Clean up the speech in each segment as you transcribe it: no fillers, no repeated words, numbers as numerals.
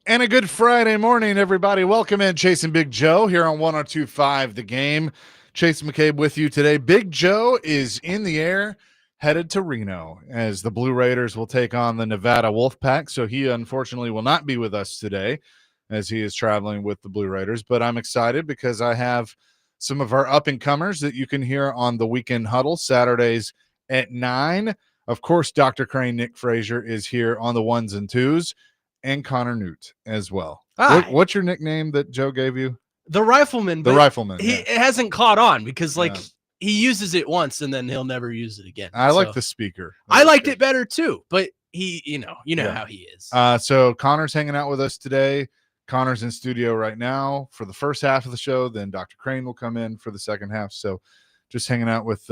And a good Friday morning, everybody. Welcome in Chasing Big Joe here on 102.5 The Game. Chase McCabe with you today. Big Joe is in the air, headed to Reno as the Blue Raiders will take on the Nevada Wolfpack. So he unfortunately will not be with us today as he is traveling with the Blue Raiders. But I'm excited because I have some of our up-and-comers that you can hear on the Weekend Huddle Saturdays at 9. Of course, Dr. Crane, Nick Frazier is here on the ones and twos. And Connor Newt as well. Hi. What's your nickname that Joe gave you? The Rifleman. The Rifleman. It hasn't caught on because he uses it once and then he'll never use it again. I like the speaker. I liked it better too, but he, you know how he is. So Connor's hanging out with us today. Connor's in studio right now for the first half of the show. Then Dr. Crane will come in for the second half. So just hanging out with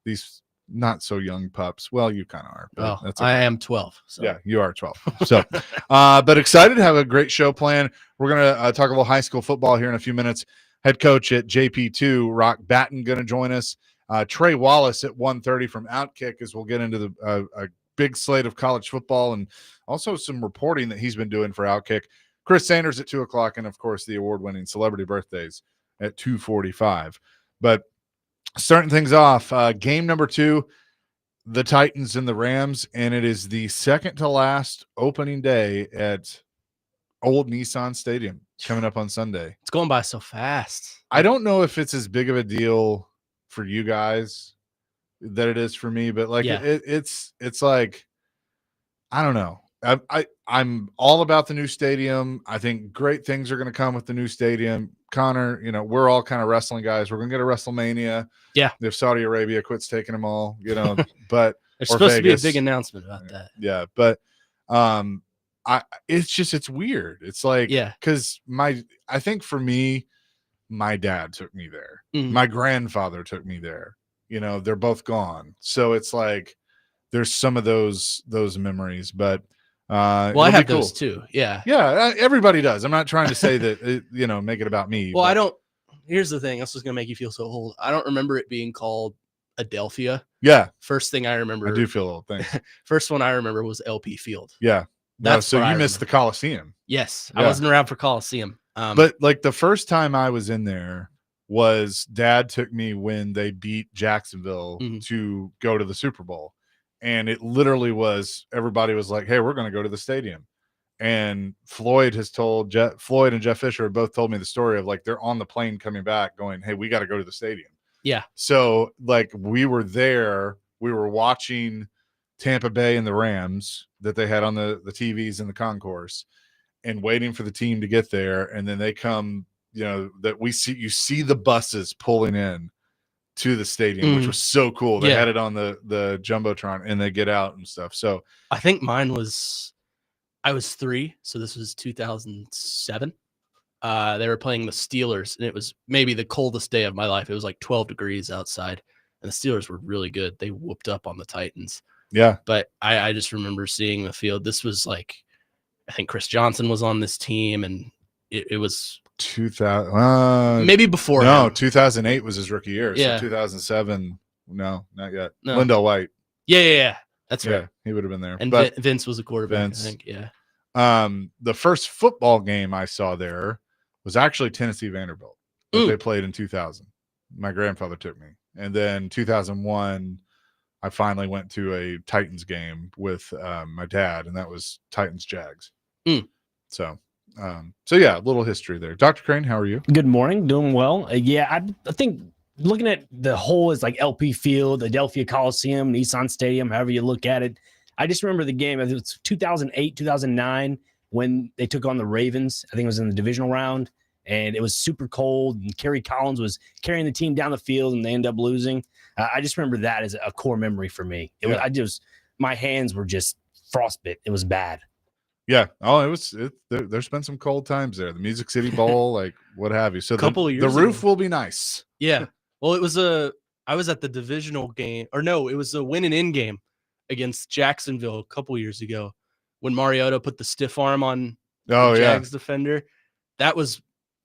these not so young pups. Well, you kind of are. Well, that's okay. I am 12. So. Yeah, you are 12. So, but excited to have a great show planned. We're going to talk a little high school football here in a few minutes. Head coach at JP2, Rock Batten, going to join us. Trey Wallace at 1:30 from Outkick as we'll get into a big slate of college football and also some reporting that he's been doing for Outkick. Chris Sanders at 2 o'clock, and of course the award-winning celebrity birthdays at 2:45. But starting things off, game number 2, the Titans and the Rams, and it is the second to last opening day at Old Nissan Stadium coming up on Sunday. It's going by so fast. I don't know if it's as big of a deal for you guys that it is for me, but it's like, I don't know. I'm all about the new stadium. I think great things are going to come with the new stadium. Connor, we're all kind of wrestling guys. We're going to get a WrestleMania. Yeah. If Saudi Arabia quits taking them all, but there's supposed Vegas. To be a big announcement about that. Yeah. But it's weird. It's like, because I think for me, my dad took me there. Mm-hmm. My grandfather took me there. They're both gone. So it's like, there's some of those memories, but I have those too. Yeah. Everybody does. I'm not trying to say that make it about me. Well, I don't. Here's the thing. This is gonna make you feel so old. I don't remember it being called Adelphia. Yeah. First thing I remember. I do feel old. Thanks. First one I remember was LP Field. Yeah. So you missed the Coliseum. Yes, I wasn't around for Coliseum. But like the first time I was in there was Dad took me when they beat Jacksonville to go to the Super Bowl. And it literally was, everybody was like, hey, we're going to go to the stadium. And Floyd and Jeff Fisher have both told me the story of like, they're on the plane coming back going, hey, we got to go to the stadium. Yeah. So like we were there, we were watching Tampa Bay and the Rams that they had on the TVs in the concourse and waiting for the team to get there. And then they come, that you see the buses pulling in to the stadium, which was so cool. They had it on the Jumbotron and they get out and stuff. So I think I was 3. So this was 2007. They were playing the Steelers and it was maybe the coldest day of my life. It was like 12 degrees outside and the Steelers were really good. They whooped up on the Titans. Yeah. But I just remember seeing the field. This was like, I think Chris Johnson was on this team and it was 2000 maybe before. No, 2008 was his rookie year. Yeah. So 2007, no, not yet. No. Lindell White. Yeah. That's right. He would have been there. And Vince was a quarterback, I think. Yeah. The first football game I saw there was actually Tennessee Vanderbilt. They played in 2000. My grandfather took me. And then 2001, I finally went to a Titans game with my dad, and that was Titans Jags. So yeah, a little history there. Dr. Crane, how are you? Good morning. Doing well. I think looking at the whole is like LP Field, Adelphia Coliseum, Nissan Stadium, however you look at it. I just remember the game. It was 2008, 2009 when they took on the Ravens. I think it was in the divisional round, and it was super cold. And Kerry Collins was carrying the team down the field, and they ended up losing. I just remember that as a core memory for me. My hands were just frostbit. It was bad. Yeah. Oh, there's been some cold times there. The Music City Bowl, like what have you. So the roof will be nice. Yeah. Well, I was at the divisional game, or no, it was a win and in game against Jacksonville a couple years ago when Mariota put the stiff arm on the Jags defender. That was,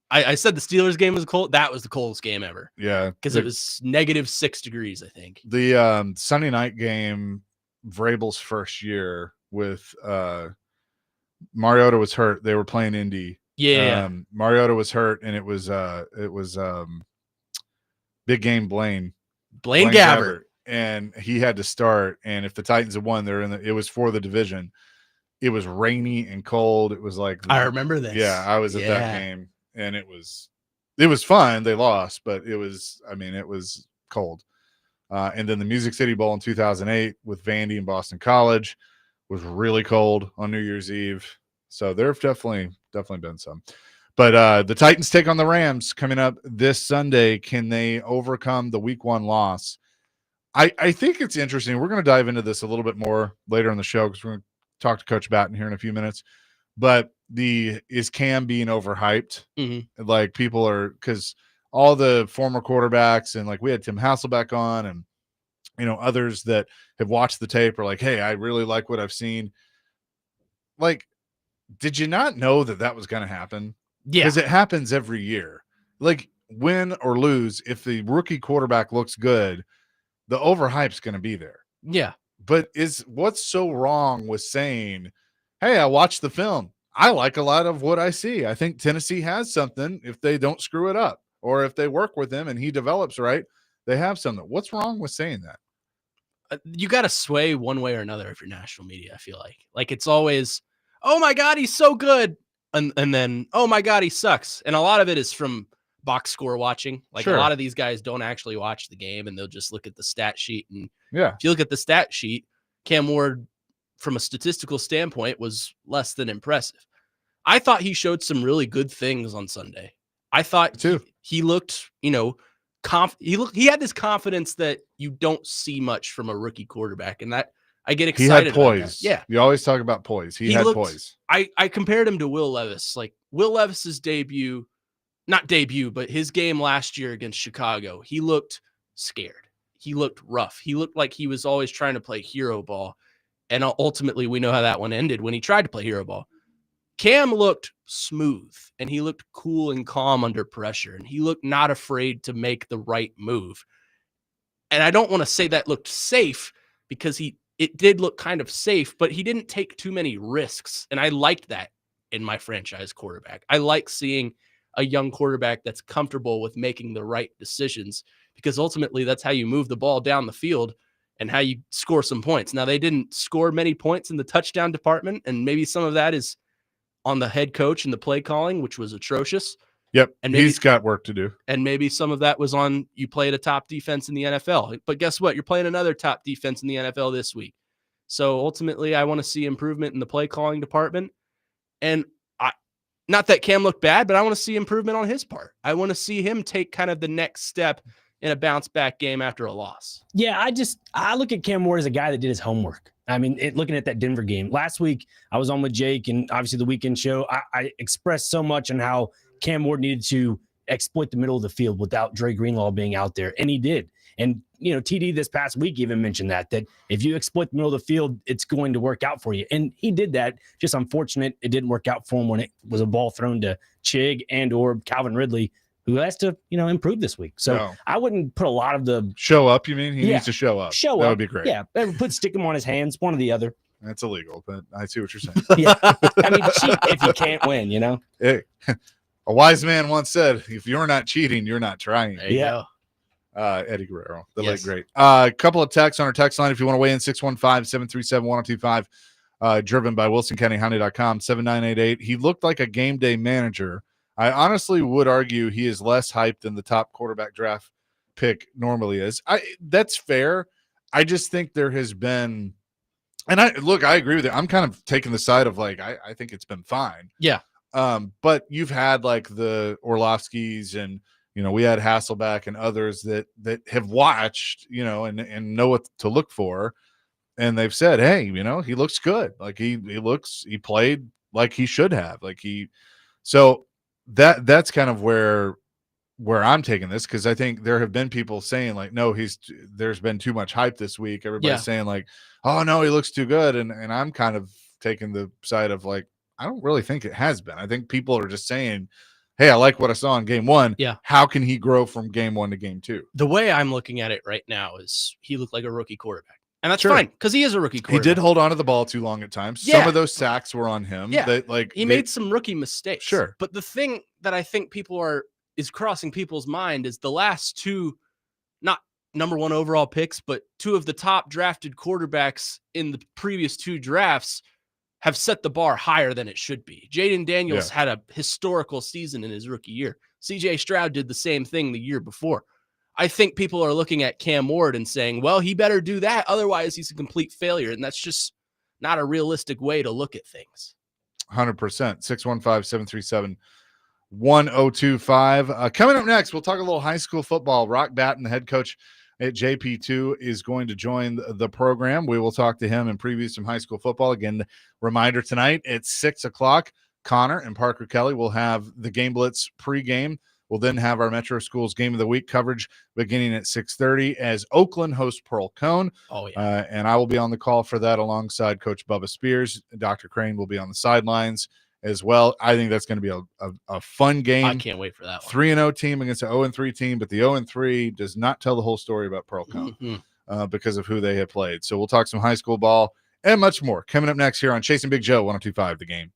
I said the Steelers game was cold. That was the coldest game ever. Yeah. Because it was -6 degrees, I think. The Sunday night game, Vrabel's first year with Mariota was hurt. They were playing Indy. Yeah. Mariota was hurt, and it was big game Blaine Gabbert. And he had to start. And if the Titans had won, it was for the division. It was rainy and cold. It was like I remember this. Yeah, I was at that game, and it was fun. They lost, but it was cold. And then the Music City Bowl in 2008 with Vandy and Boston College was really cold on New Year's Eve. So there have definitely been some. But the Titans take on the Rams coming up this Sunday. Can they overcome the Week 1 loss? I think it's interesting. We're going to dive into this a little bit more later in the show because we're going to talk to Coach Batten here in a few minutes. But is Cam being overhyped? Mm-hmm. Like people are, because all the former quarterbacks and like we had Tim Hasselbeck on and others that have watched the tape are like, hey, I really like what I've seen. Like, did you not know that was going to happen? Yeah. Because it happens every year. Like, win or lose, if the rookie quarterback looks good, the overhype's going to be there. Yeah. But what's so wrong with saying, hey, I watched the film. I like a lot of what I see. I think Tennessee has something if they don't screw it up. Or if they work with him and he develops right, they have something. What's wrong with saying that? You got to sway one way or another if you're national media, I feel like it's always, oh my God, he's so good. And then, oh my God, he sucks. And a lot of it is from box score watching. Like sure. A lot of these guys don't actually watch the game and they'll just look at the stat sheet. And yeah, if you look at the stat sheet, Cam Ward, from a statistical standpoint, was less than impressive. I thought he showed some really good things on Sunday. I thought too. He looked, he had this confidence that you don't see much from a rookie quarterback. And that I get excited. He had poise. Yeah. You always talk about poise. He had poise. I compared him to Will Levis. Like Will Levis's not debut, but his game last year against Chicago, he looked scared. He looked rough. He looked like he was always trying to play hero ball. And ultimately we know how that one ended when he tried to play hero ball. Cam looked smooth and he looked cool and calm under pressure and he looked not afraid to make the right move. And I don't want to say that looked safe because it did look kind of safe, but he didn't take too many risks. And I liked that in my franchise quarterback. I like seeing a young quarterback that's comfortable with making the right decisions because ultimately that's how you move the ball down the field and how you score some points. Now, they didn't score many points in the touchdown department, and maybe some of that is on the head coach and the play calling, which was atrocious. Yep. And he's got work to do. And maybe some of that was on you played a top defense in the NFL. But guess what? You're playing another top defense in the NFL this week. So ultimately, I want to see improvement in the play calling department. And not that Cam looked bad, but I want to see improvement on his part. I want to see him take kind of the next step in a bounce back game after a loss. Yeah, I look at Cam Ward as a guy that did his homework. I mean, looking at that Denver game last week, I was on with Jake and obviously the weekend show. I expressed so much on how Cam Ward needed to exploit the middle of the field without Dre Greenlaw being out there. And he did. And, TD this past week even mentioned that if you exploit the middle of the field, it's going to work out for you. And he did that. Just unfortunate it didn't work out for him when it was a ball thrown to Chig and or Calvin Ridley, who has to, improve this week. So I wouldn't put a lot of the show up. You mean he needs to show up? That would be great. Yeah, stick him on his hands, one or the other. That's illegal, but I see what you're saying. Yeah, I mean, cheat if you can't win. Hey, a wise man once said, "If you're not cheating, you're not trying." There you go. Eddie Guerrero, the late great. A couple of texts on our text line if you want to weigh in: 615-737-1025. Driven by WilsonCountyHoney.com. 7988. He looked like a game day manager. I honestly would argue he is less hyped than the top quarterback draft pick normally is. That's fair. I just think there has been, and I agree with it. I'm kind of taking the side of like, I think it's been fine. Yeah. But you've had like the Orlovskis and, we had Hasselbeck and others that have watched, and know what to look for. And they've said, hey, he looks good. Like he played like he should have. So that's kind of where I'm taking this, because I think there have been people saying like, no, there's been too much hype this week. Everybody's saying like, oh no, he looks too good. And I'm kind of taking the side of like, I don't really think it has been. I think people are just saying, hey, I like what I saw in game one. Yeah. How can he grow from game one to game two? The way I'm looking at it right now is he looked like a rookie quarterback. And that's Sure. fine because he is a rookie He quarterback. did hold on to the ball too long at times. Yeah. Some of those sacks were on him. Yeah. He made some rookie mistakes. Sure. But the thing that I think is crossing people's mind is the last two, not number one overall picks, but two of the top drafted quarterbacks in the previous two drafts have set the bar higher than it should be. Jaden Daniels had a historical season in his rookie year. CJ Stroud did the same thing the year before. I think people are looking at Cam Ward and saying, well, he better do that. Otherwise, he's a complete failure. And that's just not a realistic way to look at things. 100%. 615-737-1025. Coming up next, we'll talk a little high school football. Rock Batten, the head coach at JP2, is going to join the program. We will talk to him and preview some high school football. Again, reminder tonight at 6 o'clock, Connor and Parker Kelly will have the Game Blitz pregame. We'll then have our Metro Schools Game of the Week coverage beginning at 6:30 as Oakland hosts Pearl Cone. Oh, yeah. And I will be on the call for that alongside Coach Bubba Spears. Dr. Crane will be on the sidelines as well. I think that's going to be a fun game. I can't wait for that one. 3-0 team against an 0-3 team, but the 0-3 does not tell the whole story about Pearl Cone because of who they have played. So we'll talk some high school ball and much more coming up next here on Chasing Big Joe 102.5 The Game.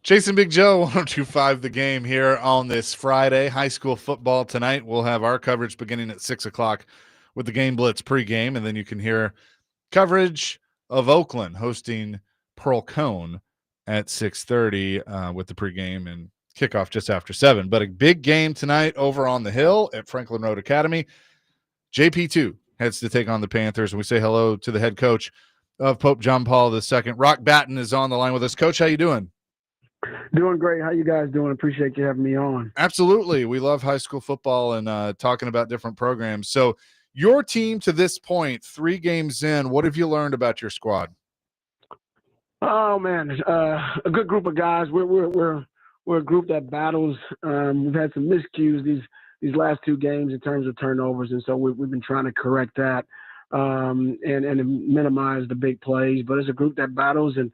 Jason Big Joe, 102.5 The Game here on this Friday. High school football tonight. We'll have our coverage beginning at 6 o'clock with the Game Blitz pregame, and then you can hear coverage of Oakland hosting Pearl Cone at 6:30 with the pregame and kickoff just after 7. But a big game tonight over on the hill at Franklin Road Academy. JP2 heads to take on the Panthers, and we say hello to the head coach of Pope John Paul II. Rock Batten is on the line with us. Coach, how you doing? Doing great. How you guys doing? Appreciate you having me on. Absolutely. We love high school football and talking about different programs. So your team to this point, 3 games in, what have you learned about your squad? Oh man, a good group of guys. We're a group that battles. We've had some miscues these last 2 games in terms of turnovers, and so we've been trying to correct that and minimize the big plays. But it's a group that battles, and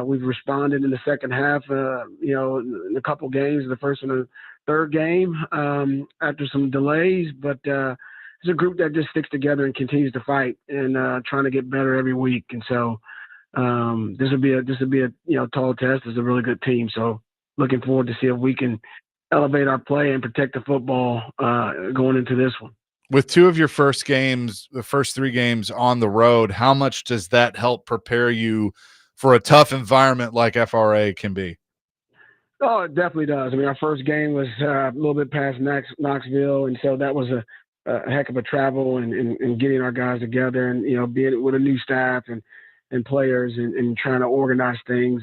we've responded in the second half. In a couple games, the first and the third game after some delays, but. It's a group that just sticks together and continues to fight and trying to get better every week. And so this will be a tall test. It's a really good team. So looking forward to see if we can elevate our play and protect the football going into this one. With 2 of your first games, the first 3 games on the road, how much does that help prepare you for a tough environment like FRA can be? Oh, it definitely does. I mean, our first game was a little bit past Knoxville, and so that was a heck of a travel and getting our guys together and, being with a new staff and players and trying to organize things.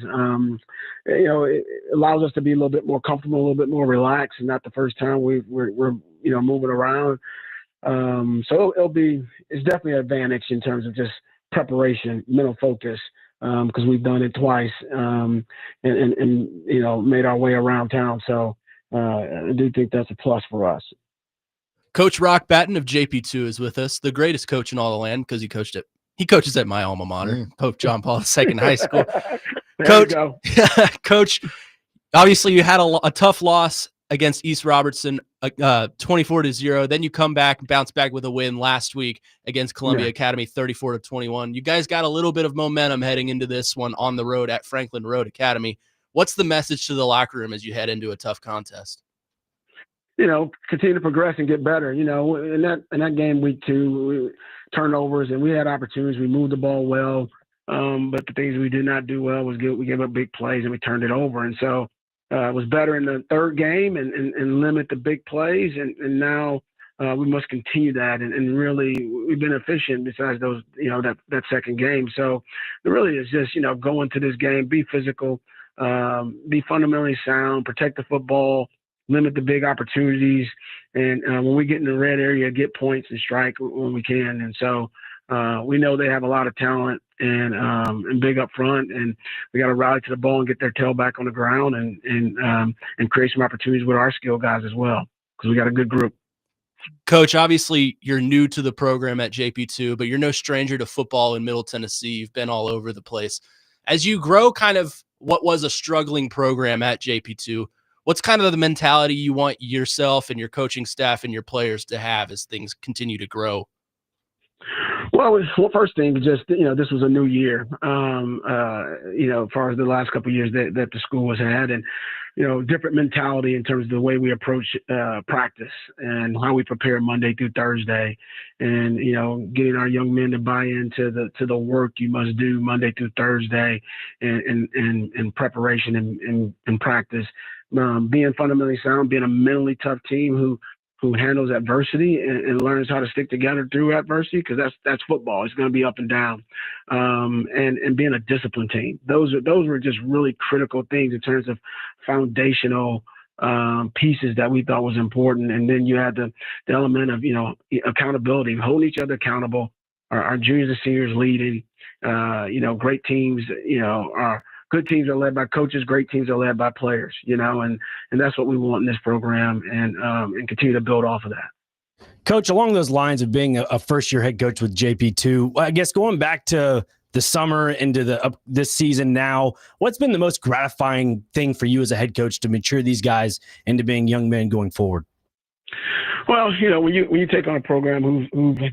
It allows us to be a little bit more comfortable, a little bit more relaxed, and not the first time we're moving around. So it's definitely an advantage in terms of just preparation, mental focus, because we've done it twice and made our way around town. So I do think that's a plus for us. Coach Rock Batten of JP2 is with us, the greatest coach in all the land because he coaches at my alma mater, Pope John Paul II High School. Coach, obviously you had a tough loss against East Robertson, 24-0. Then you come back, bounce back with a win last week against Columbia Academy, 34-21. You guys got a little bit of momentum heading into this one on the road at Franklin Road Academy. What's the message to the locker room as you head into a tough contest? Continue to progress and get better. In that game, week 2, turnovers, and we had opportunities. We moved the ball well, but the things we did not do well was we gave up big plays and we turned it over. And so it was better in the third game and limit the big plays. And now we must continue that. And really, we've been efficient besides those, that second game. So it really is just, go into this game, be physical, be fundamentally sound, protect the football, limit the big opportunities, and when we get in the red area, get points and strike when we can. And so we know they have a lot of talent and big up front, and we got to rally to the ball and get their tail back on the ground and create some opportunities with our skill guys as well, because we got a good group. Coach, obviously you're new to the program at JP2, but you're no stranger to football in Middle Tennessee. You've been all over the place. As you grow kind of what was a struggling program at JP2, what's kind of the mentality you want yourself and your coaching staff and your players to have as things continue to grow? Well, first thing, just, this was a new year, as far as the last couple of years that the school has had, and, different mentality in terms of the way we approach practice and how we prepare Monday through Thursday, and, getting our young men to buy into the work you must do Monday through Thursday and preparation and practice. Being fundamentally sound, being a mentally tough team who handles adversity and learns how to stick together through adversity, because that's football. It's going to be up and down, and being a disciplined team. Those were just really critical things in terms of foundational pieces that we thought was important. And then you had the element of accountability, holding each other accountable. Our juniors and seniors leading. Great teams. Good teams are led by coaches. Great teams are led by players, and that's what we want in this program, and continue to build off of that. Coach, along those lines of being a first-year head coach with JP2, I guess going back to the summer into this season now, what's been the most gratifying thing for you as a head coach to mature these guys into being young men going forward? Well, when you take on a program who've had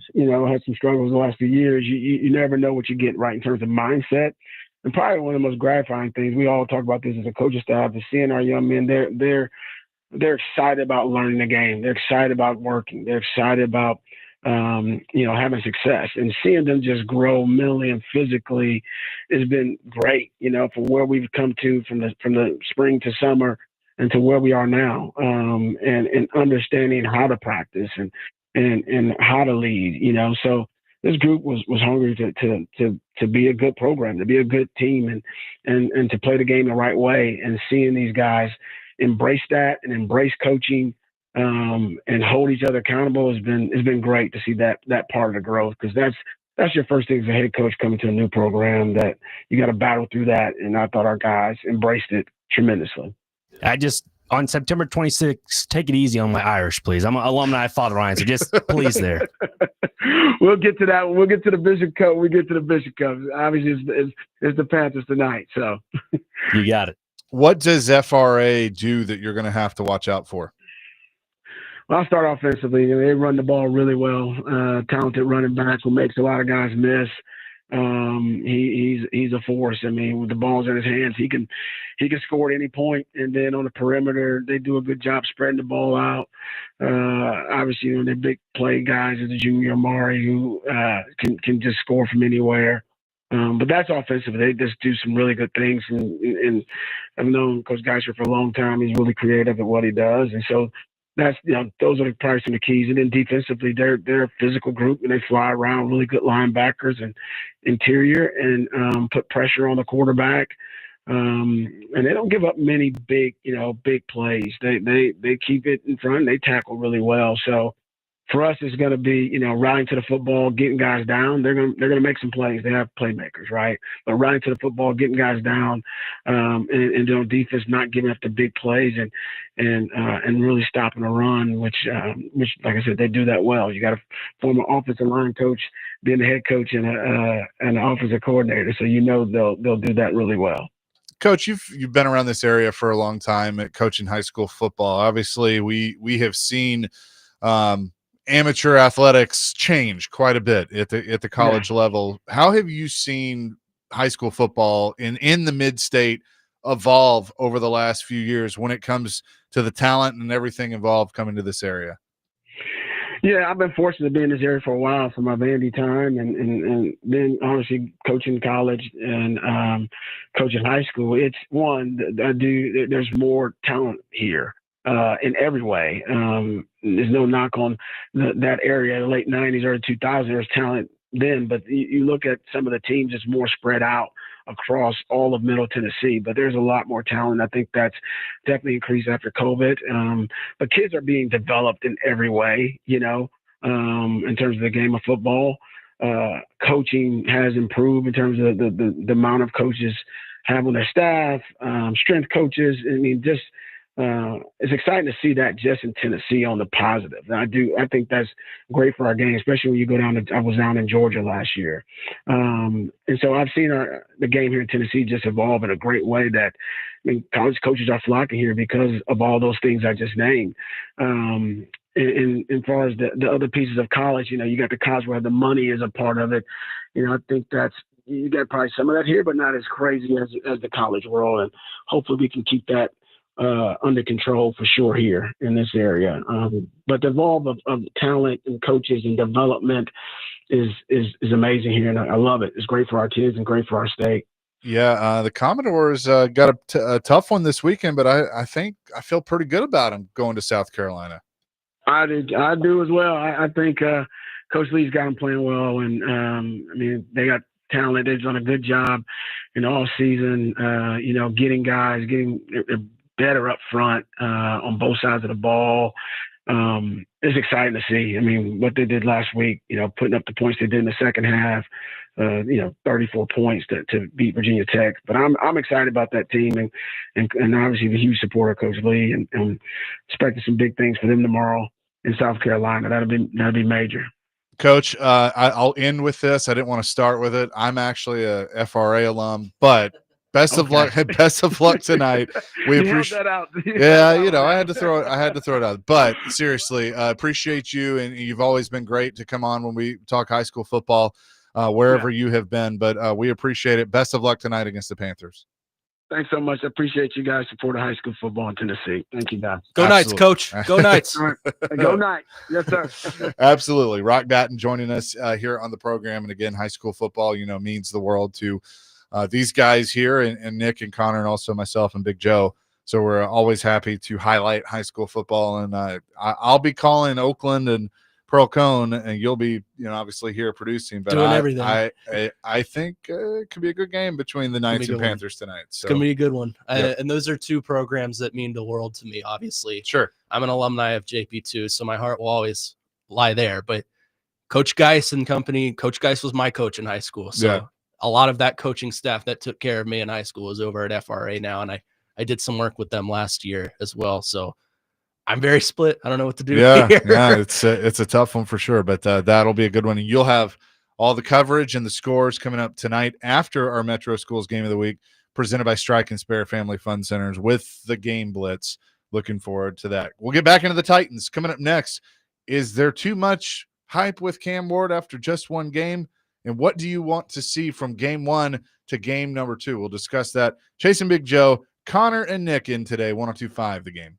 some struggles the last few years, you never know what you get right in terms of mindset. and probably one of the most gratifying things, we all talk about this as a coaching staff, is seeing our young men. They're excited about learning the game. They're excited about working. They're excited about having success, and seeing them just grow mentally and physically has been great. From where we've come to from the spring to summer and to where we are now, and understanding how to practice and how to lead. So this group was hungry to be a good program, to be a good team, and to play the game the right way. And seeing these guys embrace that and embrace coaching, and hold each other accountable has been great to see that part of the growth, because that's your first thing as a head coach coming to a new program, that you got to battle through that. And I thought our guys embraced it tremendously. On September 26th, take it easy on my Irish, please. I'm an alumni Father Ryan, so just please there. We'll get to that. We'll get to the Bishop Cup. We get to the Bishop Cup. Obviously, it's the Panthers tonight. So you got it. What does FRA do that you're going to have to watch out for? Well, I'll start offensively. They run the ball really well. Talented running back who makes a lot of guys miss. He's a force. I mean, with the ball's in his hands, he can score at any point. And then on the perimeter, they do a good job spreading the ball out. Obviously, they're big play guys as a junior Amari, who can just score from anywhere. But that's offensive. They just do some really good things. And I've known Coach Geisler for a long time. He's really creative at what he does. And so that's, those are probably some of the keys. And then defensively, they're a physical group, and they fly around, really good linebackers and interior, and put pressure on the quarterback. And they don't give up many big plays. They keep it in front, and they tackle really well. So for us, it's going to be, riding to the football, getting guys down. They're going to make some plays. They have playmakers, right? But riding to the football, getting guys down, and doing defense, not giving up the big plays, and really stopping the run, which, like I said, they do that well. You got a former offensive line coach being the head coach and an offensive coordinator, so they'll do that really well. Coach, you've been around this area for a long time at coaching high school football. Obviously, we have seen amateur athletics change quite a bit at the college level. How have you seen high school football in the mid-state evolve over the last few years when it comes to the talent and everything involved coming to this area? Yeah, I've been fortunate to be in this area for a while, from my Vandy time, and then honestly coaching college and coaching high school. It's there's more talent here. In every way. There's no knock on that area. The late 90s, early 2000s, there was talent then, but you look at some of the teams, it's more spread out across all of Middle Tennessee, but there's a lot more talent. I think that's definitely increased after COVID. But kids are being developed in every way, in terms of the game of football. Coaching has improved in terms of the amount of coaches have on their staff, strength coaches. I mean, just it's exciting to see that just in Tennessee on the positive. And I think that's great for our game, especially when you go down I was down in Georgia last year. And so I've seen the game here in Tennessee just evolve in a great way that, college coaches are flocking here because of all those things I just named. And as far as the other pieces of college, you got the college where the money is a part of it. I think you got probably some of that here, but not as crazy as the college world. And hopefully we can keep that under control for sure here in this area. But the evolve of talent and coaches and development is amazing here, and I love it. It's great for our kids and great for our state. Yeah, the Commodores got a tough one this weekend, but I think I feel pretty good about them going to South Carolina. I do as well. I think Coach Lee's got them playing well, and they got talent. They've done a good job in all season, getting better up front on both sides of the ball. It's exciting to see. What they did last week, putting up the points they did in the second half, 34 points to beat Virginia Tech. But I'm excited about that team, and obviously the huge supporter of Coach Lee, and expecting some big things for them tomorrow in South Carolina. That'll be major. Coach, I'll end with this. I didn't want to start with it. I'm actually a FRA alum, but best of luck. Best of luck tonight. We appreciate that out. Yeah, I had to throw it out. But seriously, appreciate you, and you've always been great to come on when we talk high school football. wherever you have been. But we appreciate it. Best of luck tonight against the Panthers. Thanks so much. I appreciate you guys supporting high school football in Tennessee. Thank you, guys. Go Knights, Coach. Go Knights. All right. Go Knights. Yes, sir. Absolutely. Rock Batten joining us here on the program. And again, high school football, means the world to these guys here and Nick and Connor and also myself and Big Joe. So we're always happy to highlight high school football. And I'll be calling Oakland and Pearl Cone, and you'll be, obviously here producing. But doing everything. I think it could be a good game between the Knights and Panthers tonight. So. It's gonna be a good one. Yep. And those are two programs that mean the world to me. Obviously, sure. I'm an alumni of JP2, so my heart will always lie there. But Coach Geis and company, Coach Geis was my coach in high school, so a lot of that coaching staff that took care of me in high school is over at FRA now, and I did some work with them last year as well. So I'm very split. I don't know what to do. Yeah, it's a tough one for sure, but that'll be a good one. And you'll have all the coverage and the scores coming up tonight after our Metro Schools Game of the Week, presented by Strike and Spare Family Fun Centers with the Game Blitz. Looking forward to that. We'll get back into the Titans. Coming up next, is there too much hype with Cam Ward after just one game? And what do you want to see from game 1 to game number 2? We'll discuss that. Chasing Big Joe, Connor, and Nick in today, 102.5 The Game.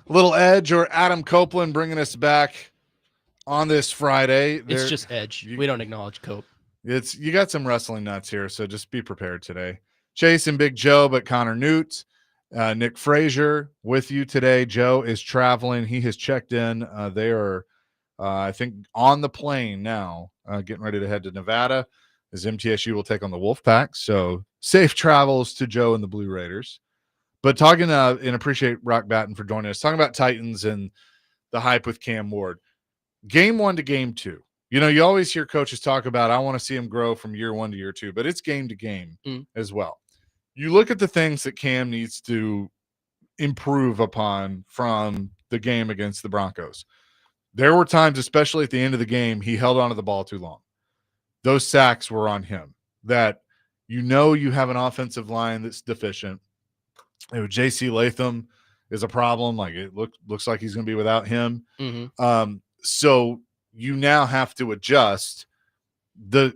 Little Edge or Adam Copeland bringing us back on this Friday. It's just Edge. We don't acknowledge Cope. You got some wrestling nuts here, so just be prepared today. Chase and Big Joe, but Connor Newt, Nick Frazier with you today. Joe is traveling. He has checked in. They are, I think, on the plane now, getting ready to head to Nevada, as MTSU will take on the Wolfpack. So safe travels to Joe and the Blue Raiders. But talking and appreciate Rock Batten for joining us, talking about Titans and the hype with Cam Ward. Game 1 to game 2. You always hear coaches talk about, I want to see him grow from year 1 to year 2, but it's game to game as well. You look at the things that Cam needs to improve upon from the game against the Broncos. There were times, especially at the end of the game, he held onto the ball too long. Those sacks were on him. That you have an offensive line that's deficient. J.C. Latham is a problem. Like it looks like he's going to be without him. So you now have to adjust.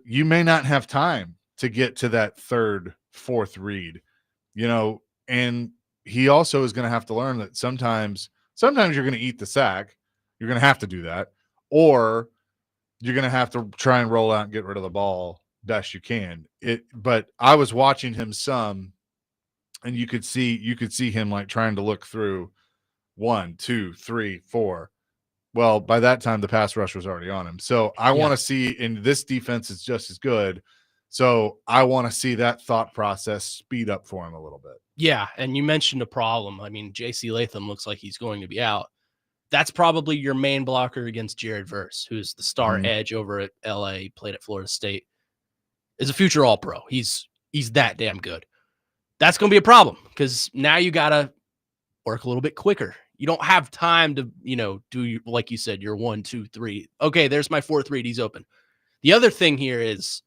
You may not have time to get to that third, fourth read, and he also is going to have to learn that sometimes you're going to eat the sack. You're going to have to do that, or you're going to have to try and roll out and get rid of the ball best you can. But I was watching him some, and you could see him like trying to look through 1, 2, 3, 4. Well, by that time, the pass rush was already on him. So I want to see, in this defense is just as good. So I want to see that thought process speed up for him a little bit. Yeah, and you mentioned a problem. I mean, J.C. Latham looks like he's going to be out. That's probably your main blocker against Jared Verse, who's the star edge over at L.A., he played at Florida State. Is a future All-Pro. He's that damn good. That's going to be a problem because now you got to work a little bit quicker. You don't have time to, do, like you said, your 1, 2, 3. Okay, there's my fourth read. He's open. The other thing here is,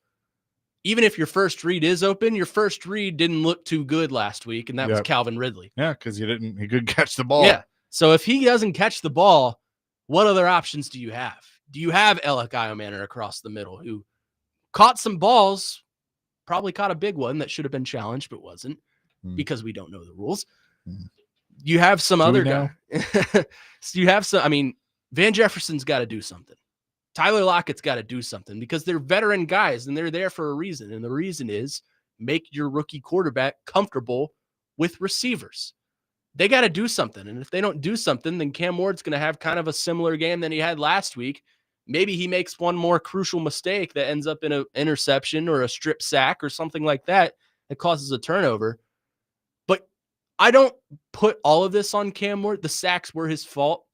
even if your first read is open, your first read didn't look too good last week, and that was Calvin Ridley. Yeah, because he couldn't catch the ball. Yeah. So if he doesn't catch the ball, what other options do you have? Do you have Alec Iomanner across the middle who caught some balls, probably caught a big one that should have been challenged but wasn't because we don't know the rules. You have some other guy. So you have some, Van Jefferson's got to do something. Tyler Lockett's got to do something because they're veteran guys and they're there for a reason. And the reason is make your rookie quarterback comfortable with receivers. They got to do something. And if they don't do something, then Cam Ward's going to have kind of a similar game than he had last week. Maybe he makes one more crucial mistake that ends up in an interception or a strip sack or something like that that causes a turnover. But I don't put all of this on Cam Ward. The sacks were his fault.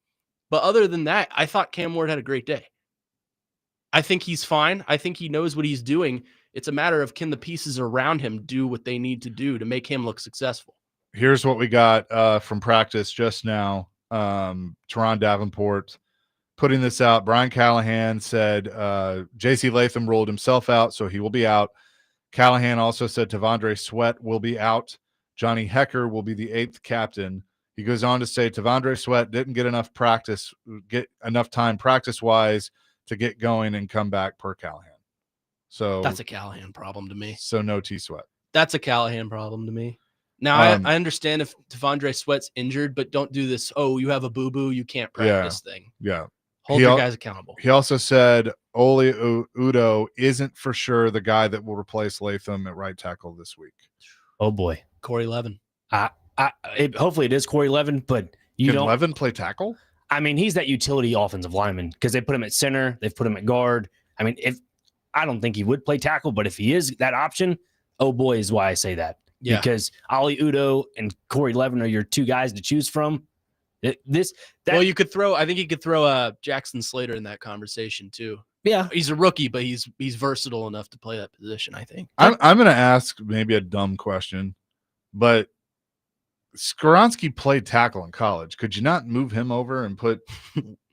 But other than that, I thought Cam Ward had a great day. I think he's fine. I think he knows what he's doing. It's a matter of can the pieces around him do what they need to do to make him look successful. Here's what we got from practice just now. Teron Davenport putting this out. Brian Callahan said J.C. Latham ruled himself out, so he will be out. Callahan also said Tavondre Sweat will be out. Johnny Hecker will be the 8th captain. He goes on to say Tavondre Sweat didn't get enough time practice-wise to get going and come back per Callahan. So that's a Callahan problem to me. So no T-Sweat. That's a Callahan problem to me. Now, I understand if Tavondre Sweat's injured, but don't do this, you have a boo-boo, you can't practice thing. Yeah. Hold your guys accountable. He also said Oli Udoh isn't for sure the guy that will replace Latham at right tackle this week. Oh, boy. Corey Levin. Hopefully it is Corey Levin, but Can Levin play tackle? He's that utility offensive lineman because they put him at center. They've put him at guard. I don't think he would play tackle, but if he is that option, oh boy, is why I say that. Yeah. Because Oli Udoh and Corey Levin are your two guys to choose from. Well, you could throw. I think you could throw Jackson Slater in that conversation too. Yeah, he's a rookie, but he's versatile enough to play that position. I think. I'm going to ask maybe a dumb question, but Skoronski played tackle in college. Could you not move him over and put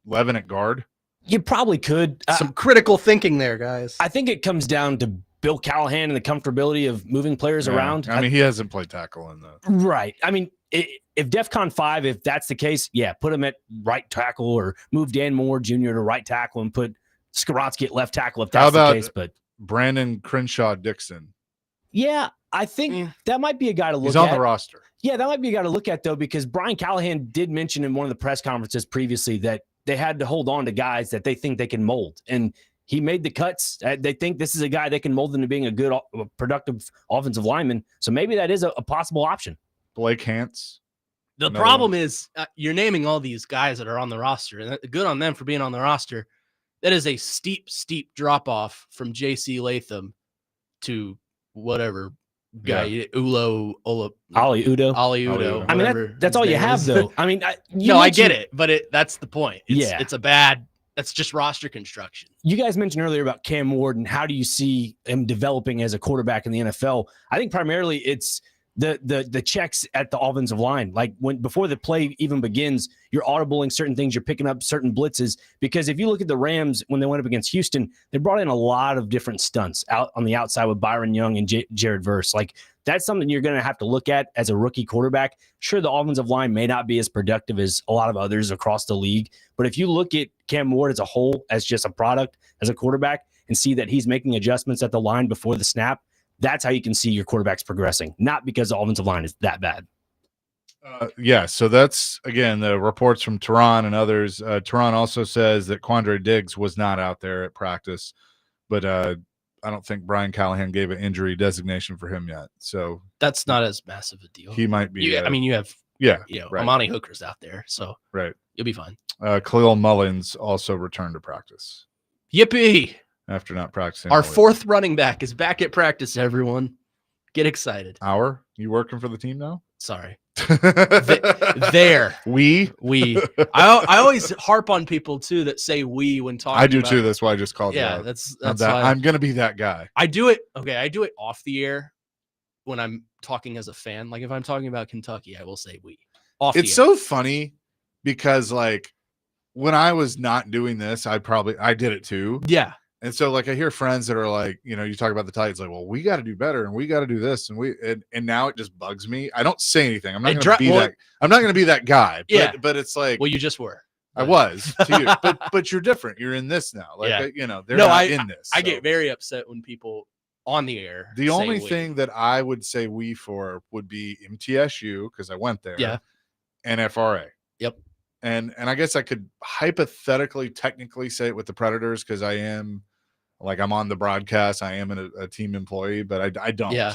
Levin at guard? You probably could. Some critical thinking there, guys. I think it comes down to Bill Callahan and the comfortability of moving players around. He hasn't played tackle in the right. If DEFCON 5, if that's the case, put him at right tackle or move Dan Moore Jr. to right tackle and put Skoronski at left tackle if that's the case. But Brandon Crenshaw Dixon Yeah, I think that might be a guy to look at. He's on the roster. Yeah, that might be a guy to look at, though, because Brian Callahan did mention in one of the press conferences previously that they had to hold on to guys that they think they can mold. And he made the cuts. They think this is a guy that can mold into being a good, productive offensive lineman. So maybe that is a possible option. Blake Hance. The problem is you're naming all these guys that are on the roster, and good on them for being on the roster. That is a steep drop-off from J.C. Latham to whatever guy, Oli Udo. Udo. I mean, that's all you have, though. I mean, I get it, but that's the point. It's that's just roster construction. You guys mentioned earlier about Cam Ward and how do you see him developing as a quarterback in the NFL? I think primarily it's the checks at the offensive line. Like before the play even begins, you're audibling certain things, you're picking up certain blitzes. Because if you look at the Rams when they went up against Houston, they brought in a lot of different stunts out on the outside with Byron Young and Jared Verse. Like that's something you're going to have to look at as a rookie quarterback. Sure, the offensive line may not be as productive as a lot of others across the league, but if you look at Cam Ward as a whole, as just a product, as a quarterback, and see that he's making adjustments at the line before the snap, that's how you can see your quarterback's progressing, not because the offensive line is that bad. Yeah, so that's, again, the reports from Tehran and others. Tehran also says that Quandre Diggs was not out there at practice, but I don't think Brian Callahan gave an injury designation for him yet. So that's not as massive a deal. He might be. You have right. Amani Hooker's out there, so right, you'll be fine. Khalil Mullins also returned to practice. Yippee! After not practicing. Our fourth running back is back at practice, everyone. Get excited. You working for the team now? Sorry. There. We. I always harp on people, too, that say we when talking I do, too. That's why I just called it out. That's why I'm going to be that guy. I do it off the air when I'm talking as a fan. Like, if I'm talking about Kentucky, I will say we. It's so funny because, like, when I was not doing this, I did it, too. Yeah. And so, like, I hear friends that are like, you talk about the Titans, like, well, we got to do better and we got to do this. And now it just bugs me. I don't say anything. I'm not going to be that. I'm not going to be that guy. But it's like, well, you just were. I was to you, but you're different. You're in this now. Like, they're not in this. I get very upset when people on the air. The only thing that I would say we for would be MTSU, because I went there. Yeah. And FRA. Yep. And I guess I could hypothetically, technically say it with the Predators because I am. Like I'm on the broadcast, I am a team employee, but I don't. Yeah.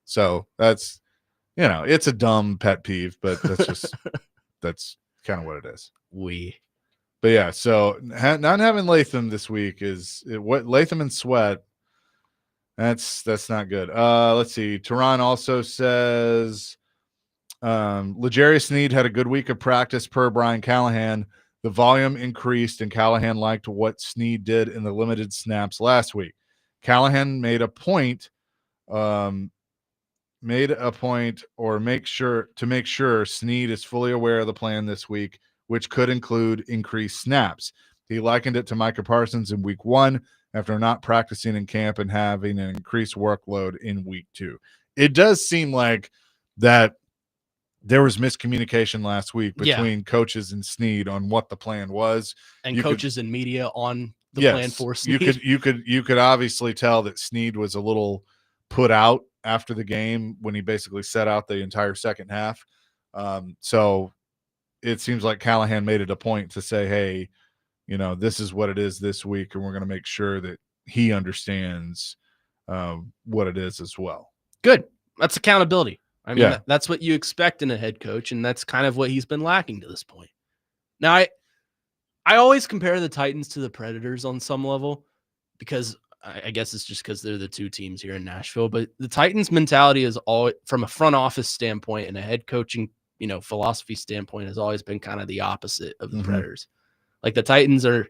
So that's, it's a dumb pet peeve, but that's just that's kind of what it is. But yeah, so not having Latham this week what Latham and Sweat. That's not good. Let's see. Tehran also says L'Jarius Sneed had a good week of practice per Brian Callahan. The volume increased, and Callahan liked what Sneed did in the limited snaps last week. Callahan made a point to make sure Sneed is fully aware of the plan this week, which could include increased snaps. He likened it to Micah Parsons in week 1 after not practicing in camp and having an increased workload in week 2. It does seem like that there was miscommunication last week between coaches and Sneed on what the plan was, and coaches and media on the plan for Sneed. You could obviously tell that Sneed was a little put out after the game when he basically set out the entire second half. So it seems like Callahan made it a point to say, hey, this is what it is this week, and we're going to make sure that he understands what it is as well. Good. That's accountability. I mean, that's what you expect in a head coach, and that's kind of what he's been lacking to this point. Now, I always compare the Titans to the Predators on some level because I guess it's just because they're the two teams here in Nashville. But the Titans' mentality is always, from a front office standpoint and a head coaching, philosophy standpoint, has always been kind of the opposite of the Predators. Like the Titans are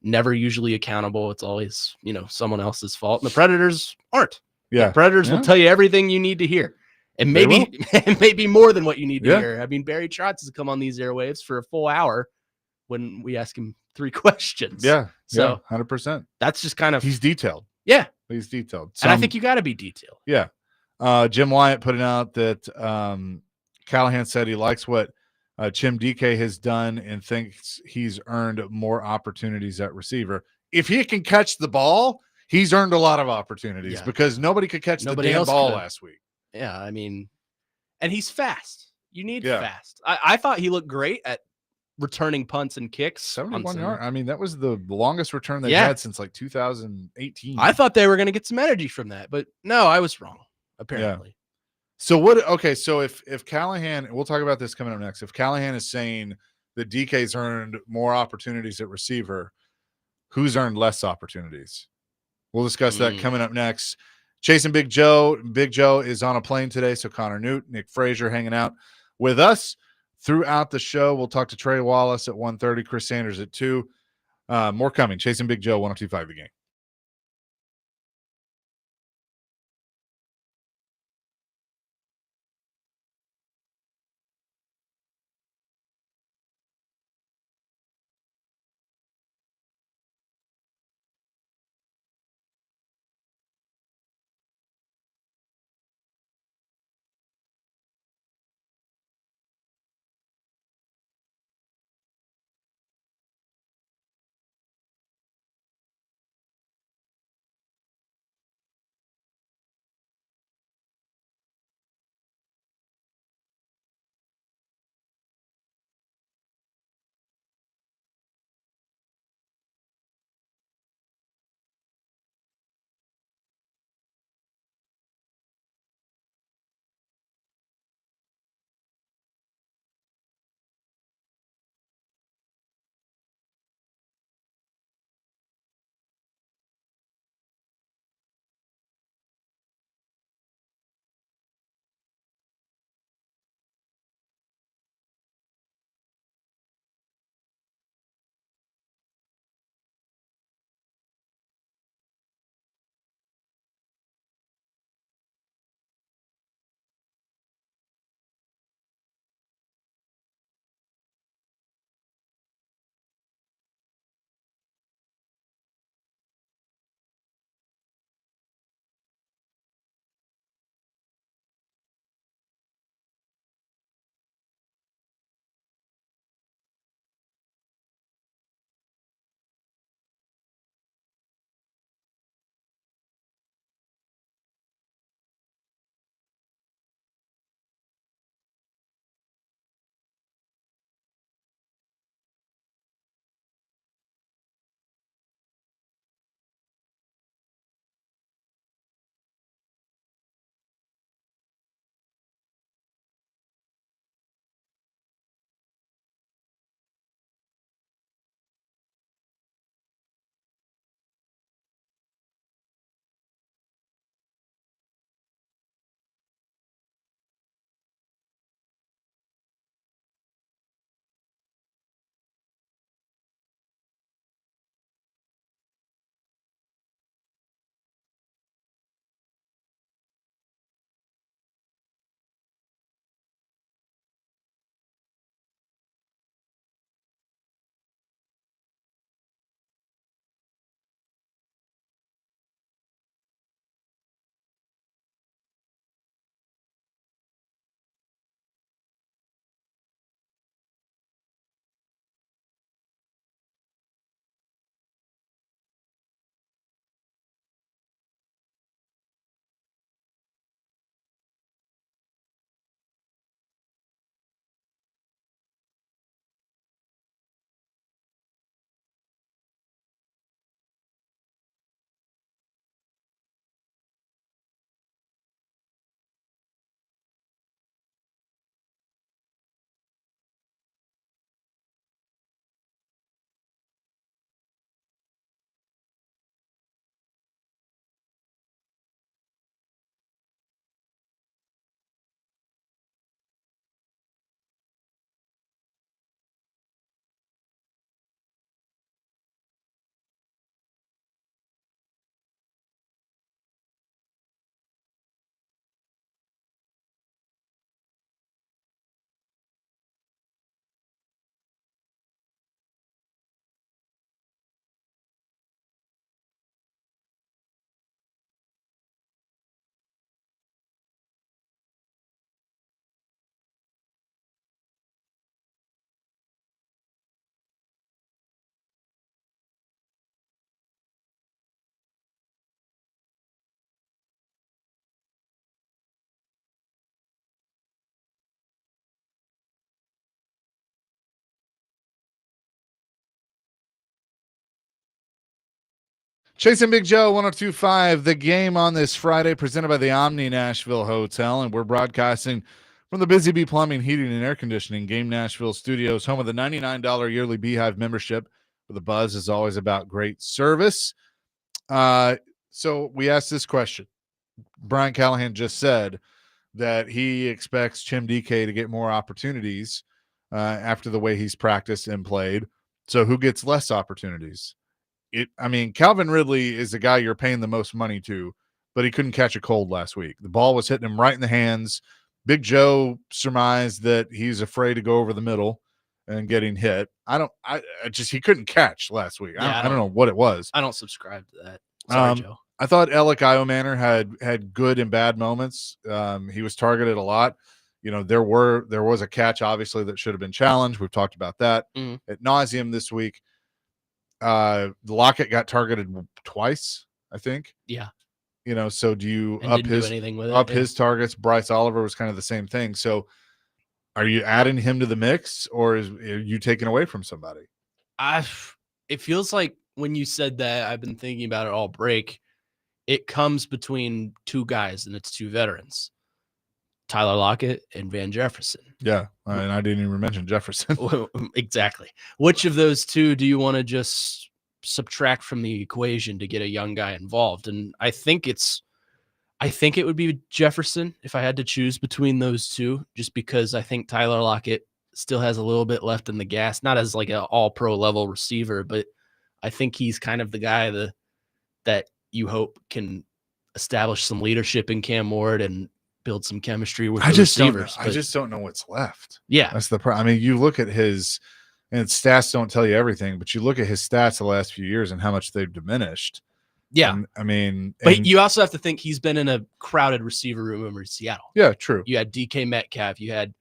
never usually accountable. It's always, someone else's fault. And the Predators aren't. Yeah. The Predators will tell you everything you need to hear. And maybe more than what you need to hear. I mean, Barry Trotz has come on these airwaves for a full hour when we ask him 3 questions. Yeah. So 100%. That's just kind of, he's detailed. Yeah. He's detailed. And I think you got to be detailed. Yeah. Jim Wyatt putting out that Callahan said he likes what Chim DK has done and thinks he's earned more opportunities at receiver. If he can catch the ball, he's earned a lot of opportunities because nobody could catch Nobody the damn else ball could. last week. Yeah, I mean, and he's fast. You need Yeah. fast. I thought he looked great at returning punts and kicks. 71 yards. I mean, that was the longest return they've had since like 2018. I thought they were going to get some energy from that, but no, I was wrong, apparently. So what? Okay, so if Callahan, we'll talk about this coming up next. If Callahan is saying that DK's earned more opportunities at receiver, who's earned less opportunities? We'll discuss that coming up next. Chasing Big Joe. Big Joe is on a plane today, so Connor Newt, Nick Frazier hanging out with us throughout the show. We'll talk to Trey Wallace at 1:30, Chris Sanders at 2. More coming. Chasing Big Joe, 102.5 The Game. Chase and Big Joe, 102.5. The Game on this Friday, presented by the Omni Nashville Hotel, and we're broadcasting from the Busy Bee Plumbing, Heating, and Air Conditioning Game Nashville Studios, home of the $99 yearly Beehive membership, where the buzz is always about great service. So we asked this question. Brian Callahan just said that he expects Chim DK to get more opportunities after the way he's practiced and played. So who gets less opportunities? Calvin Ridley is the guy you're paying the most money to, but he couldn't catch a cold last week. The ball was hitting him right in the hands. Big Joe surmised that he's afraid to go over the middle and getting hit. He couldn't catch last week. Yeah, I don't know what it was. I don't subscribe to that. Sorry, Joe. I thought Alec Iomanner had good and bad moments. He was targeted a lot. There was a catch, obviously, that should have been challenged. We've talked about that ad nauseum this week. Lockett got targeted twice, I think. Yeah. So do you do up his targets? Bryce Oliver was kind of the same thing. So are you adding him to the mix, or are you taking away from somebody? It feels like when you said that, I've been thinking about it all break. It comes between two guys, and it's two veterans, Tyler Lockett and Van Jefferson. Yeah, and I didn't even mention Jefferson. Exactly. Which of those two do you want to just subtract from the equation to get a young guy involved? And I think it would be Jefferson if I had to choose between those two, just because I think Tyler Lockett still has a little bit left in the gas, not as like an all-pro level receiver, but I think he's kind of the guy that you hope can establish some leadership in Cam Ward and build some chemistry with the receivers. I just don't know what's left. Yeah. That's the problem. You look at his, and stats don't tell you everything, but you look at his stats the last few years and how much they've diminished. Yeah. But you also have to think he's been in a crowded receiver room over in Seattle. Yeah, true. You had DK Metcalf, you had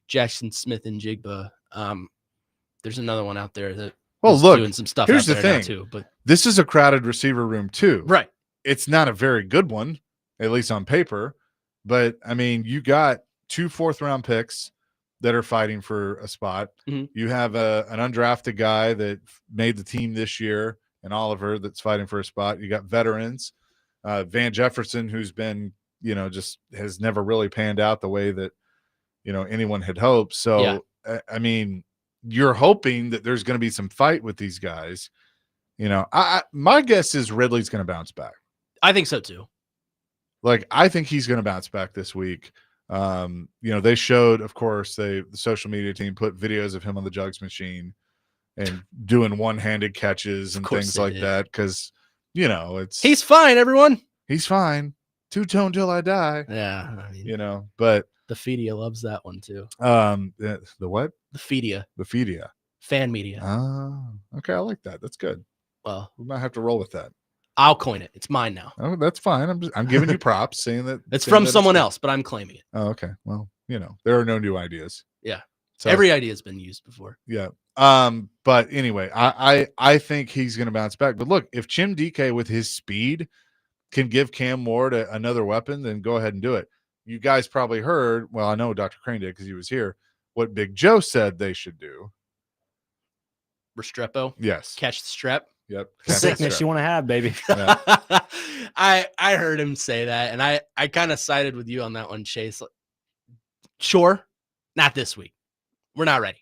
Jackson Smith and Jigba. There's another one out there that doing some stuff. Here's out the there thing. now too, but this is a crowded receiver room too. Right. It's not a very good one, at least on paper. But you got 2 4th-round picks that are fighting for a spot. Mm-hmm. You have an undrafted guy that made the team this year, and Oliver, that's fighting for a spot. You got veterans, Van Jefferson, who's been, just has never really panned out the way that, anyone had hoped. So, yeah. You're hoping that there's going to be some fight with these guys. My guess is Ridley's going to bounce back. I think so too. I think he's going to bounce back this week. They showed, of course, the social media team put videos of him on the jugs machine and doing one-handed catches and things like that. Cause he's fine, everyone. He's fine. Two-tone till I die. Yeah. But the Fedia loves that one too. The what? The Fedia. The Fedia. Fan media. Oh, okay. I like that. That's good. Well, we might have to roll with that. I'll coin it. It's mine now. Oh, that's fine. I'm giving you props, saying that it's from someone else, but I'm claiming it. Oh, okay. Well, there are no new ideas. Yeah. So, every idea has been used before. Yeah. But anyway, I think he's going to bounce back. But look, if Chim DK with his speed can give Cam Ward another weapon, then go ahead and do it. You guys probably heard. Well, I know Dr. Crane did because he was here. What Big Joe said they should do. Restrepo. Yes. Catch the strep. Yep. Sickness you want to have, baby. Yeah. I heard him say that, and I kind of sided with you on that one, Chase. Sure, not this week. We're not ready.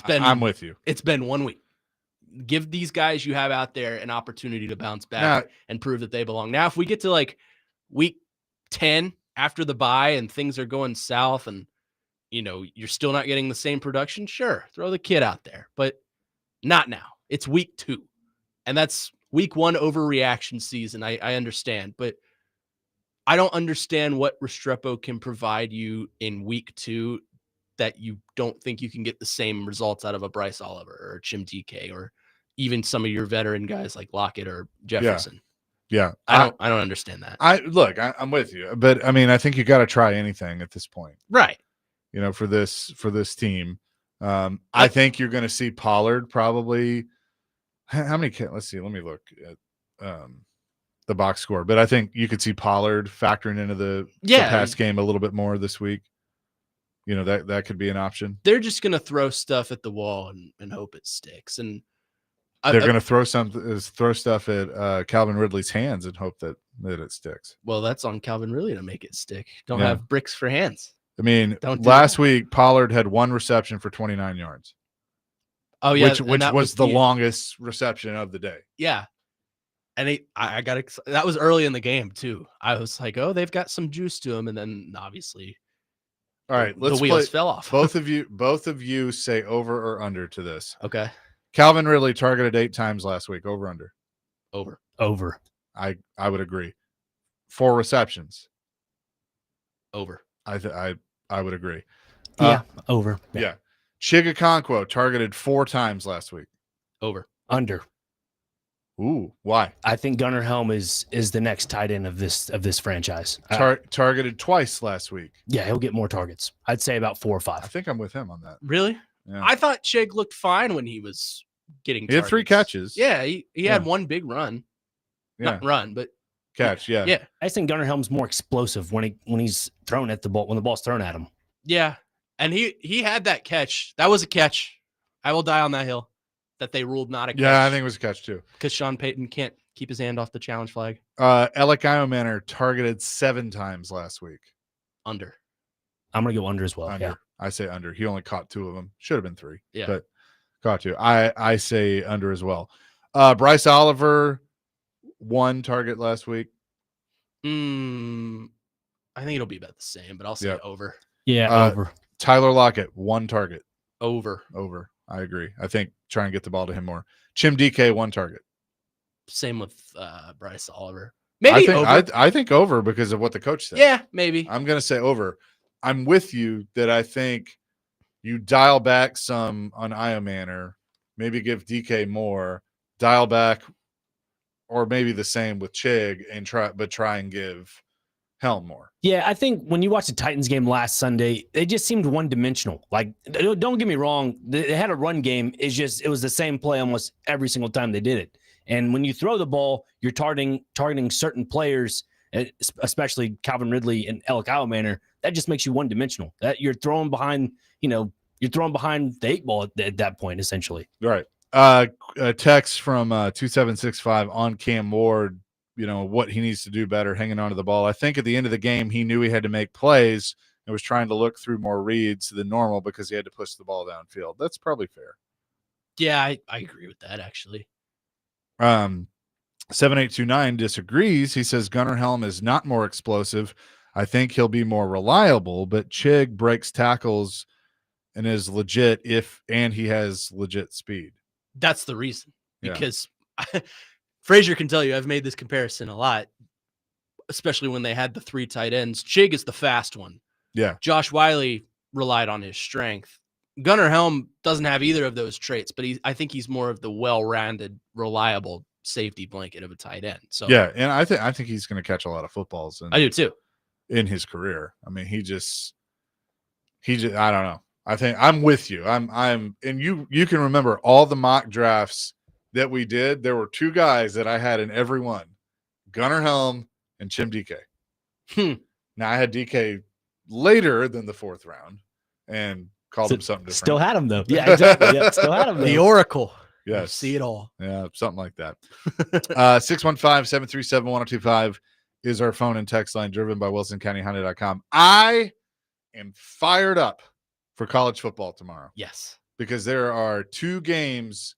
I'm with you. It's been 1 week. Give these guys you have out there an opportunity to bounce back and prove that they belong. Now, if we get to week 10 after the bye and things are going south and you're still not getting the same production, sure, throw the kid out there, but not now. It's week 2, and that's week 1 overreaction season. I understand, but I don't understand what Restrepo can provide you in week 2 that you don't think you can get the same results out of a Bryce Oliver or Chim DK or even some of your veteran guys like Lockett or Jefferson. Yeah. I don't understand that. I'm with you, but I think you got to try anything at this point. Right. For this team. I think you're going to see Pollard probably. How many? Let's see. Let me look at the box score. But I think you could see Pollard factoring into the pass game a little bit more this week. That could be an option. They're just going to throw stuff at the wall and hope it sticks. And they're going to throw stuff at Calvin Ridley's hands and hope that it sticks. Well, that's on Calvin Ridley to make it stick. Don't have bricks for hands. I mean, Don't last week Pollard had 1 reception for 29 yards. Oh yeah, which was the longest reception of the day. Yeah, and I got excited. That was early in the game too. I was like, oh, they've got some juice to them, and then obviously, all right, the wheels fell off. both of you say over or under to this. Okay. Calvin Ridley targeted 8 times last week. Over under. Over. I would agree. 4 receptions. Over. I would agree. Yeah, over. Yeah. Chigakonkwo targeted 4 times last week. Over. Under. Ooh, why? I think Gunnar Helm is the next tight end of this franchise. Targeted twice last week. Yeah, he'll get more targets. I'd say about 4 or 5. I think I'm with him on that. Really? Yeah. I thought Chig looked fine when he was getting. He had 3 catches. Yeah, he had one big run. Yeah. Not run, but catch. Yeah. Yeah. I think Gunnar Helm's more explosive when he's thrown at the ball, when the ball's thrown at him. Yeah. And he had that catch. That was a catch. I will die on that hill that they ruled not a catch. Yeah, I think it was a catch too. Because Sean Payton can't keep his hand off the challenge flag. Alec Iomanner targeted 7 times last week. Under. I'm going to go under as well. Under. Yeah. I say under. He only caught 2 of them. Should have been 3. Yeah. But caught 2. I say under as well. Bryce Oliver, 1 target last week. I think it'll be about the same, but I'll say over. Yeah, over. Tyler Lockett, 1 target. Over. I agree. I think try and get the ball to him more. Chim DK, 1 target. Same with Bryce Oliver. Maybe over. I think over because of what the coach said. Yeah, maybe. I'm going to say over. I'm with you that I think you dial back some on Iomanner, maybe give DK more, dial back, or maybe the same with Chig and try and give Helm more. Yeah, I think when you watch the Titans game last Sunday, they just seemed one-dimensional. Like, don't get me wrong, they had a run game. It was the same play almost every single time they did it. And when you throw the ball, you're targeting certain players, especially Calvin Ridley and Alec Iomanner. That just makes you one-dimensional. That you're throwing behind, you're throwing behind the 8 ball at that point, essentially. Right. A text from 2765 on Cam Ward. What he needs to do better, hanging on to the ball. I think at the end of the game, he knew he had to make plays and was trying to look through more reads than normal because he had to push the ball downfield. That's probably fair. Yeah, I agree with that, actually. 7829 disagrees. He says Gunnar Helm is not more explosive. I think he'll be more reliable, but Chig breaks tackles and is legit and he has legit speed. That's the reason. Because Frazier can tell you, I've made this comparison a lot, especially when they had the 3 tight ends. Chig is the fast one. Yeah. Josh Wiley relied on his strength. Gunnar Helm doesn't have either of those traits, but I think he's more of the well-rounded, reliable safety blanket of a tight end. So yeah, and I think he's going to catch a lot of footballs. I do too. In his career. I mean, he just I don't know. I think I'm with you. And you can remember all the mock drafts that we did. There were 2 guys that I had in every one, Gunnar Helm and Chim DK. Now I had DK later than the 4th round and called him something different. Still had him though. Yeah, exactly. Yeah, still had him though. The Oracle. Yes. See it all. Yeah, something like that. 615-737-1025 is our phone and text line, driven by WilsonCountyHonda.com. I am fired up for college football tomorrow. Yes. Because there are 2 games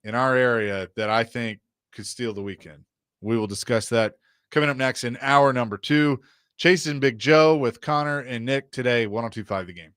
in our area that I think could steal the weekend. We will discuss that coming up next in hour number 2. Chasing Big Joe with Connor and Nick today, 102.5 The Game.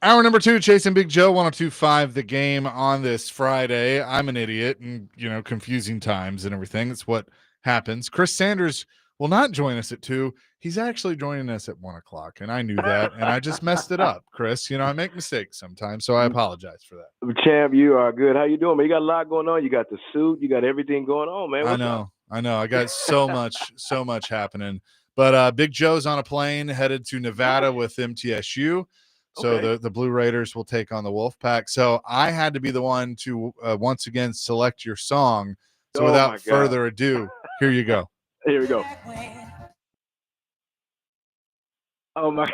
Hour number 2, Chasing Big Joe, 102.5 The Game on this Friday. I'm an idiot and, confusing times and everything. That's what happens. Chris Sanders will not join us at 2. He's actually joining us at 1 o'clock, and I knew that, and I just messed it up, Chris. I make mistakes sometimes, so I apologize for that. Champ, you are good. How you doing, man? You got a lot going on. You got the suit. You got everything going on, man. What's up? I know. I got so much happening. But Big Joe's on a plane headed to Nevada with MTSU. So Okay. the Blue Raiders will take on the Wolfpack. So I had to be the one to once again select your song. So without further ado, here you go. Here we go. Oh my!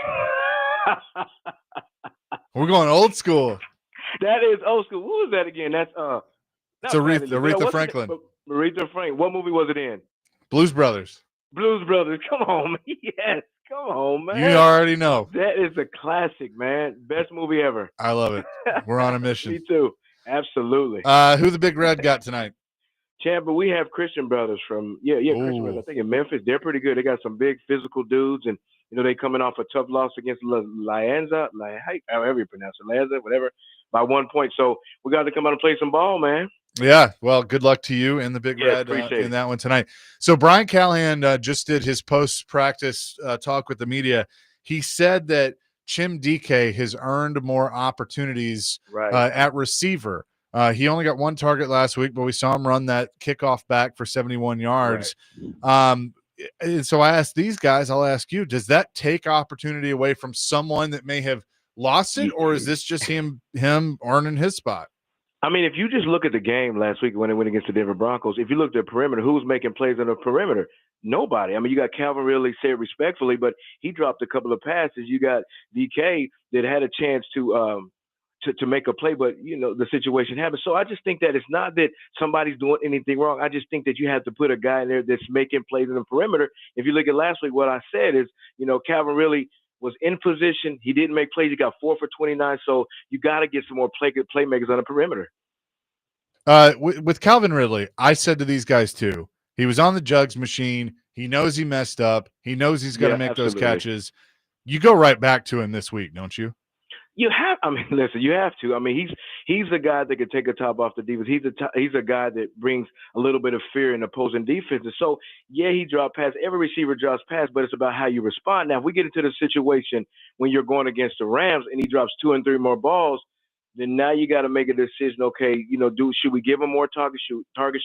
We're going old school. That is old school. Who was that again? That's it's Aretha Franklin. Aretha Franklin. What movie was it in? Blues Brothers. Blues Brothers. Come on, man. Yes. Come on, man. You already know. That is a classic, man. Best movie ever. I love it. We're on a mission. Me too. Absolutely. Who the Big Red got tonight? Champ, but we have Christian Brothers from Christian Brothers. I think in Memphis. They're pretty good. They got some big physical dudes, and they coming off a tough loss against however you pronounce it, Lianza, whatever, by 1 point. So we got to come out and play some ball, man. Yeah, well, good luck to you and the Big Red in that one tonight. So Brian Callahan just did his post-practice talk with the media. He said that Chim DK has earned more opportunities at receiver. He only got 1 target last week, but we saw him run that kickoff back for 71 yards. Right. And so I asked these guys, I'll ask you, does that take opportunity away from someone that may have lost it, or is this just him earning his spot? I mean, if you just look at the game last week when they went against the Denver Broncos, if you looked at perimeter, who's making plays on the perimeter? Nobody. I mean, you got Calvin Ridley, say it respectfully, but he dropped a couple of passes. You got DK that had a chance to make a play, but the situation happened. So I just think that it's not that somebody's doing anything wrong. I just think that you have to put a guy in there that's making plays in the perimeter. If you look at last week, what I said is, Calvin Ridley was in position. He didn't make plays. He got 4 for 29. So you got to get some more playmakers on the perimeter. With Calvin Ridley, I said to these guys too, he was on the jugs machine. He knows he messed up. He knows he's got to make those catches. You go right back to him this week, don't you? You have. I mean, listen. You have to. I mean, he's a guy that can take a top off the defense. He's a guy that brings a little bit of fear in opposing defenses. So yeah, he dropped pass. Every receiver drops pass, but it's about how you respond. Now, if we get into the situation when you're going against the Rams and he drops 2 and 3 more balls, then now you got to make a decision. Okay, should we give him more targets? Should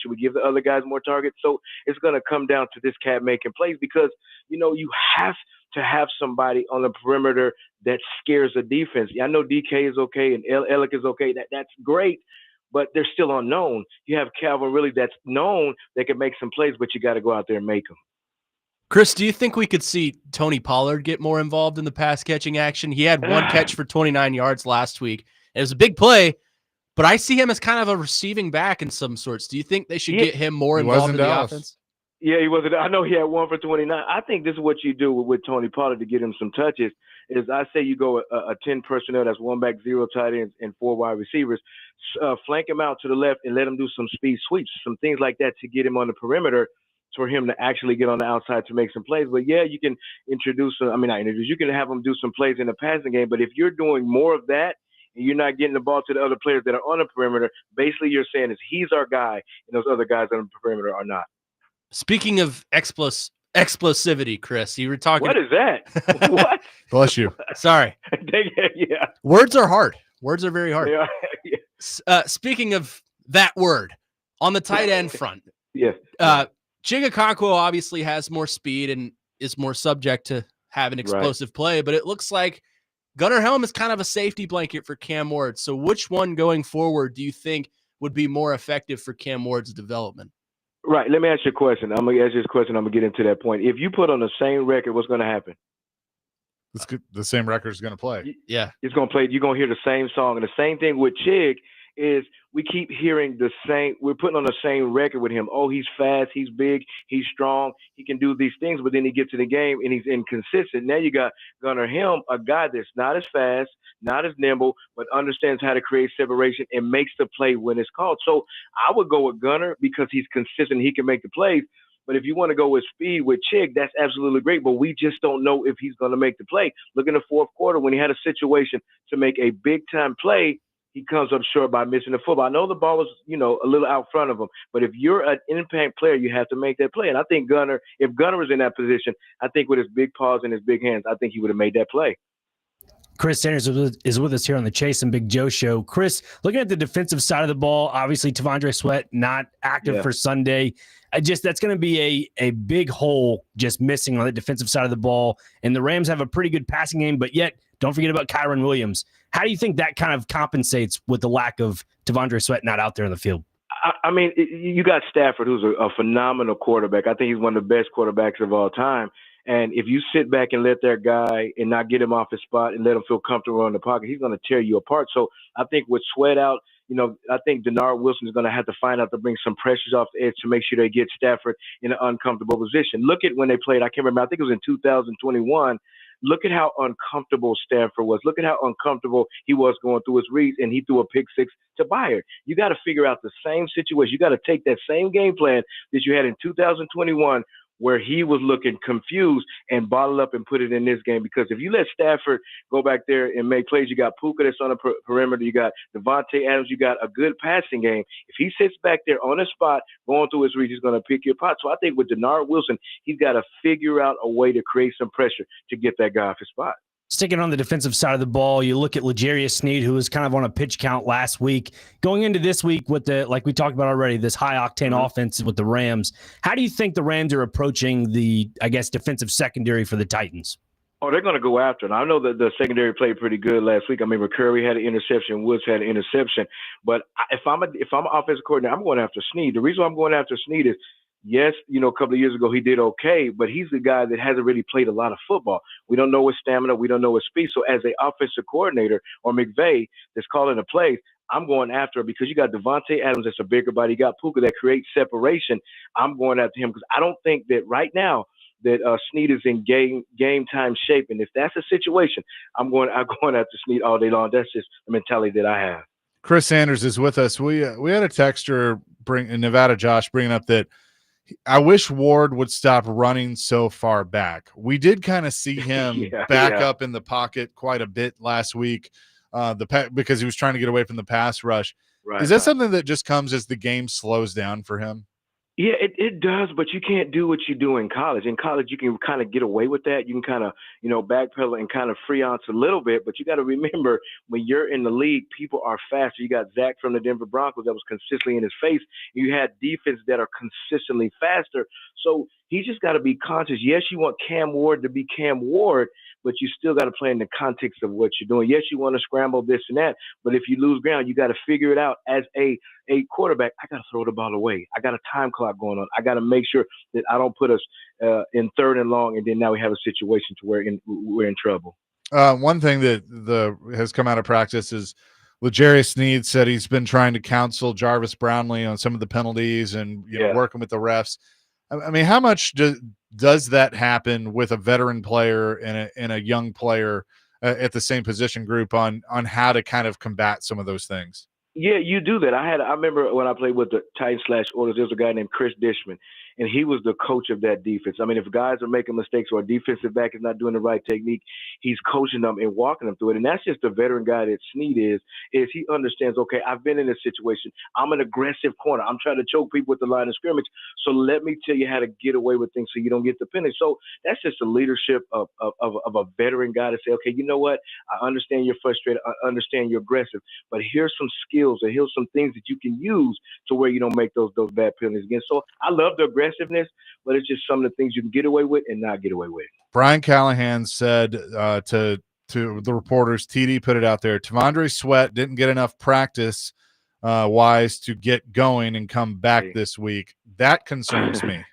we give the other guys more targets? So it's going to come down to this cat making plays because you have to have somebody on the perimeter that scares the defense. I know DK is okay and Ellick is okay. That's great, but they're still unknown. You have Calvin really that's known that can make some plays, but you got to go out there and make them. Chris, do you think we could see Tony Pollard get more involved in the pass catching action? He had 1 catch for 29 yards last week. It was a big play, but I see him as kind of a receiving back in some sorts. Do you think they should get him more involved in the offense? Yeah, he wasn't. I know he had 1 for 29. I think this is what you do with Tony Pollard to get him some touches. Is I say you go a 10 personnel, that's 1 back, 0 tight ends, and 4 wide receivers. Flank him out to the left and let him do some speed sweeps, some things like that to get him on the perimeter for him to actually get on the outside to make some plays. But yeah, you can you can have him do some plays in the passing game. But if you're doing more of that, and you're not getting the ball to the other players that are on the perimeter, basically you're saying is he's our guy, and those other guys on the perimeter are not. Speaking of explosivity, Chris, you were talking. What is that? What? Bless you. Sorry. Yeah. Words are hard. Words are very hard. Yeah. Speaking of that word, on the tight end front, yes. Chigakonkwo obviously has more speed and is more subject to having explosive play, but it looks like Gunnar Helm is kind of a safety blanket for Cam Ward. So which one going forward do you think would be more effective for Cam Ward's development? Right. Let me ask you a question. I'm going to ask you this question. I'm going to get into that point. If you put on the same record, what's going to happen? The same record is going to play. Yeah. It's going to play. You're going to hear the same song. And the same thing with Chig is we keep hearing the same. We're putting on the same record with him. Oh, he's fast. He's big. He's strong. He can do these things. But then he gets to the game and he's inconsistent. Now you got Gunnar Helm, a guy that's not as fast, not as nimble, but understands how to create separation and makes the play when it's called. So I would go with Gunnar because he's consistent. He can make the plays. But if you want to go with speed with Chig, that's absolutely great. But we just don't know if he's going to make the play. Look in the fourth quarter when he had a situation to make a big-time play, he comes up short by missing the football. I know the ball was, a little out front of him, but if you're an impact player, you have to make that play. And I think if Gunner was in that position, I think with his big paws and his big hands, I think he would have made that play. Chris Sanders is with us here on the Chase and Big Joe show. Chris, looking at the defensive side of the ball, obviously T'Vondre Sweat not active for Sunday. That's going to be a big hole just missing on the defensive side of the ball. And the Rams have a pretty good passing game, but yet don't forget about Kyron Williams. How do you think that kind of compensates with the lack of T'Vondre Sweat not out there in the field? I mean, you got Stafford, who's a phenomenal quarterback. I think he's one of the best quarterbacks of all time. And if you sit back and let that guy and not get him off his spot and let him feel comfortable in the pocket, he's going to tear you apart. So I think with Sweat out, I think Denard Wilson is going to have to find out to bring some pressures off the edge to make sure they get Stafford in an uncomfortable position. Look at when they played, I can't remember, I think it was in 2021. Look at how uncomfortable Stafford was. Look at how uncomfortable he was going through his reads, and he threw a pick six to Byard. You got to figure out the same situation. You got to take that same game plan that you had in 2021 where he was looking confused and bottle up and put it in this game. Because if you let Stafford go back there and make plays, you got Puka that's on the perimeter, you got Devontae Adams, you got a good passing game. If he sits back there on the spot, going through his reach, he's going to pick your pot. So I think with Denard Wilson, he's got to figure out a way to create some pressure to get that guy off his spot. Sticking on the defensive side of the ball, you look at L'Jarius Sneed, who was kind of on a pitch count last week. Going into this week with like we talked about already, this high-octane offense with the Rams. How do you think the Rams are approaching the, defensive secondary for the Titans? Oh, they're going to go after it. I know that the secondary played pretty good last week. I mean, McCurry had an interception, Woods had an interception. But if I'm an offensive coordinator, I'm going after Sneed. The reason why I'm going after Sneed is, yes, a couple of years ago he did okay, but he's the guy that hasn't really played a lot of football. We don't know his stamina. We don't know his speed. So as an offensive coordinator or McVay that's calling the plays, I'm going after him because you got Devontae Adams that's a bigger body. You got Puka that creates separation. I'm going after him because I don't think that right now that Sneed is in game time shape. And if that's a situation, I'm going after Sneed all day long. That's just the mentality that I have. Chris Sanders is with us. We had a texter in Nevada, Josh, bringing up that I wish Ward would stop running so far back. We did kind of see him back up in the pocket quite a bit last week because he was trying to get away from the pass rush. Right, is that something that just comes as the game slows down for him? Yeah, it does, but you can't do what you do in college. In college, you can kind of get away with that. You can kind of, backpedal and kind of freelance a little bit. But you got to remember, when you're in the league, people are faster. You got Zach from the Denver Broncos that was consistently in his face. You had defense that are consistently faster. So he's just got to be conscious. Yes, you want Cam Ward to be Cam Ward, but you still got to play in the context of what you're doing. Yes, you want to scramble this and that, but if you lose ground, you got to figure it out as a quarterback. I got to throw the ball away. I got a time clock going on. I got to make sure that I don't put us in third and long, and then now we have a situation to where we're in trouble. One thing that has come out of practice is L'Jarius Sneed said he's been trying to counsel Jarvis Brownlee on some of the penalties and working with the refs. I mean, how much does that happen with a veteran player and a young player at the same position group on how to kind of combat some of those things? Yeah, you do that. I remember when I played with the Titans/Oilers, there was a guy named Chris Dishman, and he was the coach of that defense. I mean, if guys are making mistakes or a defensive back is not doing the right technique, he's coaching them and walking them through it. And that's just the veteran guy that Sneed is he understands, okay, I've been in this situation. I'm an aggressive corner. I'm trying to choke people with the line of scrimmage. So let me tell you how to get away with things so you don't get the penalty. So that's just the leadership of a veteran guy to say, okay, you know what? I understand you're frustrated. I understand you're aggressive, but here's some skills and here's some things that you can use to where you don't make those bad penalties again. So I love the aggressiveness, but it's just some of the things you can get away with and not get away with. Brian Callahan said to the reporters, TD put it out there, T'Vondre Sweat didn't get enough practice wise to get going and come back this week. That concerns me.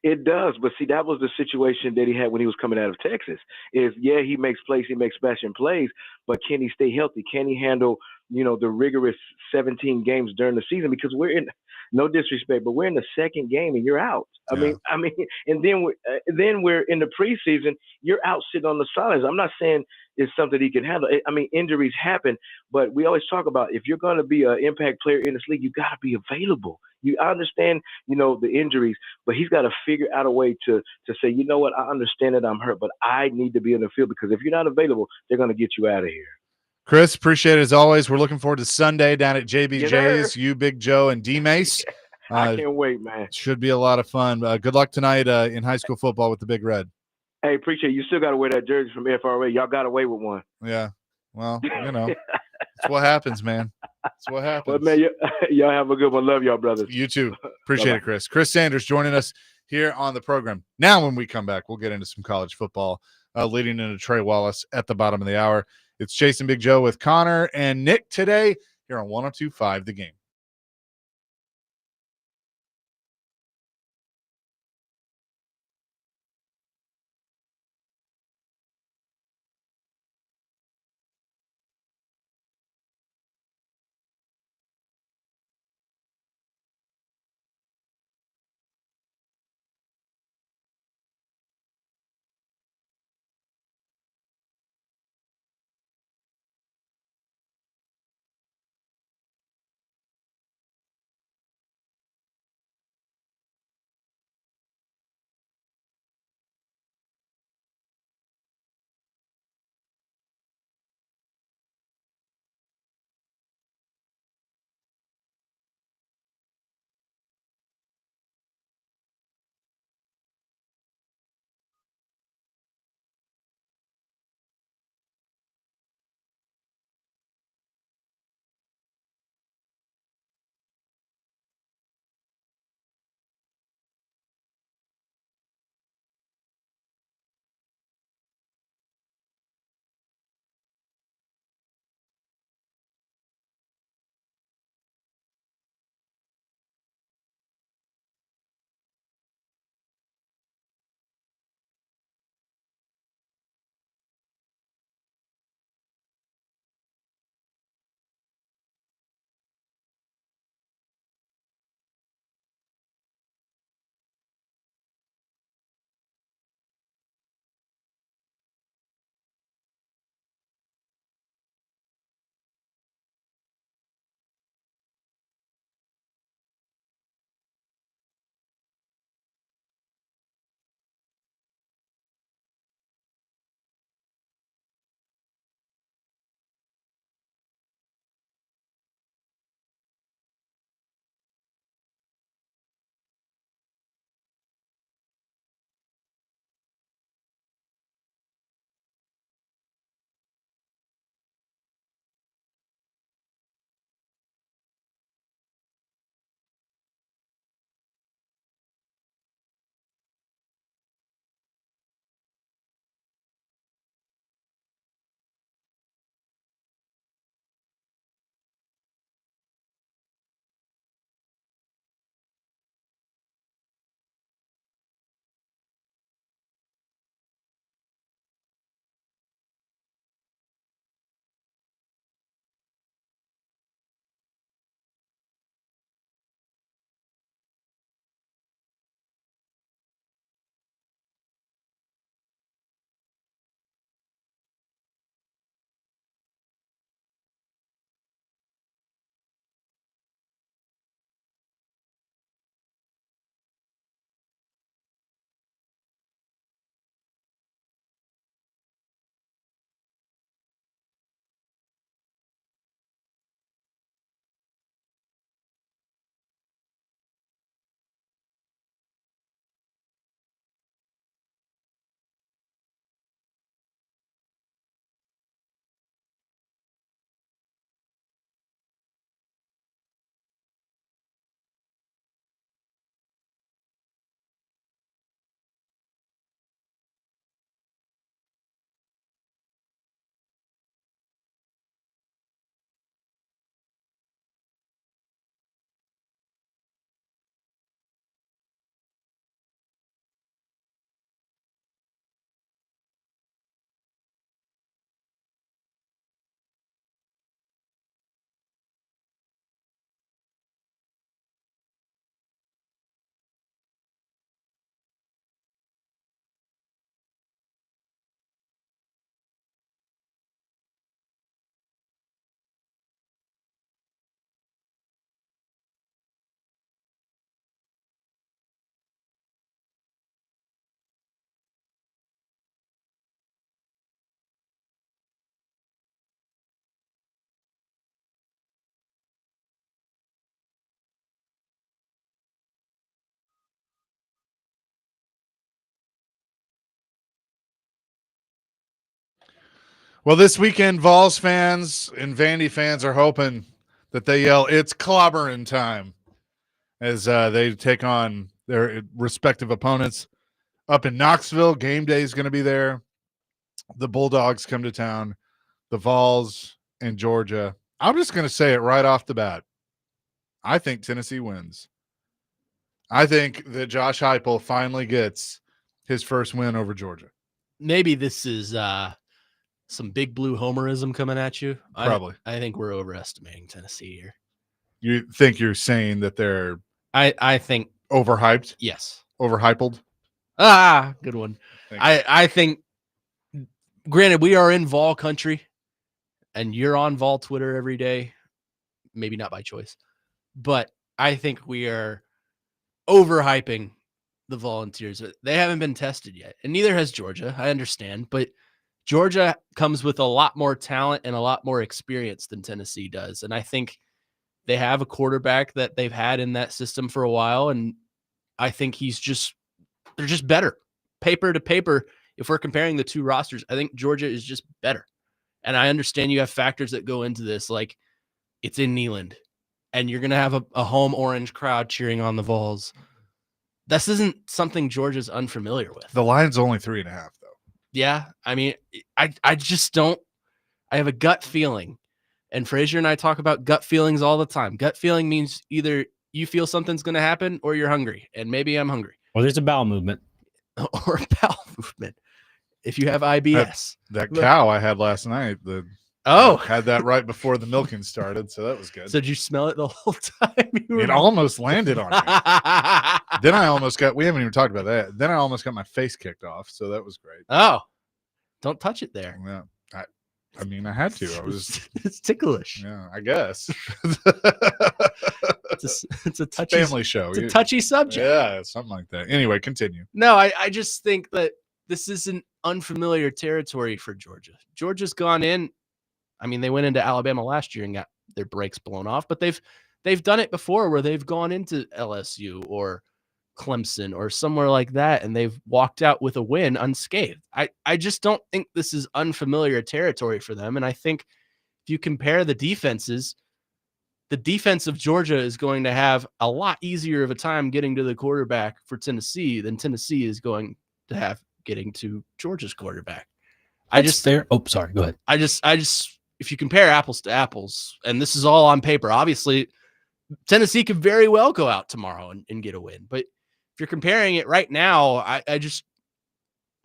It does, but see, that was the situation that he had when he was coming out of Texas. He makes plays, he makes smashing plays, but can he stay healthy? Can he handle, the rigorous 17 games during the season? Because we're in, no disrespect, but we're in the second game and you're out. I mean, and then we're in the preseason. You're out sitting on the sidelines. I'm not saying it's something he can handle. I mean, injuries happen, but we always talk about if you're going to be an impact player in this league, you got to be available. I understand, the injuries, but he's got to figure out a way to say, you know what, I understand that I'm hurt, but I need to be in the field because if you're not available, they're going to get you out of here. Chris, appreciate it as always. We're looking forward to Sunday down at JBJ's. Yes, You, Big Joe, and D Mace. I can't wait, man. Should be a lot of fun. Good luck tonight in high school football with the Big Red. Hey, appreciate it. You still got to wear that jersey from FRA. Y'all got away with one. Yeah. Well, it's what happens, man. It's what happens. Well, man, y'all have a good one. Love y'all, brothers. You too. Appreciate it, Chris. Chris Sanders joining us here on the program. Now, when we come back, we'll get into some college football, leading into Trey Wallace at the bottom of the hour. It's Jason Big Joe with Connor and Nick today here on 102.5 The Game. Well, this weekend, Vols fans and Vandy fans are hoping that they yell, "It's clobbering time," as they take on their respective opponents up in Knoxville. Game day is going to be there. The Bulldogs come to town. The Vols and Georgia. I'm just going to say it right off the bat. I think Tennessee wins. I think that Josh Heupel finally gets his first win over Georgia. Maybe this is some big blue homerism coming at you. Probably. I think we're overestimating Tennessee here. You think you're saying that they're I think overhyped? yes. Overhyped? Good one. I think, granted, we are in Vol country, and you're on Vol Twitter every day. Maybe not by choice, but I think we are overhyping the Volunteers. They haven't been tested yet, and neither has Georgia. I understand, but Georgia comes with a lot more talent and a lot more experience than Tennessee does, and I think they have a quarterback that they've had in that system for a while, and I think they're just better. Paper to paper, if we're comparing the two rosters, I think Georgia is just better. And I understand you have factors that go into this, like it's in Neyland, and you're going to have a home orange crowd cheering on the Vols. This isn't something Georgia's unfamiliar with. The line's only 3.5, though. Yeah, I mean, I just don't. I have a gut feeling, and Frazier and I talk about gut feelings all the time. Gut feeling means either you feel something's going to happen or you're hungry, and maybe I'm hungry. Or there's a bowel movement. Or a bowel movement. If you have IBS. That cow I had last night, had that right before the milking started, so that was good. So did you smell it the whole time? It almost landed on me. Then I almost we haven't even talked about that. Then I almost got my face kicked off, so that was great. Oh, don't touch it there. Yeah, I mean, I had to. It's ticklish. Yeah, I guess. It's a touchy family show. It's a touchy subject. Yeah, something like that. Anyway, continue. No, I just think that this is an unfamiliar territory for Georgia. Georgia's gone in. I mean, they went into Alabama last year and got their brakes blown off, but they've done it before where they've gone into LSU or Clemson or somewhere like that, and they've walked out with a win unscathed. I just don't think this is unfamiliar territory for them. And I think if you compare the defenses, the defense of Georgia is going to have a lot easier of a time getting to the quarterback for Tennessee than Tennessee is going to have getting to Georgia's quarterback. Fair. Oh, sorry. Go ahead. I just, if you compare apples to apples, and this is all on paper, obviously Tennessee could very well go out tomorrow and get a win. But if you're comparing it right now, I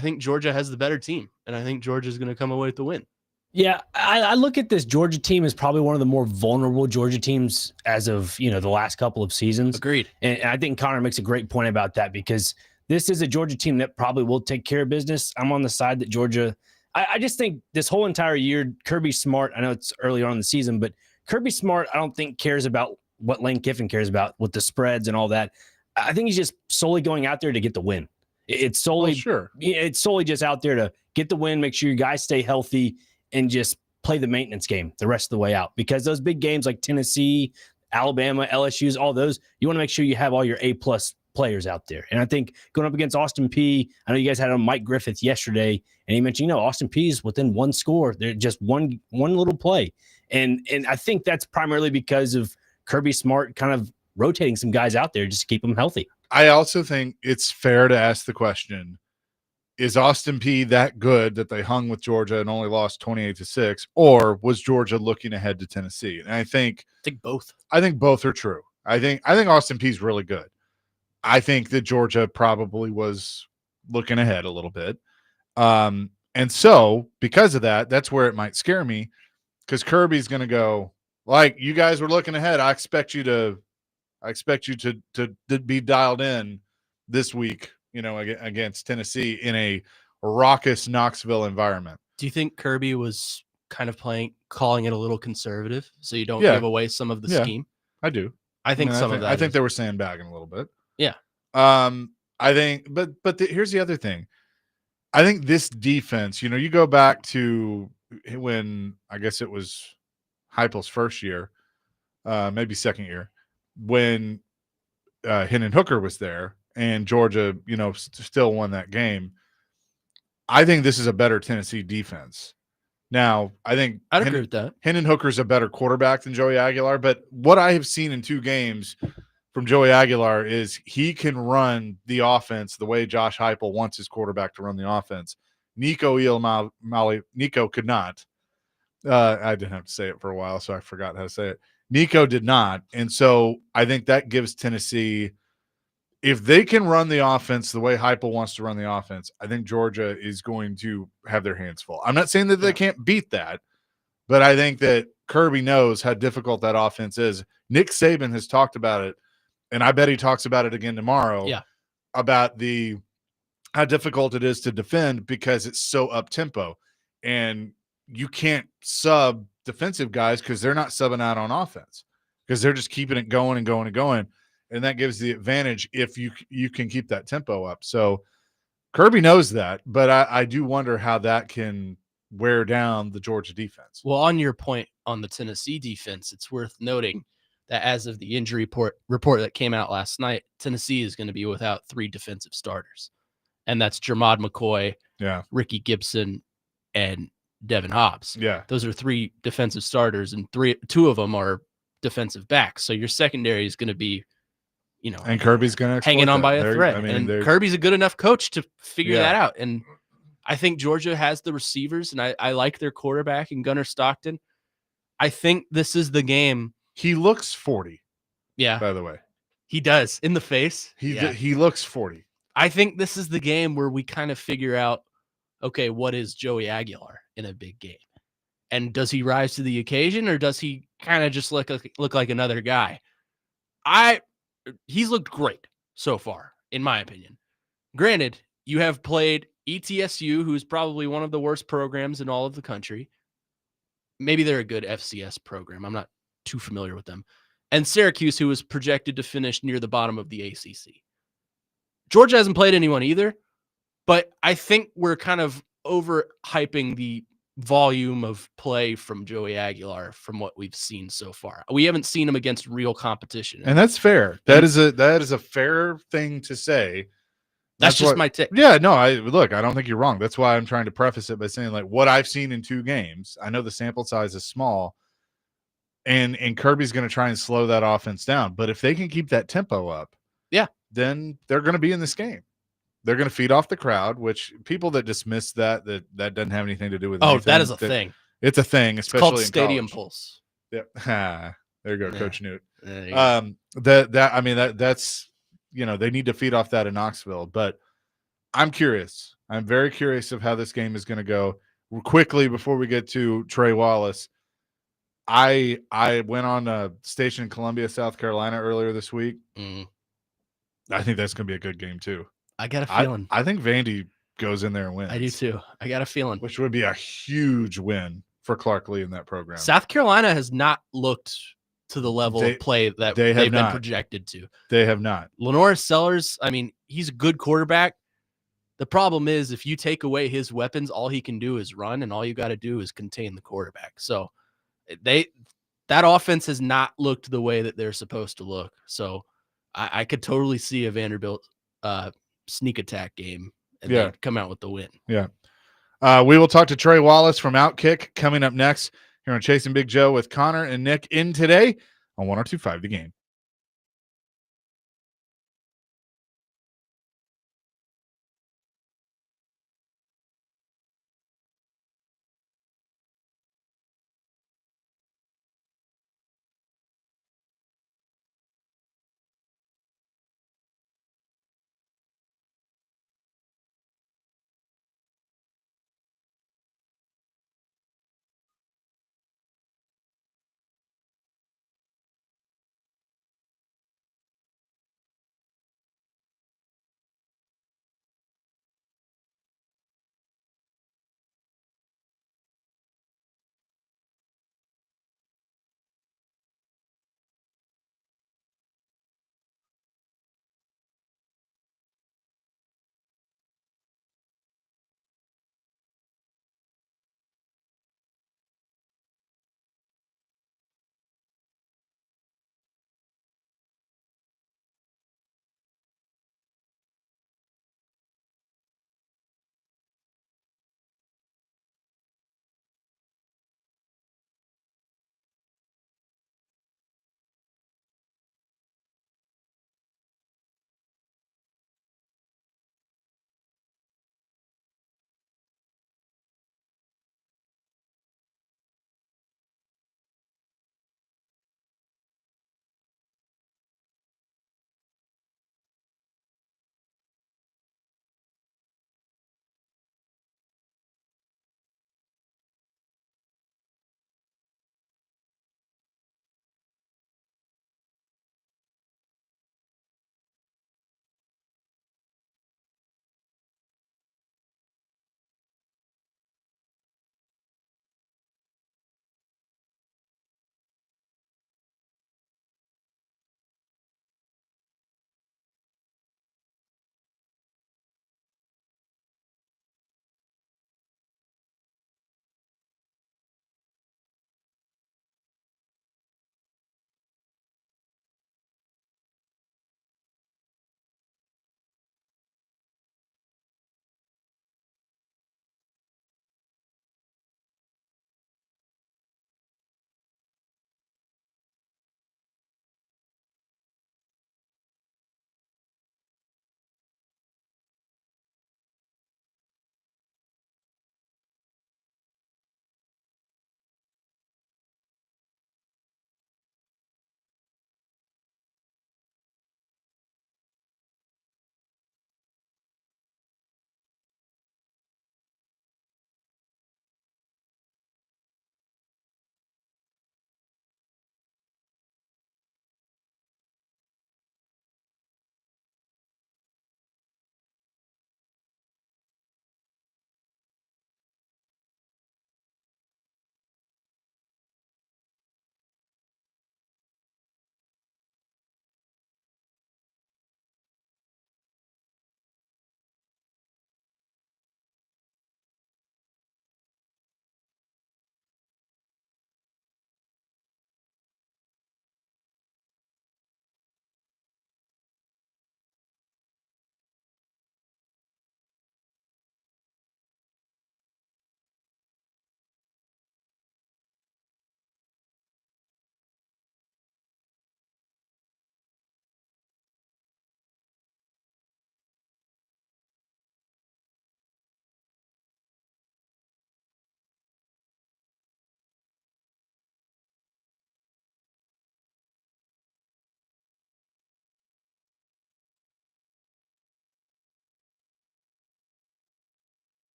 think Georgia has the better team, and I think Georgia is going to come away with the win. Yeah, I look at this Georgia team as probably one of the more vulnerable Georgia teams as of, the last couple of seasons. Agreed. And I think Connor makes a great point about that because this is a Georgia team that probably will take care of business. I'm on the side that Georgia – I just think this whole entire year, Kirby Smart – I know it's early on in the season, but Kirby Smart I don't think cares about what Lane Kiffin cares about with the spreads and all that. I think he's just solely going out there to get the win. It's solely It's solely just out there to get the win, make sure your guys stay healthy, and just play the maintenance game the rest of the way out. Because those big games like Tennessee, Alabama, LSU's, all those, you want to make sure you have all your A-plus players out there. And I think going up against Austin Peay, I know you guys had on Mike Griffith yesterday, and he mentioned, Austin Peay is within one score. They're just one little play. And I think that's primarily because of Kirby Smart kind of rotating some guys out there just to keep them healthy. I also think it's fair to ask the question, is Austin Peay that good that they hung with Georgia and only lost 28-6, or was Georgia looking ahead to Tennessee? And I think both. I think both are true. I think Austin Peay's really good. I think that Georgia probably was looking ahead a little bit. And so because of that, that's where it might scare me, because Kirby's going to go, like, you guys were looking ahead. I expect you to be dialed in this week, against Tennessee in a raucous Knoxville environment. Do you think Kirby was kind of calling it a little conservative so you don't give away some of the scheme? I do. I think I think they were sandbagging a little bit. Yeah. I think, but here's the other thing. I think this defense, you go back to when I guess it was Heupel's first year, maybe second year, when Hendon Hooker was there and Georgia, still won that game. I think this is a better Tennessee defense. Now, I think I'd agree with that. Hendon Hooker's a better quarterback than Joey Aguilar, but what I have seen in 2 games from Joey Aguilar is he can run the offense the way Josh Heupel wants his quarterback to run the offense. Nico could not. I didn't have to say it for a while, so I forgot how to say it. Nico did not. And so I think that gives Tennessee, if they can run the offense the way Heupel wants to run the offense, I think Georgia is going to have their hands full. I'm not saying that they can't beat that, but I think that Kirby knows how difficult that offense is. Nick Saban has talked about it, and I bet he talks about it again tomorrow, about how difficult it is to defend because it's so up-tempo. And you can't sub defensive guys because they're not subbing out on offense because they're just keeping it going and going and going. And that gives the advantage if you can keep that tempo up. So Kirby knows that, but I do wonder how that can wear down the Georgia defense. Well, on your point on the Tennessee defense, it's worth noting that as of the injury report that came out last night, Tennessee is going to be without 3 defensive starters. And that's Jermod McCoy, Ricky Gibson, and Devin Hobbs. Yeah. Those are 3 defensive starters, and 2 of them are defensive backs. So your secondary is going to be, and Kirby's going to hanging on by a thread. I mean, and Kirby's a good enough coach to figure that out. And I think Georgia has the receivers, and I like their quarterback and Gunnar Stockton. I think this is the game. He looks 40. Yeah. By the way. He does. In the face. He looks 40. I think this is the game where we kind of figure out, okay, what is Joey Aguilar in a big game? And does he rise to the occasion, or does he kind of just look like another guy? He's looked great so far, in my opinion. Granted, you have played ETSU, who's probably one of the worst programs in all of the country. Maybe they're a good FCS program. I'm not too familiar with them. And Syracuse, who was projected to finish near the bottom of the ACC. Georgia hasn't played anyone either, but I think we're kind of overhyping the volume of play from Joey Aguilar from what we've seen so far. We haven't seen him against real competition. And that's fair. That is a fair thing to say. That's just my take. Yeah, no, I don't think you're wrong. That's why I'm trying to preface it by saying, like, what I've seen in 2 games, I know the sample size is small, and Kirby's going to try and slow that offense down. But if they can keep that tempo up, then they're going to be in this game. They're going to feed off the crowd, which people that dismiss that doesn't have anything to do with anything. Oh, that is a thing. It's a thing, especially it's called in Stadium college. Pulse. Yep. There you go, Coach Newt. Go. That's they need to feed off that in Knoxville. But I'm curious. I'm very curious of how this game is going to go. Quickly before we get to Trey Wallace, I went on a station in Columbia, South Carolina earlier this week. I think that's going to be a good game too. I got a feeling. I think Vandy goes in there and wins. I do too. I got a feeling. Which would be a huge win for Clark Lee in that program. South Carolina has not looked to the level of play that they've been projected to. They have not. Lenore Sellers, he's a good quarterback. The problem is if you take away his weapons, all he can do is run, and all you got to do is contain the quarterback. So that offense has not looked the way that they're supposed to look. So I could totally see a Vanderbilt sneak attack game and then come out with the win. Yeah. We will talk to Trey Wallace from Outkick coming up next here on Chasing Big Joe with Connor and Nick in today on 102.5 The Game.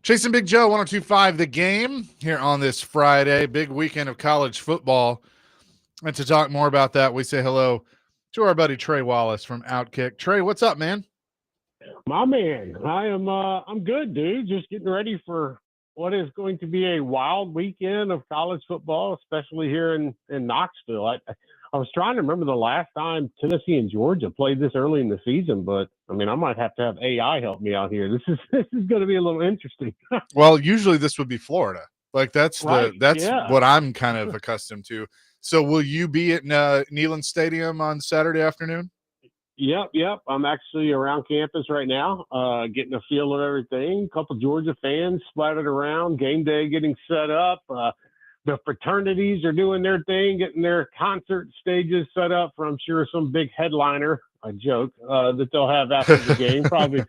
Chasing Big Joe, 102.5 The Game here on this Friday, big weekend of college football. And to talk more about that, we say hello to our buddy Trey Wallace from Outkick. Trey, what's up, man? My man, I'm good, dude. Just getting ready for what is going to be a wild weekend of college football, especially here in Knoxville. I was trying to remember the last time Tennessee and Georgia played this early in the season, but I mean, I might have to have AI help me out here. This is going to be a little interesting. Well, usually this would be Florida. Like that's Right, yeah. what I'm kind of accustomed to. So will you be at Neyland Stadium on Saturday afternoon? Yep. I'm actually around campus right now, getting a feel of everything. A couple Georgia fans splattered around, game day getting set up. The fraternities are doing their thing, getting their concert stages set up for, I'm sure, some big headliner, a joke, that they'll have after the game. Probably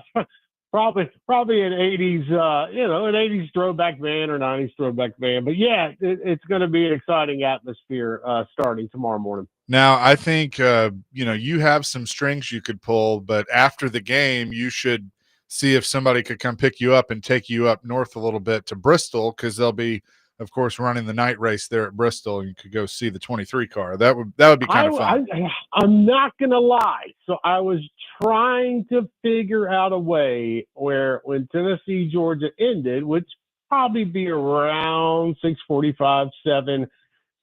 an 80s, an 80s throwback band or 90s throwback band. But yeah, it's going to be an exciting atmosphere starting tomorrow morning. Now, I think, you have some strings you could pull, but after the game, you should see if somebody could come pick you up and take you up north a little bit to Bristol, because they'll be, of course, running the night race there at Bristol, and you could go see the 23 car. That would be kind of fun. I'm not going to lie. So I was trying to figure out a way where when Tennessee, Georgia ended, which probably be around 6:45, 7,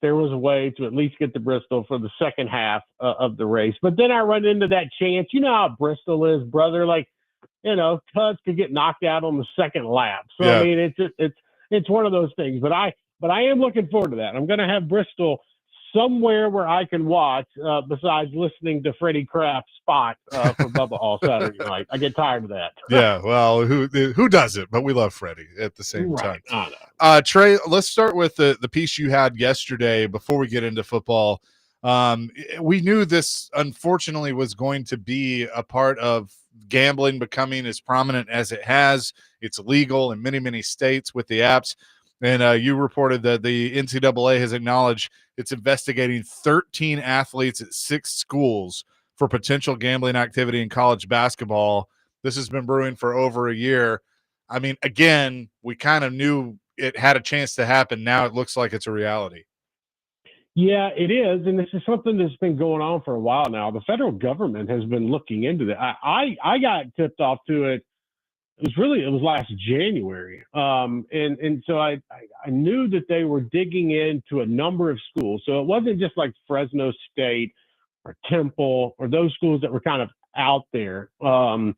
there was a way to at least get to Bristol for the second half of the race. But then I run into that chance. You know how Bristol is, brother. Like, Tuds could get knocked out on the second lap. So, yeah. I mean, it's one of those things. But I am looking forward to that. I'm going to have Bristol somewhere where I can watch besides listening to Freddie Kraft's spot for Bubba all Saturday night. I get tired of that. Yeah, well, who doesn't? But we love Freddie at the same right. time. Trey, let's start with the piece you had yesterday before we get into football. We knew this, unfortunately, was going to be a part of gambling becoming as prominent as it has. It's legal in many, many states with the apps. And you reported that the NCAA has acknowledged it's investigating 13 athletes at 6 schools for potential gambling activity in college basketball. This has been brewing for over a year. I mean, again, we kind of knew it had a chance to happen. Now it looks like it's a reality. Yeah, it is. And this is something that's been going on for a while now. The federal government has been looking into that. I got tipped off to it. It was last January. And so I knew that they were digging into a number of schools. So it wasn't just like Fresno State or Temple or those schools that were kind of out there. I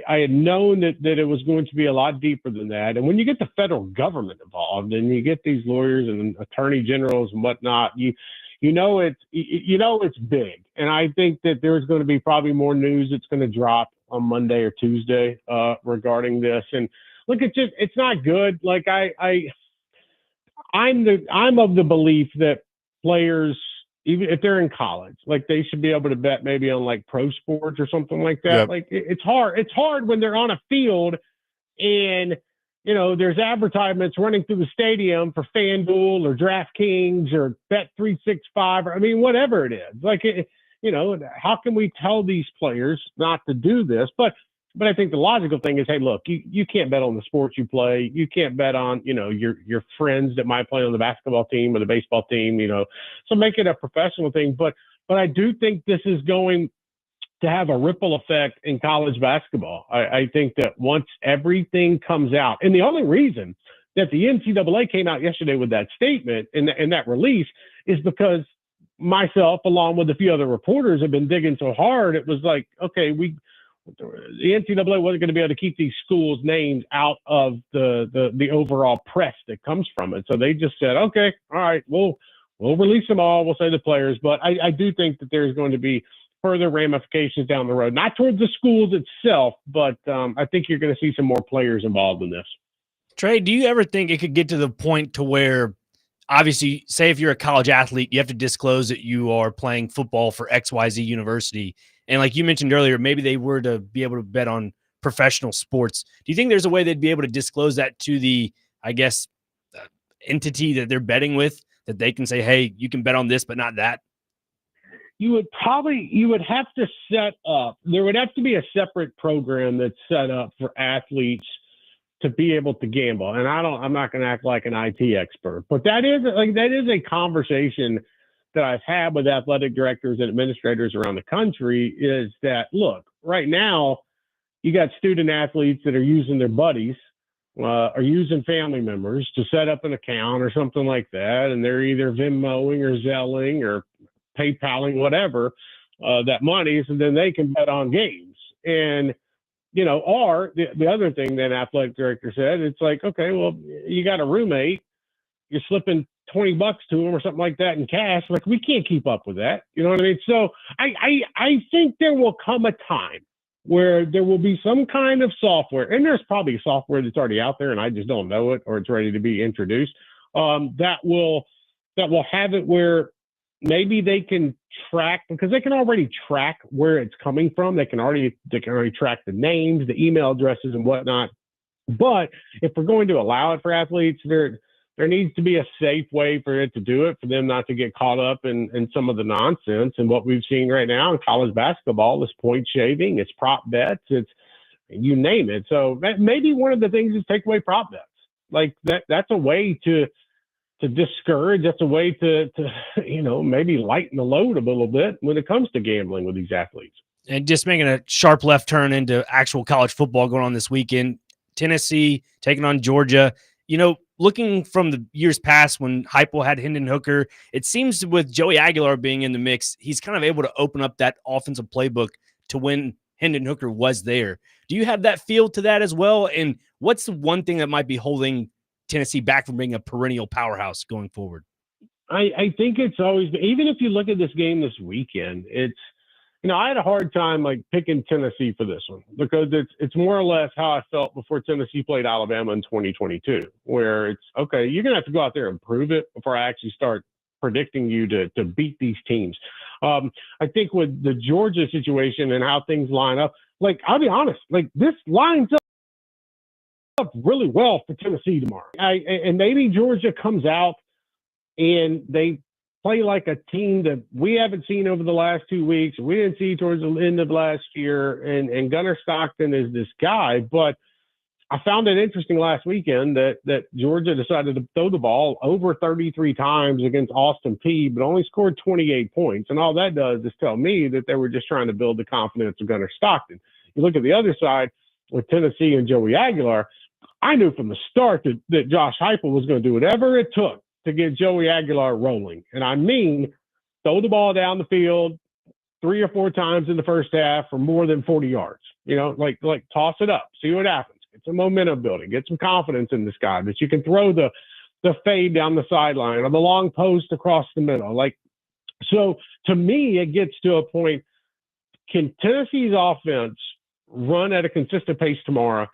had known that it was going to be a lot deeper than that. And when you get the federal government involved and you get these lawyers and attorney generals and whatnot, you know it's big. And I think that there's going to be probably more news that's going to drop on Monday or Tuesday regarding this. And look, it's not good. Like I'm of the belief that players, even if they're in college, like they should be able to bet maybe on like pro sports or something like that. Yep. Like it's hard when they're on a field and there's advertisements running through the stadium for FanDuel or DraftKings or Bet365 or whatever it is. Like how can we tell these players not to do this? But I think the logical thing is, hey, look, you can't bet on the sports you play. You can't bet on, your friends that might play on the basketball team or the baseball team, so make it a professional thing. But I do think this is going to have a ripple effect in college basketball. I think that once everything comes out, and the only reason that the NCAA came out yesterday with that statement and that release is because myself, along with a few other reporters, have been digging so hard. It was like, okay, the NCAA wasn't going to be able to keep these schools' names out of the overall press that comes from it. So they just said, okay, all right, we'll release them all. We'll say the players. But I do think that there's going to be further ramifications down the road, not towards the schools itself, but I think you're going to see some more players involved in this. Trey, do you ever think it could get to the point to where, obviously, say if you're a college athlete, you have to disclose that you are playing football for XYZ university. And like you mentioned earlier, maybe they were to be able to bet on professional sports. Do you think there's a way they'd be able to disclose that to the, entity that they're betting with, that they can say, hey, you can bet on this, but not that? You would have to set up, there would have to be a separate program that's set up for athletes to be able to gamble. And I'm not going to act like an IT expert, but that is a conversation that I've had with athletic directors and administrators around the country, is that, look, right now you got student athletes that are using their buddies or using family members to set up an account or something like that. And they're either Venmoing or Zelling or PayPaling, whatever, that money, and then they can bet on games. And, or the other thing that athletic director said, it's like, okay, well, you got a roommate, you're slipping $20 to him or something like that in cash. Like, we can't keep up with that. You know what I mean? So I think there will come a time where there will be some kind of software, and there's probably software that's already out there and I just don't know it, or it's ready to be introduced, that will have it where maybe they can track, because they can already track where it's coming from. They can already track the names, the email addresses and whatnot. But if we're going to allow it for athletes, there needs to be a safe way for it to do it, for them not to get caught up in some of the nonsense. And what we've seen right now in college basketball is point shaving, it's prop bets, it's you name it. So maybe one of the things is take away prop bets. Like that's a way to discourage. That's a way to maybe lighten the load a little bit when it comes to gambling with these athletes. And just making a sharp left turn into actual college football going on this weekend. Tennessee taking on Georgia. Looking from the years past when Heupel had Hendon Hooker, it seems with Joey Aguilar being in the mix, he's kind of able to open up that offensive playbook to when Hendon Hooker was there. Do you have that feel to that as well? And what's the one thing that might be holding Tennessee back from being a perennial powerhouse going forward? I think it's always, even if you look at this game this weekend, it's, I had a hard time picking Tennessee for this one, because it's more or less how I felt before Tennessee played Alabama in 2022, where it's, okay, you're going to have to go out there and prove it before I actually start predicting you to beat these teams. I think with the Georgia situation and how things line up, I'll be honest, this lines up really well for Tennessee tomorrow. And maybe Georgia comes out and they play like a team that we haven't seen over the last 2 weeks. We didn't see towards the end of last year. And Gunnar Stockton is this guy. But I found it interesting last weekend that Georgia decided to throw the ball over 33 times against Austin Peay, but only scored 28 points. And all that does is tell me that they were just trying to build the confidence of Gunnar Stockton. You look at the other side with Tennessee and Joey Aguilar, I knew from the start that Josh Heupel was going to do whatever it took to get Joey Aguilar rolling. And I mean, throw the ball down the field 3 or 4 times in the first half for more than 40 yards. Toss it up, see what happens. Get some momentum building, get some confidence in this guy that you can throw the fade down the sideline or the long post across the middle. So to me, it gets to a point, can Tennessee's offense run at a consistent pace tomorrow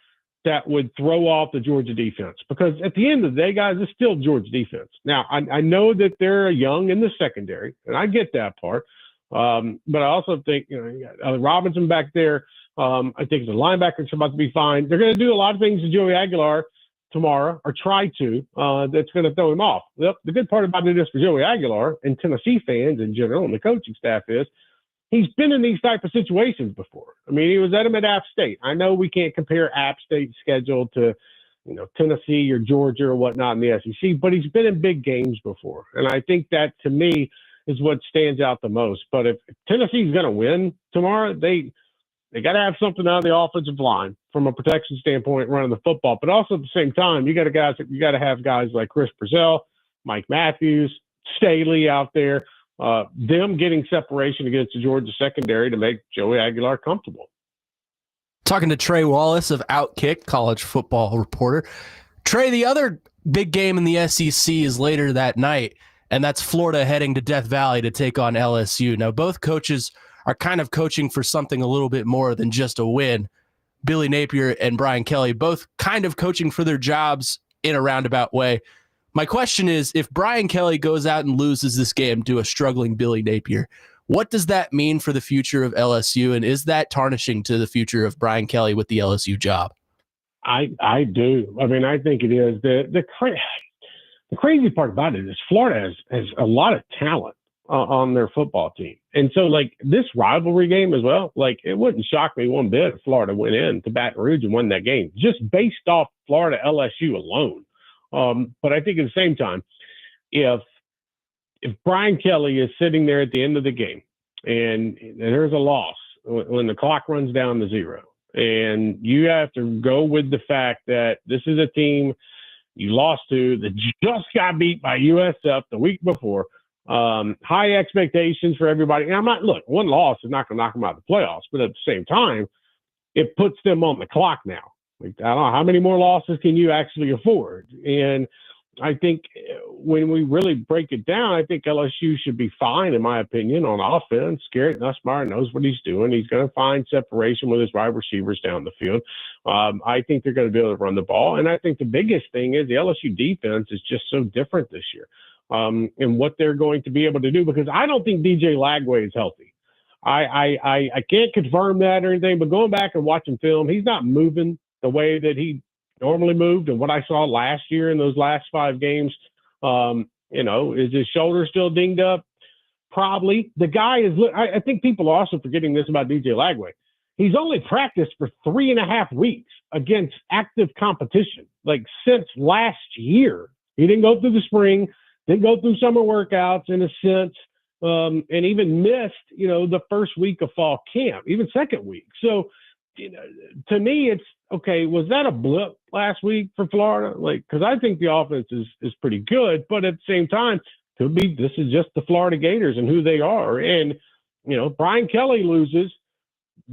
that would throw off the Georgia defense? Because at the end of the day, guys, it's still Georgia defense. Now, I know that they're young in the secondary, and I get that part. But I also think, you got Robinson back there. I think the linebackers are about to be fine. They're going to do a lot of things to Joey Aguilar tomorrow, or try to, that's going to throw him off. Well, the good part about it is for Joey Aguilar and Tennessee fans in general and the coaching staff is he's been in these type of situations before. I mean, he was at him at App State. I know we can't compare App State's schedule to, Tennessee or Georgia or whatnot in the SEC, but he's been in big games before. And I think that, to me, is what stands out the most. But if Tennessee's going to win tomorrow, they got to have something out of the offensive line from a protection standpoint running the football. But also at the same time, you got to have guys like Chris Brazell, Mike Matthews, Staley out there, them getting separation against the Georgia secondary to make Joey Aguilar comfortable. Talking to Trey Wallace of Outkick, college football reporter. Trey, the other big game in the SEC is later that night, and that's Florida heading to Death Valley to take on LSU. Now, both coaches are kind of coaching for something a little bit more than just a win. Billy Napier and Brian Kelly both kind of coaching for their jobs in a roundabout way. My question is, if Brian Kelly goes out and loses this game to a struggling Billy Napier, what does that mean for the future of LSU, and is that tarnishing to the future of Brian Kelly with the LSU job? I do. I mean, I think it is. The crazy part about it is Florida has a lot of talent. on their football team. And so, like, this rivalry game as well, like, it wouldn't shock me one bit if Florida went in to Baton Rouge and won that game, just based off Florida LSU alone. But I think at the same time, if Brian Kelly is sitting there at the end of the game and there's a loss when the clock runs down to 0, and you have to go with the fact that this is a team you lost to that just got beat by USF the week before, high expectations for everybody. And one loss is not going to knock them out of the playoffs, but at the same time, it puts them on the clock now. Like, I don't know, how many more losses can you actually afford? And I think when we really break it down, I think LSU should be fine, in my opinion, on offense. Garrett Nussmeier knows what he's doing. He's going to find separation with his wide receivers down the field. I think they're going to be able to run the ball. And I think the biggest thing is the LSU defense is just so different this year, and what they're going to be able to do, because I don't think DJ Lagway is healthy. I can't confirm that or anything, but going back and watching film, he's not moving the way that he normally moved. And what I saw last year in those last 5 games, is his shoulder still dinged up? Probably. The guy is, I think people are also forgetting this about DJ Lagway. He's only practiced for 3.5 weeks against active competition, like since last year. He didn't go through the spring, didn't go through summer workouts in a sense, and even missed, the first week of fall camp, even second week. So, to me, it's okay. Was that a blip last week for Florida? Like, because I think the offense is pretty good, but at the same time, could be this is just the Florida Gators and who they are. And Brian Kelly loses.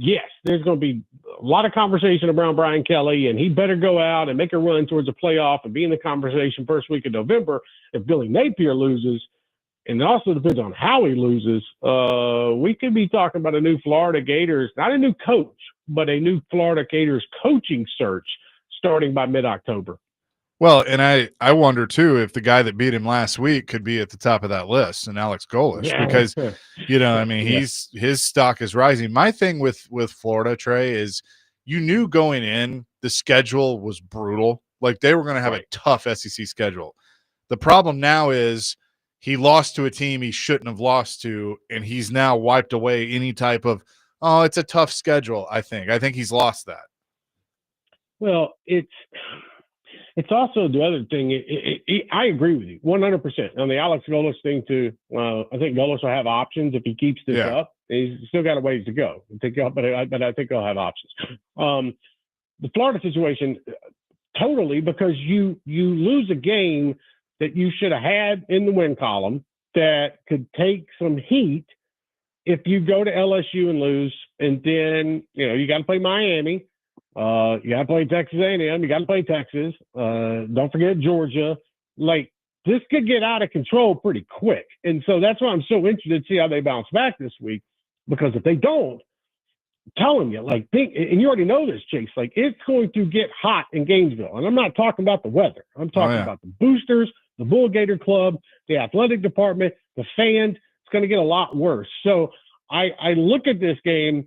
Yes, there's going to be a lot of conversation around Brian Kelly, and he better go out and make a run towards a playoff and be in the conversation first week of November. If Billy Napier loses, and it also depends on how he loses, we could be talking about a new Florida Gators, not a new coach, but a new Florida Gators coaching search starting by mid-October. Well, and I wonder, too, if the guy that beat him last week could be at the top of that list, and Alex Golish, because, his stock is rising. My thing with Florida, Trey, is you knew going in the schedule was brutal. Like, they were going to have a tough SEC schedule. The problem now is he lost to a team he shouldn't have lost to, and he's now wiped away any type of, it's a tough schedule, I think he's lost that. Well, it's also the other thing. I agree with you 100% on the Alex Golish thing too. I think Golish will have options if he keeps this up. He's still got a ways to go. But I think he'll have options. The Florida situation, totally, because you lose a game that you should have had in the win column that could take some heat if you go to LSU and lose, and then you got to play Miami. You got to play Texas A&M. You got to play Texas. Don't forget Georgia. Like, this could get out of control pretty quick. And so that's why I'm so interested to see how they bounce back this week. Because if they don't, I'm telling you, and you already know this, Chase, like, it's going to get hot in Gainesville. And I'm not talking about the weather. I'm talking about the boosters, the Bull Gator Club, the athletic department, the fans. It's going to get a lot worse. So I look at this game,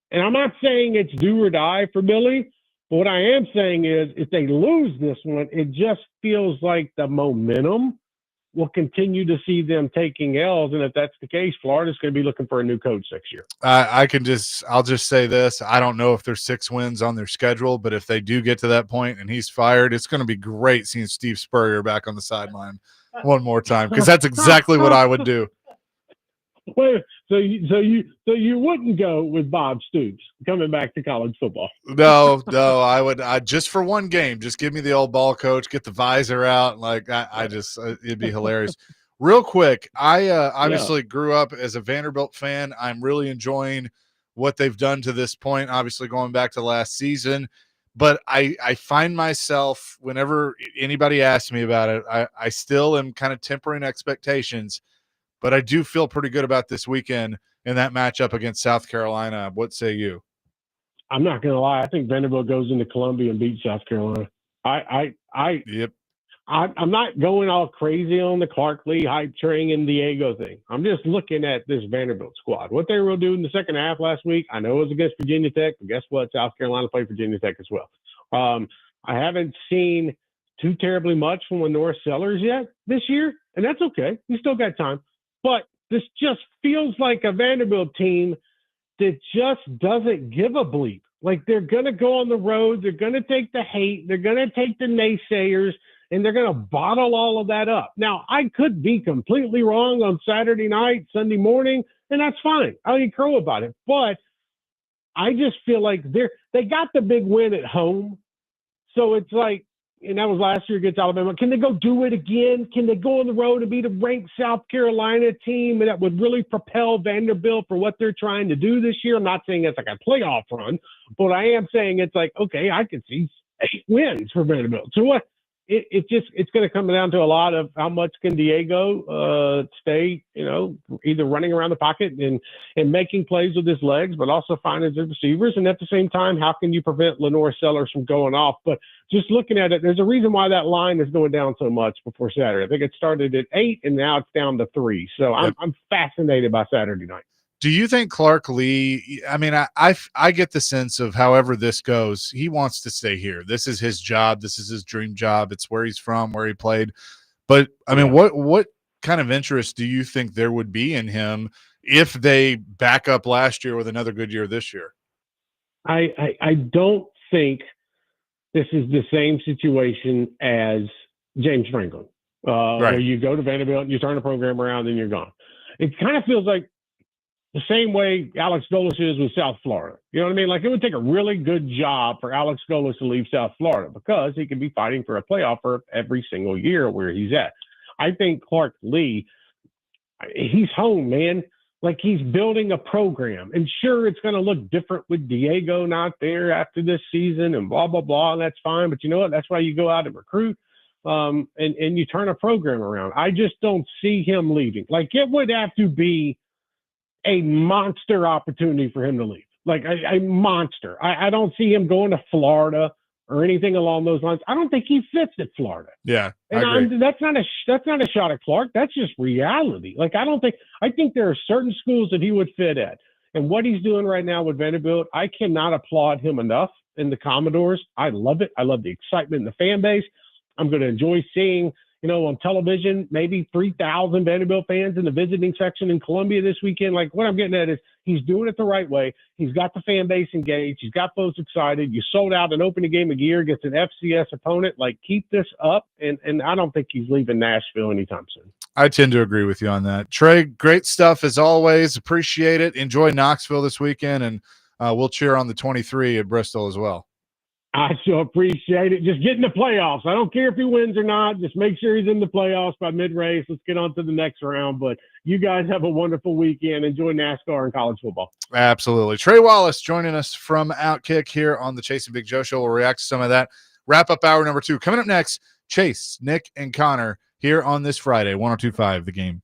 and I'm not saying it's do or die for Billy, but what I am saying is if they lose this one, it just feels like the momentum will continue to see them taking L's. And if that's the case, Florida's going to be looking for a new coach next year. I'll just say this. I don't know if there's 6 wins on their schedule, but if they do get to that point and he's fired, it's going to be great seeing Steve Spurrier back on the sideline one more time, because that's exactly what I would do. Wait, so you wouldn't go with Bob Stoops coming back to college football? No, I would. Just for one game, just give me the old ball coach, get the visor out, like it'd be hilarious. Real quick, I obviously grew up as a Vanderbilt fan. I'm really enjoying what they've done to this point. Obviously, going back to last season, but I find myself whenever anybody asks me about it, I still am kind of tempering expectations. But I do feel pretty good about this weekend in that matchup against South Carolina. What say you? I'm not going to lie. I think Vanderbilt goes into Columbia and beats South Carolina. Yep. I'm not going all crazy on the Clark Lee hype train and Diego thing. I'm just looking at this Vanderbilt squad. What they were doing in the second half last week, I know it was against Virginia Tech, but guess what? South Carolina played Virginia Tech as well. I haven't seen too terribly much from the North Sellers yet this year, and that's okay. You still got time. But This just feels like a Vanderbilt team that just doesn't give a bleep. Like, they're going to go on the road. They're going to take the hate. They're going to take the naysayers, and they're going to bottle all of that up. Now, I could be completely wrong on Saturday night, Sunday morning, and that's fine. I ain't crow about it. But I just feel like they got the big win at home. So it's like, and that was last year against Alabama. Can they go do it again? Can they go on the road and beat a ranked South Carolina team that would really propel Vanderbilt for what they're trying to do this year? I'm not saying it's like a playoff run, but I am saying it's like, okay, I can see 8 wins for Vanderbilt. So what? It's going to come down to a lot of how much can Diego stay, either running around the pocket and making plays with his legs, but also finding his receivers. And at the same time, how can you prevent Lenore Sellers from going off? But just looking at it, there's a reason why that line is going down so much before Saturday. I think it started at 8 and now it's down to 3. So I'm fascinated by Saturday night. Do you think Clark Lee? I mean, I get the sense of however this goes, he wants to stay here. This is his job. This is his dream job. It's where he's from, where he played. But I mean, what kind of interest do you think there would be in him if they back up last year with another good year this year? I don't think this is the same situation as James Franklin, where you go to Vanderbilt and you turn the program around and you're gone. It kind of feels like the same way Alex Golis is with South Florida. You know what I mean? Like, it would take a really good job for Alex Golis to leave South Florida because he could be fighting for a playoff for every single year where he's at. I think Clark Lee, he's home, man. Like, he's building a program. And sure, it's going to look different with Diego not there after this season and blah, blah, blah. And that's fine. But you know what? That's why you go out and recruit and you turn a program around. I just don't see him leaving. Like, it would have to be a monster opportunity for him to leave, like a monster. I don't see him going to Florida or anything along those lines. I don't think he fits at Florida. Yeah, and that's not a shot at Clark. That's just reality. Like, I think there are certain schools that he would fit at, and what he's doing right now with Vanderbilt, I cannot applaud him enough. In the Commodores, I love it. I love the excitement in the fan base. I'm going to enjoy seeing, on television, maybe 3,000 Vanderbilt fans in the visiting section in Columbia this weekend. Like, what I'm getting at is he's doing it the right way. He's got the fan base engaged. He's got folks excited. You sold out an opening game of gear against an FCS opponent. Like, keep this up. And I don't think he's leaving Nashville anytime soon. I tend to agree with you on that. Trey, great stuff as always. Appreciate it. Enjoy Knoxville this weekend, and we'll cheer on the 23 at Bristol as well. I so appreciate it. Just get in the playoffs. I don't care if he wins or not. Just make sure he's in the playoffs by mid-race. Let's get on to the next round. But you guys have a wonderful weekend. Enjoy NASCAR and college football. Absolutely. Trey Wallace joining us from Outkick here on the Chase and Big Joe Show. We'll react to some of that. Wrap up hour number 2. Coming up next, Chase, Nick, and Connor here on this Friday, 102.5 The Game.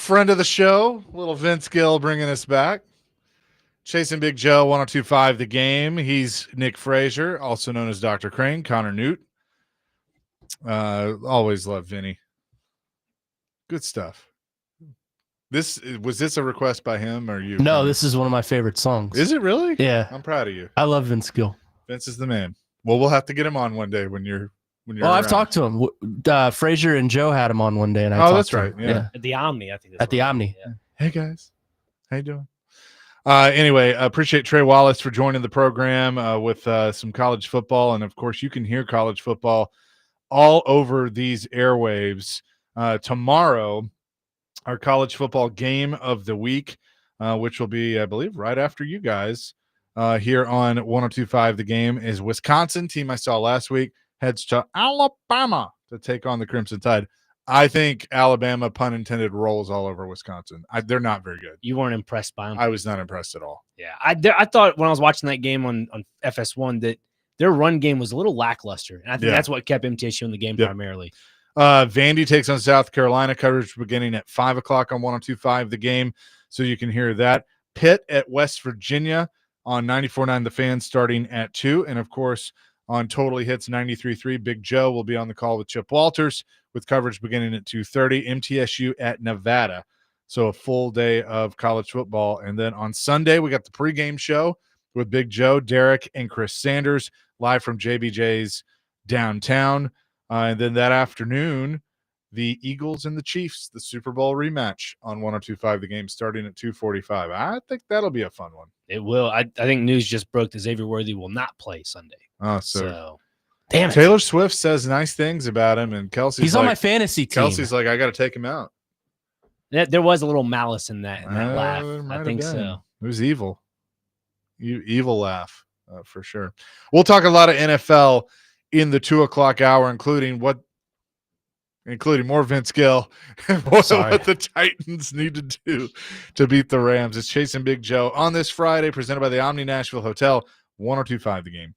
friend of the show, little Vince Gill bringing us back. Chasing Big Joe, 102.5 The Game. He's Nick Frazier, also known as Dr. Crane, Connor Newt. Always love Vinny. Good stuff. Was this a request by him or you? No, this is one of my favorite songs. Is it really? Yeah. I'm proud of you. I love Vince Gill. Vince is the man. Well, we'll have to get him on one day when you're Well, I've talked to him. Frazier and Joe had him on one day, and that's right. Yeah. At the Omni, I think. At the Omni. Yeah. Hey guys, how you doing? Anyway, appreciate Trey Wallace for joining the program with some college football, and of course, you can hear college football all over these airwaves. Tomorrow, our college football game of the week, which will be, I believe, right after you guys here on 102.5 The Game, is Wisconsin, team I saw last week, heads to Alabama to take on the Crimson Tide. I think Alabama, pun intended, rolls all over Wisconsin. They're not very good. You weren't impressed by them? I was not impressed at all. Yeah. I thought when I was watching that game on FS1 that their run game was a little lackluster. And I think that's what kept MTSU in the game primarily. Vandy takes on South Carolina, coverage beginning at 5 o'clock on 102.5 The Game, so you can hear that. Pitt at West Virginia on 94.9 The Fan starting at 2. And, of course, on Totally Hits 93.3, Big Joe will be on the call with Chip Walters with coverage beginning at 2:30. MTSU at Nevada. So a full day of college football. And then on Sunday, we got the pregame show with Big Joe, Derek, and Chris Sanders live from JBJ's downtown. And then that afternoon, the Eagles and the Chiefs, the Super Bowl rematch on 102.5 The Game starting at 2:45. I think that'll be a fun one. It will. I think news just broke that Xavier Worthy will not play Sunday. Oh, so damn it. Taylor Swift says nice things about him, and He's on my fantasy team. Kelsey's like, I got to take him out. There was a little malice in that laugh. I think so. It was evil. Evil laugh, for sure. We'll talk a lot of NFL in the 2 o'clock hour, including more Vince Gill and what the Titans need to do to beat the Rams. It's Chasing Big Joe on this Friday, presented by the Omni Nashville Hotel, 102.5 The Game.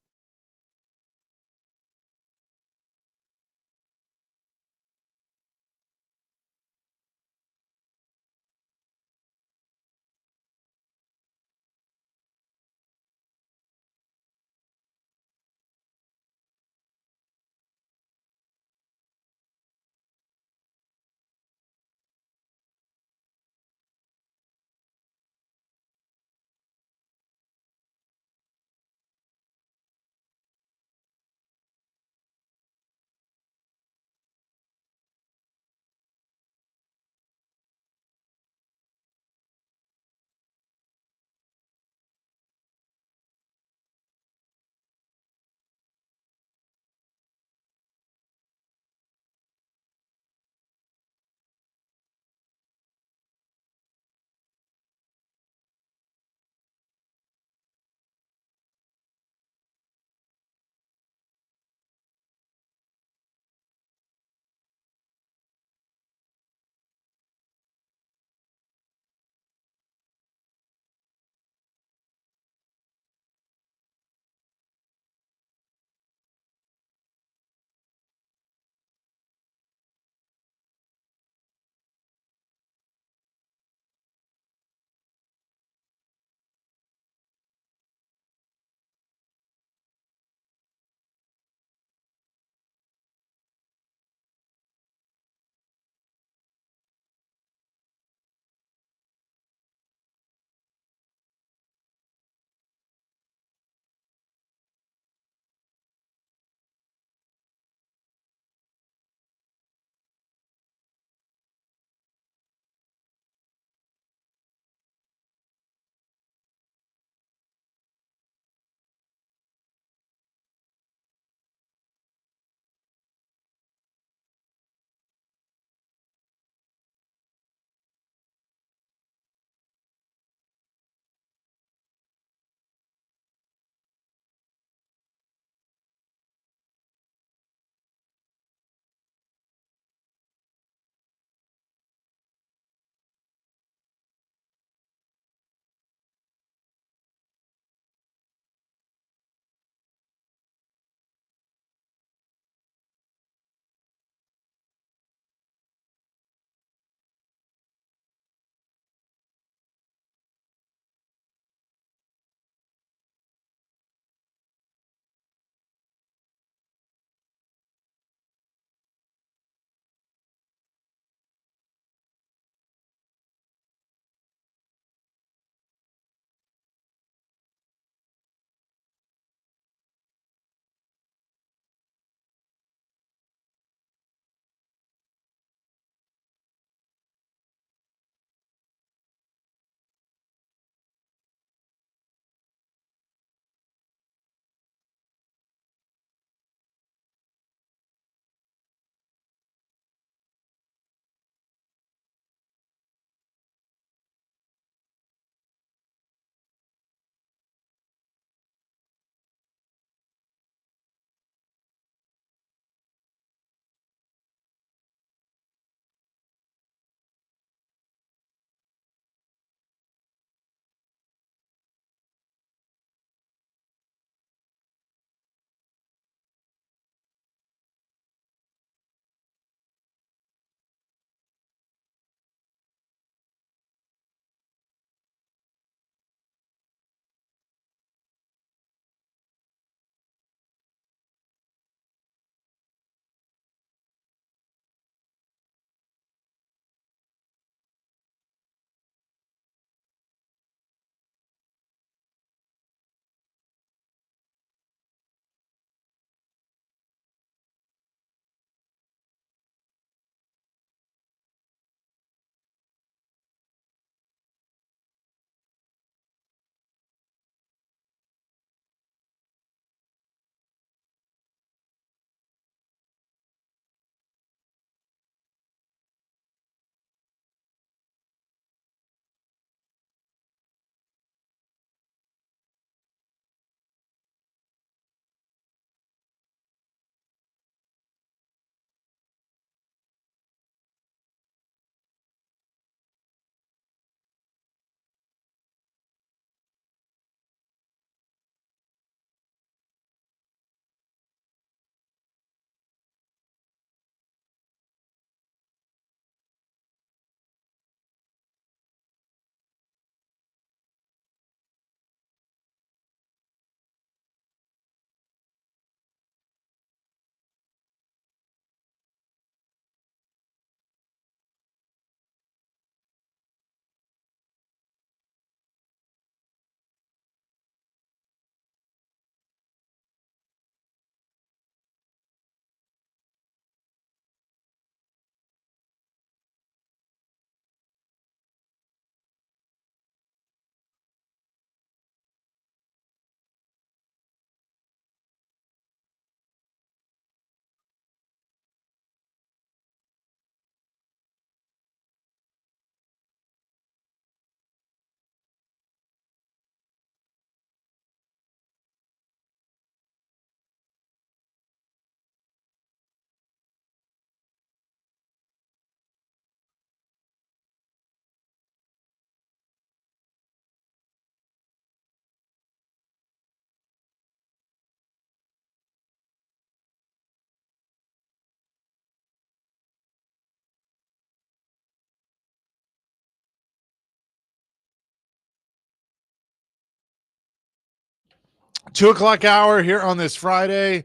2 o'clock hour here on this Friday.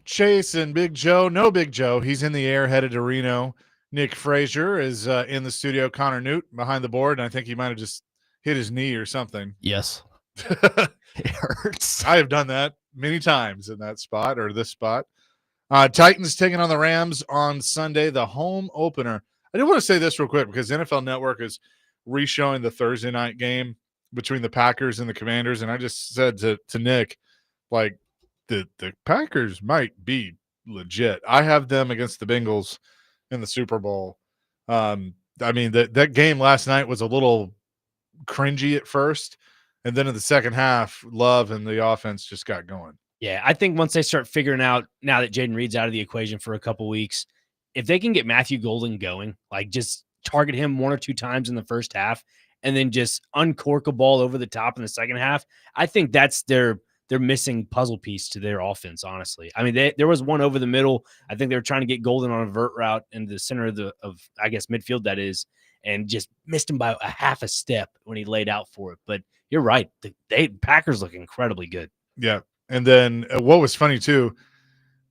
Chase and Big Joe. No Big Joe. He's in the air headed to Reno. Nick Frazier is in the studio. Connor Newt behind the board. And I think he might have just hit his knee or something. Yes. It hurts. I have done that many times in that spot or this spot. Titans taking on the Rams on Sunday, the home opener. I do want to say this real quick because NFL Network is re-showing the Thursday night game between the Packers and the Commanders. And I just said to Nick, like, the Packers might be legit. I have them against the Bengals in the Super Bowl. I mean, that game last night was a little cringy at first. And then in the second half, Love and the offense just got going. Yeah, I think once they start figuring out, now that Jaden Reed's out of the equation for a couple weeks, if they can get Matthew Golden going, like just target him 1 or 2 times in the first half and then just uncork a ball over the top in the second half, I think that's their missing puzzle piece to their offense, honestly. I mean, there was one over the middle. I think they were trying to get Golden on a vert route in the center of I guess, midfield, that is, and just missed him by a half a step when he laid out for it. But you're right. The Packers look incredibly good. Yeah. And then what was funny, too,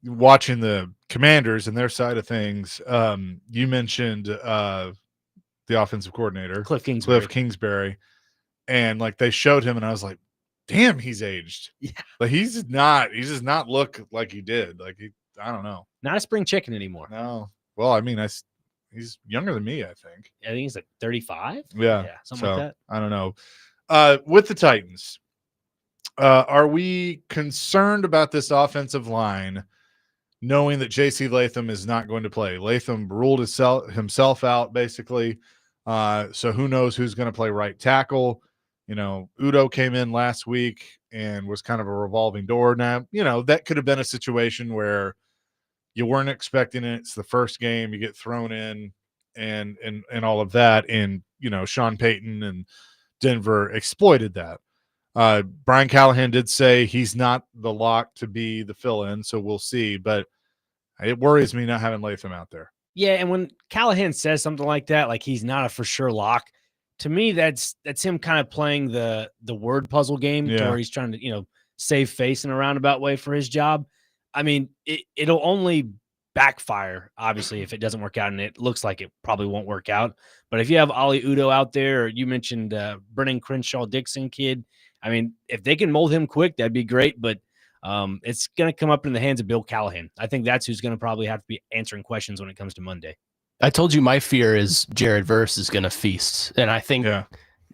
watching the Commanders and their side of things, you mentioned the offensive coordinator, Cliff Kingsbury. And, like, they showed him, and I was like, damn, he's aged. Yeah. Like, he does not look like he did. Like, I don't know. Not a spring chicken anymore. No. Well, I mean, he's younger than me, I think. I think he's like 35. Yeah. Something like that. I don't know. With the Titans, are we concerned about this offensive line, knowing that J.C. Latham is not going to play? Latham ruled himself out, basically. So who knows who's going to play right tackle? You know, Udo came in last week and was kind of a revolving door. Now, you know, that could have been a situation where you weren't expecting it. It's the first game, you get thrown in and all of that. And, you know, Sean Payton and Denver exploited that. Brian Callahan did say he's not the lock to be the fill-in, so we'll see. But it worries me not having Latham out there. Yeah, and when Callahan says something like that, like he's not a for sure lock, to me, that's him kind of playing the word puzzle game, where he's trying to, you know, save face in a roundabout way for his job. I mean, it'll only backfire, obviously, if it doesn't work out, and it looks like it probably won't work out. But if you have Ollie Udo out there, or you mentioned Brennan Crenshaw-Dixon kid, I mean, if they can mold him quick, that'd be great. But it's going to come up in the hands of Bill Callahan. I think that's who's going to probably have to be answering questions when it comes to Monday. I told you my fear is Jared Verse is going to feast. And I think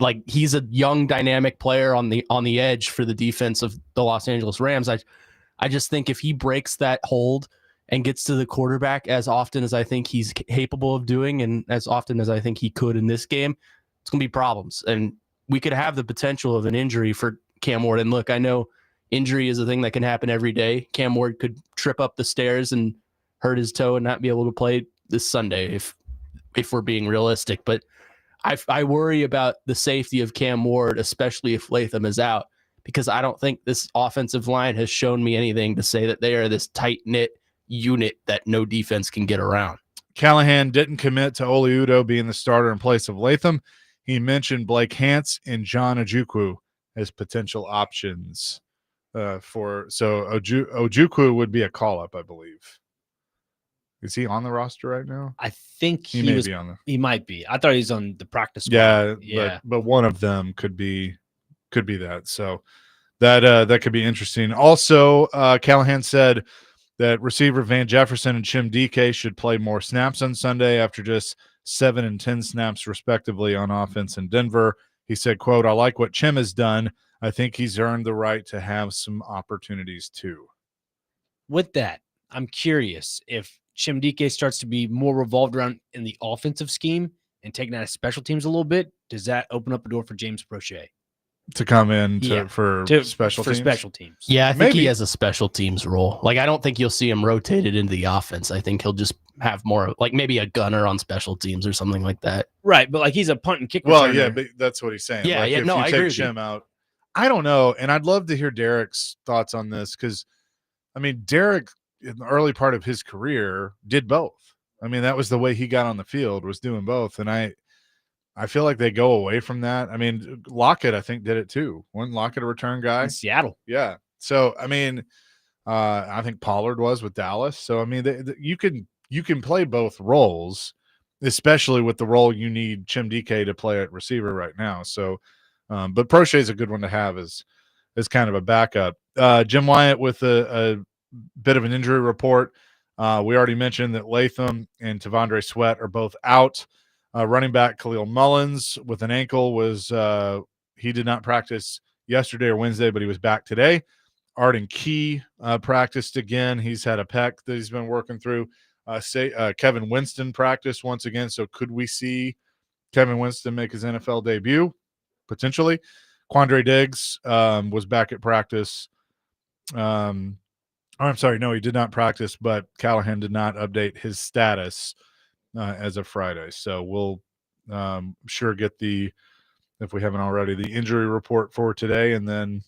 like he's a young, dynamic player on the edge for the defense of the Los Angeles Rams. I just think if he breaks that hold and gets to the quarterback as often as I think he's capable of doing, and as often as I think he could in this game, it's going to be problems. And we could have the potential of an injury for Cam Ward. And look, I know injury is a thing that can happen every day. Cam Ward could trip up the stairs and hurt his toe and not be able to play this Sunday if we're being realistic. But I worry about the safety of Cam Ward, especially if Latham is out, because I don't think this offensive line has shown me anything to say that they are this tight-knit unit that no defense can get around. Callahan didn't commit to Oli Udo being the starter in place of Latham. He mentioned Blake Hance and John Ojukwu as potential options Ojukwu would be a call-up, I believe. Is he on the roster right now? I think he may be on there. He might be. I thought he was on the practice squad. Yeah. But one of them could be that. So that could be interesting. Also, Callahan said that receiver Van Jefferson and Chim DK should play more snaps on Sunday after just 7 and 10 snaps respectively on offense in Denver. He said, quote, "I like what Chim has done. I think he's earned the right to have some opportunities too." With that, I'm curious if Chim DK starts to be more revolved around in the offensive scheme and taking out of special teams a little bit. Does that open up a door for James Prochet to come in for special teams? Yeah, I think he has a special teams role. Like, I don't think you'll see him rotated into the offense. I think he'll just have more, like maybe a gunner on special teams or something like that. Right, but like he's a punt and kick returner. Well, yeah, but that's what he's saying. Yeah, like if I agree with Chim you. out, I don't know, and I'd love to hear Derek's thoughts on this because, I mean, Derek in the early part of his career did both. I mean, that was the way he got on the field, was doing both, and I feel like they go away from that. I mean, Lockett, I think, did it too. Wasn't Lockett a return guy? In Seattle. Yeah. So, I mean, I think Pollard was with Dallas. So, I mean, you can play both roles, especially with the role you need Chim DK to play at receiver right now. So, but Prochet is a good one to have as kind of a backup. Jim Wyatt with a bit of an injury report. We already mentioned that Latham and Tavondre Sweat are both out. Running back Khalil Mullins with an ankle was he did not practice yesterday or Wednesday, but he was back today. Arden Key practiced again. He's had a pec that he's been working through. Kevin Winston practiced once again. So could we see Kevin Winston make his NFL debut? Potentially. Quandre Diggs was back at practice. I'm sorry, no, he did not practice, but Callahan did not update his status as of Friday. So we'll sure get if we haven't already, the injury report for today, and then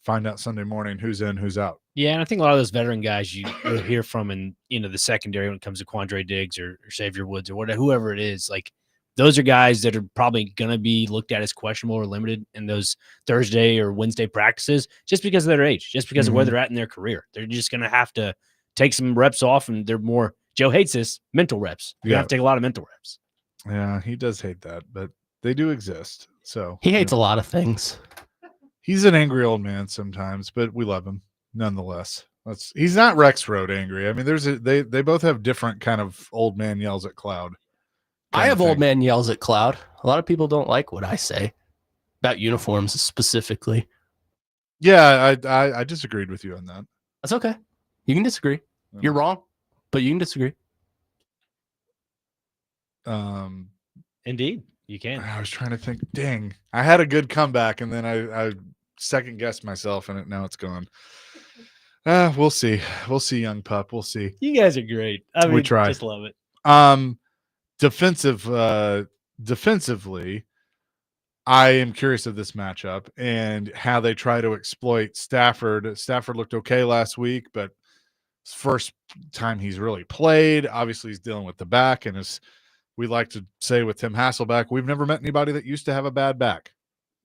find out Sunday morning who's in, who's out. Yeah, and I think a lot of those veteran guys you'll hear from in the secondary when it comes to Quandre Diggs or Xavier Woods or whatever, whoever it is, like those are guys that are probably going to be looked at as questionable or limited in those Thursday or Wednesday practices just because of their age, just because of where they're at in their career. They're just going to have to take some reps off, and they're more, Joe hates this, mental reps. You have to take a lot of mental reps. Yeah, he does hate that, but they do exist. So he hates a lot of things. He's an angry old man sometimes, but we love him nonetheless. He's not Rex Road angry. I mean, they both have different kind of old man yells at cloud. I have old man yells at cloud. A lot of people don't like what I say about uniforms specifically. Yeah, I disagreed with you on that. That's okay. You can disagree. You're wrong, but you can disagree. Indeed, you can. I was trying to think. Dang, I had a good comeback, and then I second guessed myself, and now it's gone. We'll see. We'll see, young pup. We'll see. You guys are great. I mean, we try. Just love it. Defensively, I am curious of this matchup and how they try to exploit Stafford. Stafford looked okay last week, but first time he's really played. Obviously, he's dealing with the back, and as we like to say with Tim Hasselbeck, we've never met anybody that used to have a bad back.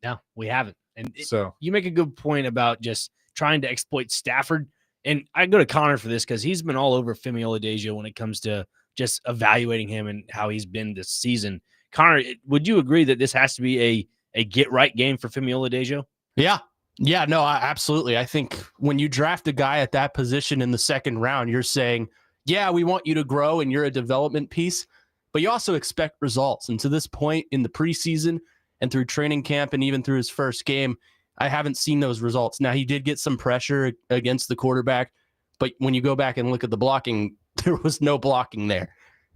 No, we haven't. And so you make a good point about just trying to exploit Stafford. And I go to Connor for this because he's been all over Femi Oladejo when it comes to just evaluating him and how he's been this season. Connor, would you agree that this has to be a get-right game for Femi Oladejo? Yeah. Yeah, no, absolutely. I think when you draft a guy at that position in the second round, you're saying, yeah, we want you to grow and you're a development piece, but you also expect results. And to this point in the preseason and through training camp and even through his first game, I haven't seen those results. Now, he did get some pressure against the quarterback, but when you go back and look at the blocking, there was no blocking there.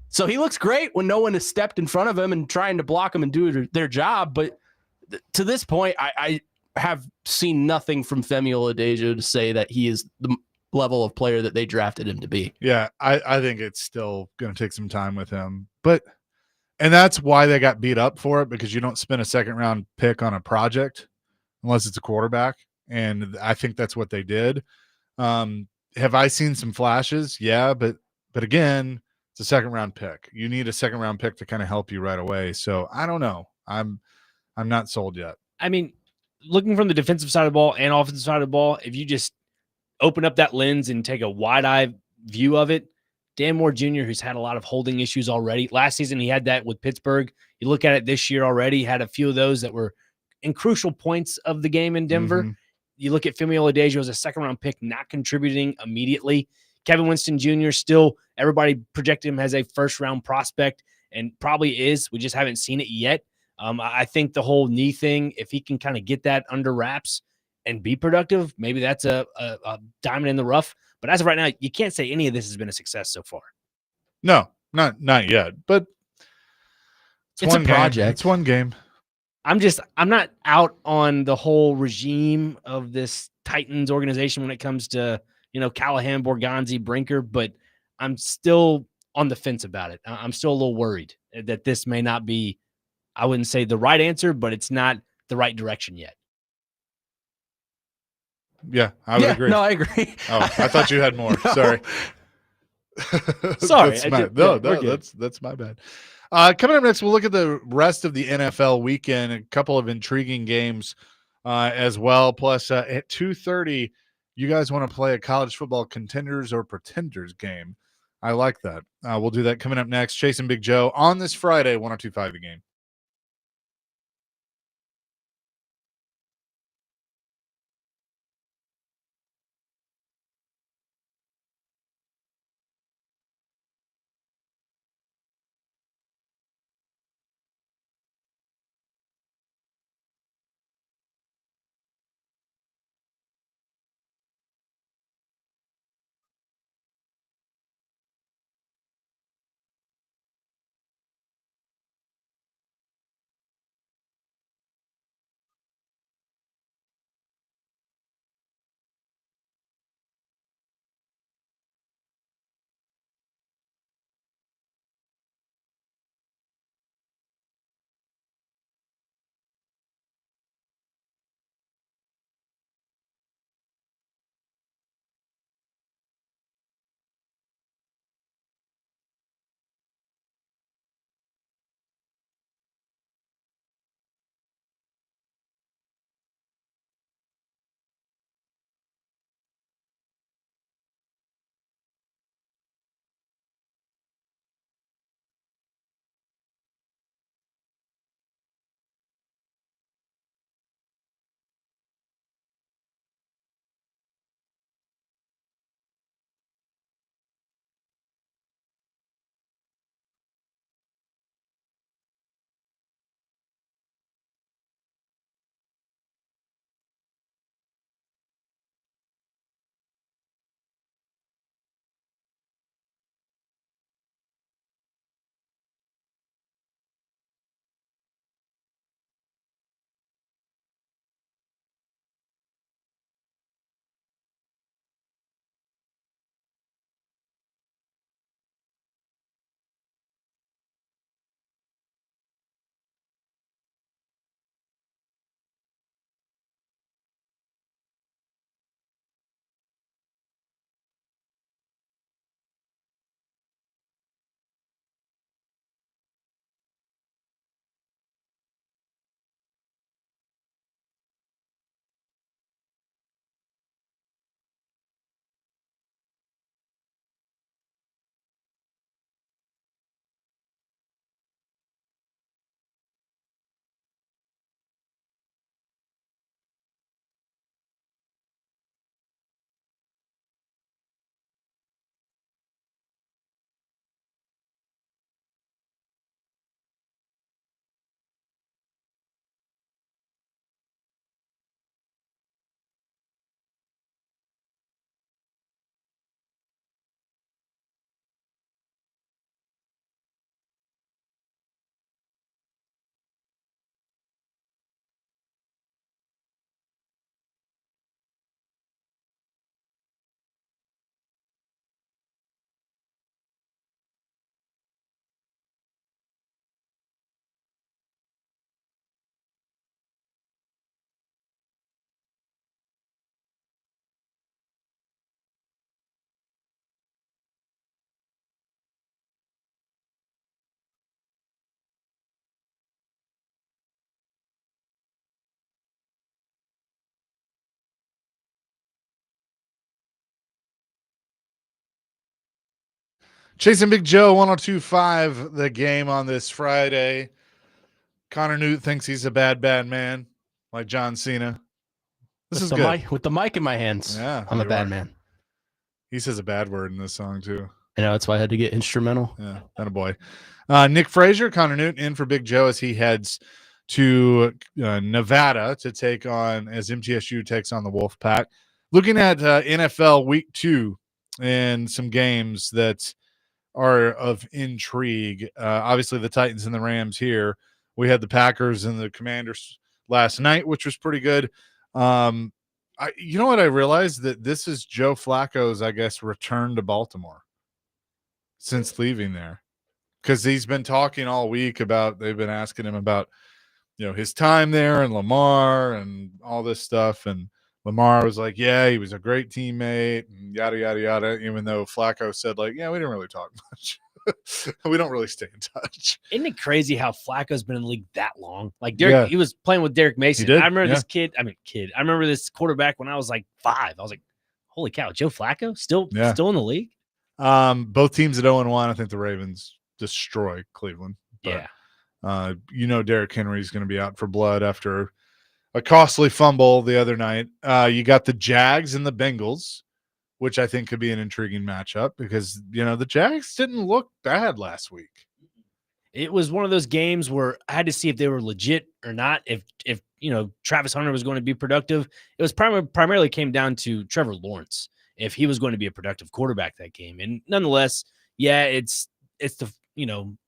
So he looks great when no one has stepped in front of him and trying to block him and do their job. But to this point, I have seen nothing from Femi Oladejo to say that he is the level of player that they drafted him to be. Yeah, I think it's still going to take some time with him. And that's why they got beat up for it, because you don't spend a second-round pick on a project unless it's a quarterback. And I think that's what they did. Have I seen some flashes? Yeah, but again, it's a second-round pick. You need a second-round pick to kind of help you right away. So I don't know. I'm not sold yet. I mean, looking from the defensive side of the ball and offensive side of the ball, if you just open up that lens and take a wide-eye view of it, Dan Moore Jr., who's had a lot of holding issues already. Last season, he had that with Pittsburgh. You look at it this year already, had a few of those that were in crucial points of the game in Denver. Mm-hmm. You look at Femi Oladejo as a second-round pick, not contributing immediately. Kevin Winston Jr. still, everybody projected him as a first-round prospect, and probably is. We just haven't seen it yet. I think the whole knee thing, if he can kind of get that under wraps and be productive, maybe that's a diamond in the rough. But as of right now, you can't say any of this has been a success so far. No, not yet. But it's a project. It's one game. I'm not out on the whole regime of this Titans organization when it comes to, Callahan, Borgonzi, Brinker, but I'm still on the fence about it. I'm still a little worried that this may not be, I wouldn't say the right answer, but it's not the right direction yet. Yeah, I would agree. No, I agree. Oh, I thought you had more. No. Sorry. Sorry. That's my bad. Coming up next, we'll look at the rest of the NFL weekend. A couple of intriguing games as well. Plus, at 2:30, you guys want to play a college football contenders or pretenders game. I like that. We'll do that coming up next. Chasing Big Joe on this Friday, 102.5 The Game. Chasing Big Joe, 102.5 The Game on this Friday. Connor Newt thinks he's a bad man, like John Cena. This is good. With the mic in my hands, Yeah, I'm a bad man. He says a bad word in this song, too. I know, that's why I had to get instrumental. Yeah, that a boy. Nick Frazier, Connor Newt in for Big Joe as he heads to Nevada to take on, as MTSU takes on the Wolfpack. Looking at NFL Week 2 and some games that are of intrigue. Obviously, the Titans and the Rams here. We had the Packers and the Commanders last night, which was pretty good. You know what? I realized that this is Joe Flacco's, I guess, return to Baltimore since leaving there, because he's been talking all week about, they've been asking him about, his time there and Lamar and all this stuff. And Lamar was like, yeah, he was a great teammate and yada, yada, yada. Even though Flacco said, like, yeah, we didn't really talk much. We don't really stay in touch. Isn't it crazy how Flacco's been in the league that long? Like Derek, he was playing with Derek Mason. I remember this kid. I remember this quarterback when I was like 5. I was like, holy cow, Joe Flacco still in the league. Both teams at 0-1. I think the Ravens destroy Cleveland. But, yeah. Derrick Henry's going to be out for blood after a costly fumble the other night. You got the Jags and the Bengals, which I think could be an intriguing matchup because, the Jags didn't look bad last week. It was one of those games where I had to see if they were legit or not. If Travis Hunter was going to be productive, it was primarily came down to Trevor Lawrence if he was going to be a productive quarterback that game. And nonetheless, yeah, it's the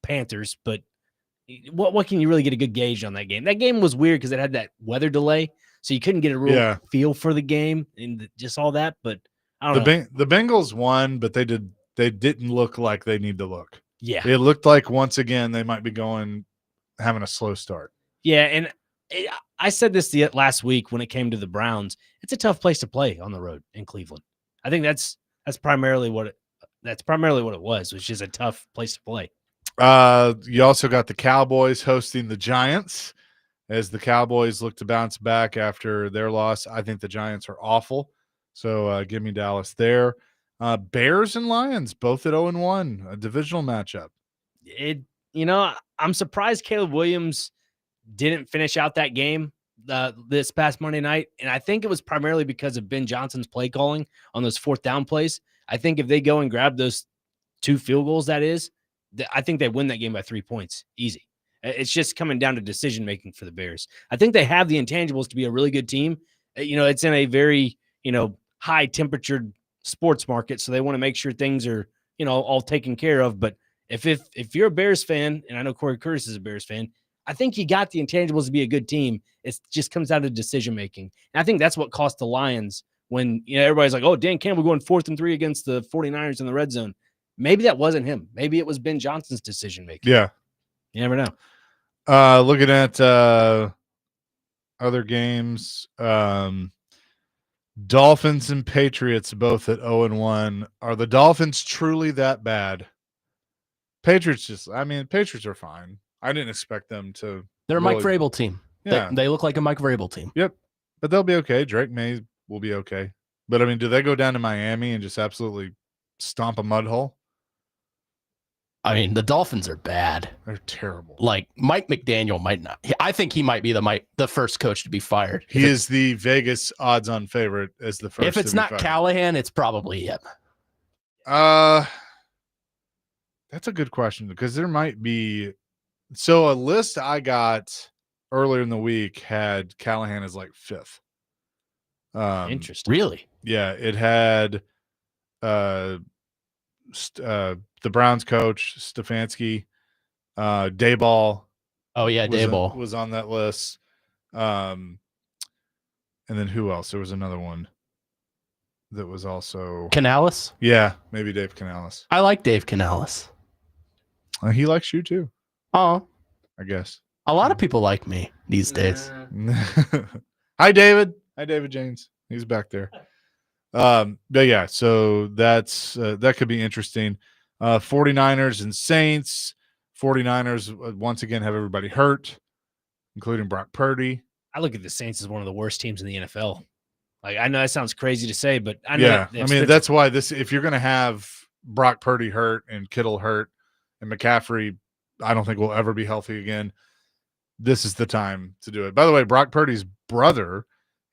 Panthers, but what can you really get a good gauge on that game? That game was weird because it had that weather delay, so you couldn't get a real feel for the game and just all that. But I don't know. The Bengals won, but they didn't look like they need to look. Yeah. It looked like once again they might be having a slow start. Yeah, and I said this last week when it came to the Browns. It's a tough place to play on the road in Cleveland. I think that's primarily what it was, which is a tough place to play. You also got the Cowboys hosting the Giants as the Cowboys look to bounce back after their loss. I think the Giants are awful. So give me Dallas there. Bears and Lions, both at 0-1, a divisional matchup. I'm surprised Caleb Williams didn't finish out that game this past Monday night. And I think it was primarily because of Ben Johnson's play calling on those 4th down plays. I think if they go and grab those 2 field goals, I think they win that game by 3 points. Easy. It's just coming down to decision-making for the Bears. I think they have the intangibles to be a really good team. It's in a very, high-temperatured sports market, so they want to make sure things are, all taken care of. But if you're a Bears fan, and I know Corey Curtis is a Bears fan, I think you got the intangibles to be a good team. It just comes down to decision-making. And I think that's what cost the Lions when, everybody's like, oh, Dan Campbell going 4th and 3 against the 49ers in the red zone. Maybe that wasn't him. Maybe it was Ben Johnson's decision-making. Yeah. You never know. Looking at other games, Dolphins and Patriots both at 0-1. Are the Dolphins truly that bad? Patriots are fine. I didn't expect them to. They're a Mike Vrabel team. Yeah. They look like a Mike Vrabel team. Yep. But they'll be okay. Drake May will be okay. But, do they go down to Miami and just absolutely stomp a mud hole? The Dolphins are bad. They're terrible. Like Mike McDaniel might not. I think he might be the first coach to be fired. He is the Vegas odds-on favorite as the first. If it's not Callahan, it's probably him. That's a good question because there might be. So a list I got earlier in the week had Callahan as like 5th. Interesting. Really? Yeah, it had the Browns coach Stefanski, Dayball. Oh yeah, Dayball was on that list. And then who else? There was another one that was also Canales. Yeah, maybe Dave Canales. I like Dave Canales. He likes you too. Oh, I guess a lot of people like me these days. Hi, David. Hi, David James. He's back there. But yeah, so that's that could be interesting. 49ers and Saints. 49ers once again have everybody hurt, including Brock Purdy. I look at the Saints as one of the worst teams in the NFL. Like, I know that sounds crazy to say, but I know. Yeah, that's why if you're going to have Brock Purdy hurt and Kittle hurt and McCaffrey, I don't think will ever be healthy again. This is the time to do it. By the way, Brock Purdy's brother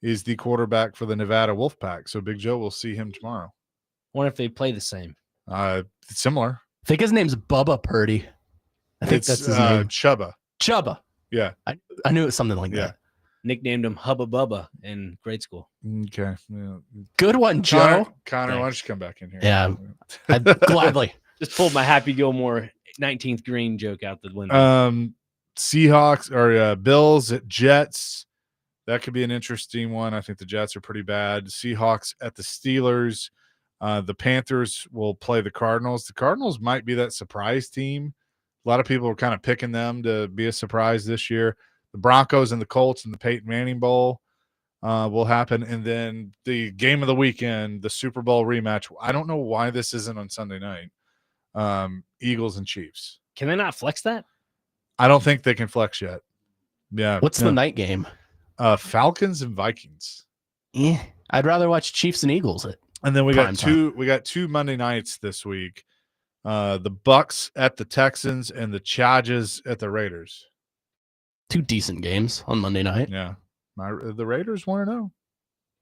is the quarterback for the Nevada Wolfpack. So Big Joe will see him tomorrow. Wonder if they play the same. Similar. I think his name's Bubba Purdy. I think that's his name. Chubba. Yeah. I knew it was something like that. Nicknamed him Hubba Bubba in grade school. Okay. Yeah. Good one, Joe. Connor, why don't you come back in here? Yeah. I'd gladly. Just pulled my Happy Gilmore 19th green joke out the window. Seahawks or Bills at Jets. That could be an interesting one. I think the Jets are pretty bad. Seahawks at the Steelers. The Panthers will play the Cardinals. The Cardinals might be that surprise team. A lot of people are kind of picking them to be a surprise this year. The Broncos and the Colts and the Peyton Manning Bowl will happen. And then the game of the weekend, the Super Bowl rematch. I don't know why this isn't on Sunday night. Eagles and Chiefs. Can they not flex that? I don't think they can flex yet. Yeah. What's the night game? Falcons and Vikings. Yeah, I'd rather watch Chiefs and Eagles. And then we got Prime two Monday nights this week. The Bucks at the Texans and the Chargers at the Raiders. 2 decent games on Monday night. Yeah. The Raiders 1-0.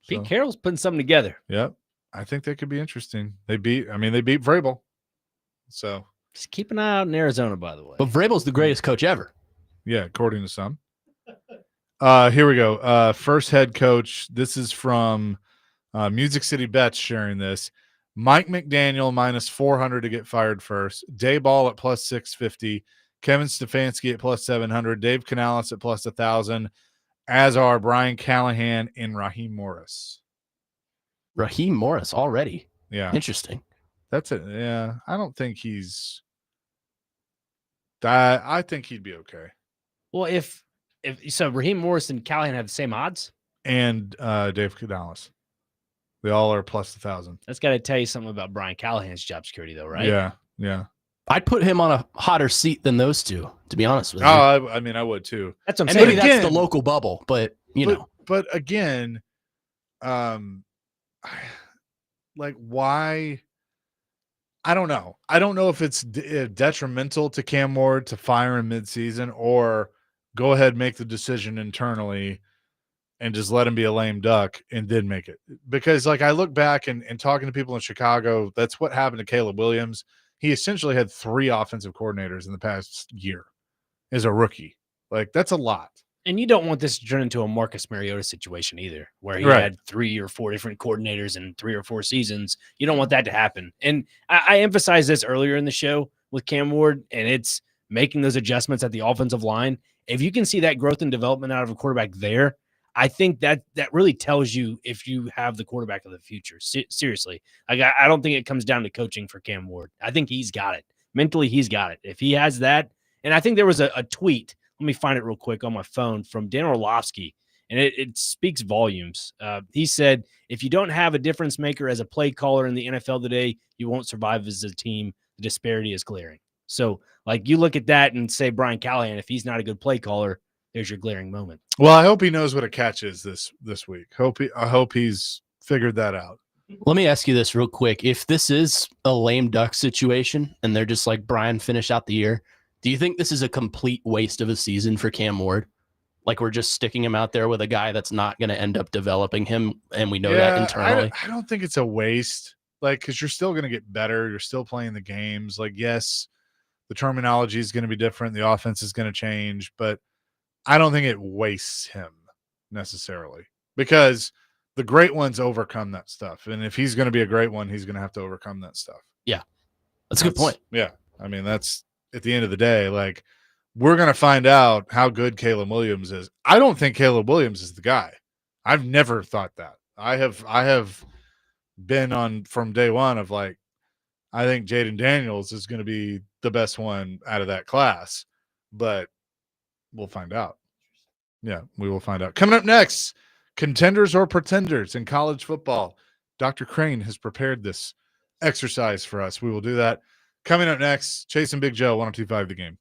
Pete Carroll's putting something together. Yep. I think that could be interesting. They beat Vrabel. So just keep an eye out in Arizona, by the way. But Vrabel's the greatest coach ever. Yeah, according to some. Here we go. First head coach. This is from Music City Bets sharing this. Mike McDaniel minus 400 to get fired first. Dayball at plus 650. Kevin Stefanski at plus 700. Dave Canales at plus 1,000. As are Brian Callahan and Raheem Morris. Raheem Morris already. Yeah. Interesting. That's it. Yeah. I don't think he's that. I think he'd be okay. Well, if so, Raheem Morris and Callahan have the same odds. And Dave Canales. They all are plus 1,000. That's got to tell you something about Brian Callahan's job security, though, right? Yeah. Yeah. I'd put him on a hotter seat than those two, to be honest with you. I mean, I would too. That's what I'm and saying. maybe that's the local bubble, but you know. But again, like why? I don't know. I don't know if it's detrimental to Cam Ward to fire him midseason or go ahead and make the decision internally and just let him be a lame duck and then make it. Because like I look back and talking to people in Chicago, that's what happened to Caleb Williams. He essentially had 3 offensive coordinators in the past year as a rookie. Like that's a lot. And you don't want this to turn into a Marcus Mariota situation either, where he had 3 or 4 different coordinators in 3 or 4 seasons. You don't want that to happen. And I emphasized this earlier in the show with Cam Ward, and it's making those adjustments at the offensive line. If you can see that growth and development out of a quarterback there, I think that really tells you if you have the quarterback of the future. Seriously. Like, I don't think it comes down to coaching for Cam Ward. I think he's got it. Mentally, he's got it. If he has that, and I think there was a tweet, let me find it real quick on my phone, from Dan Orlovsky, and it speaks volumes. He said, if you don't have a difference maker as a play caller in the NFL today, you won't survive as a team. The disparity is glaring. So, like, you look at that and say Brian Callahan, if he's not a good play caller, there's your glaring moment. Well, I hope he knows what a catch is this week. I hope he's figured that out. Let me ask you this real quick. If this is a lame duck situation and they're just like, Brian, finish out the year, do you think this is a complete waste of a season for Cam Ward? Like we're just sticking him out there with a guy that's not going to end up developing him, and we know that internally? I don't think it's a waste. Like, because you're still going to get better. You're still playing the games. Like, yes, the terminology is going to be different. The offense is going to change, but I don't think it wastes him necessarily because the great ones overcome that stuff. And if he's going to be a great one, he's going to have to overcome that stuff. Yeah. That's a good point. Yeah. I mean, that's at the end of the day, like we're going to find out how good Caleb Williams is. I don't think Caleb Williams is the guy. I've never thought that. I have been on from day one of like, I think Jaden Daniels is going to be the best one out of that class, but we'll find out. Yeah, we will find out. Coming up next, contenders or pretenders in college football. Dr. Crane has prepared this exercise for us. We will do that. Coming up next, Chase and Big Joe, 102.5 The Game.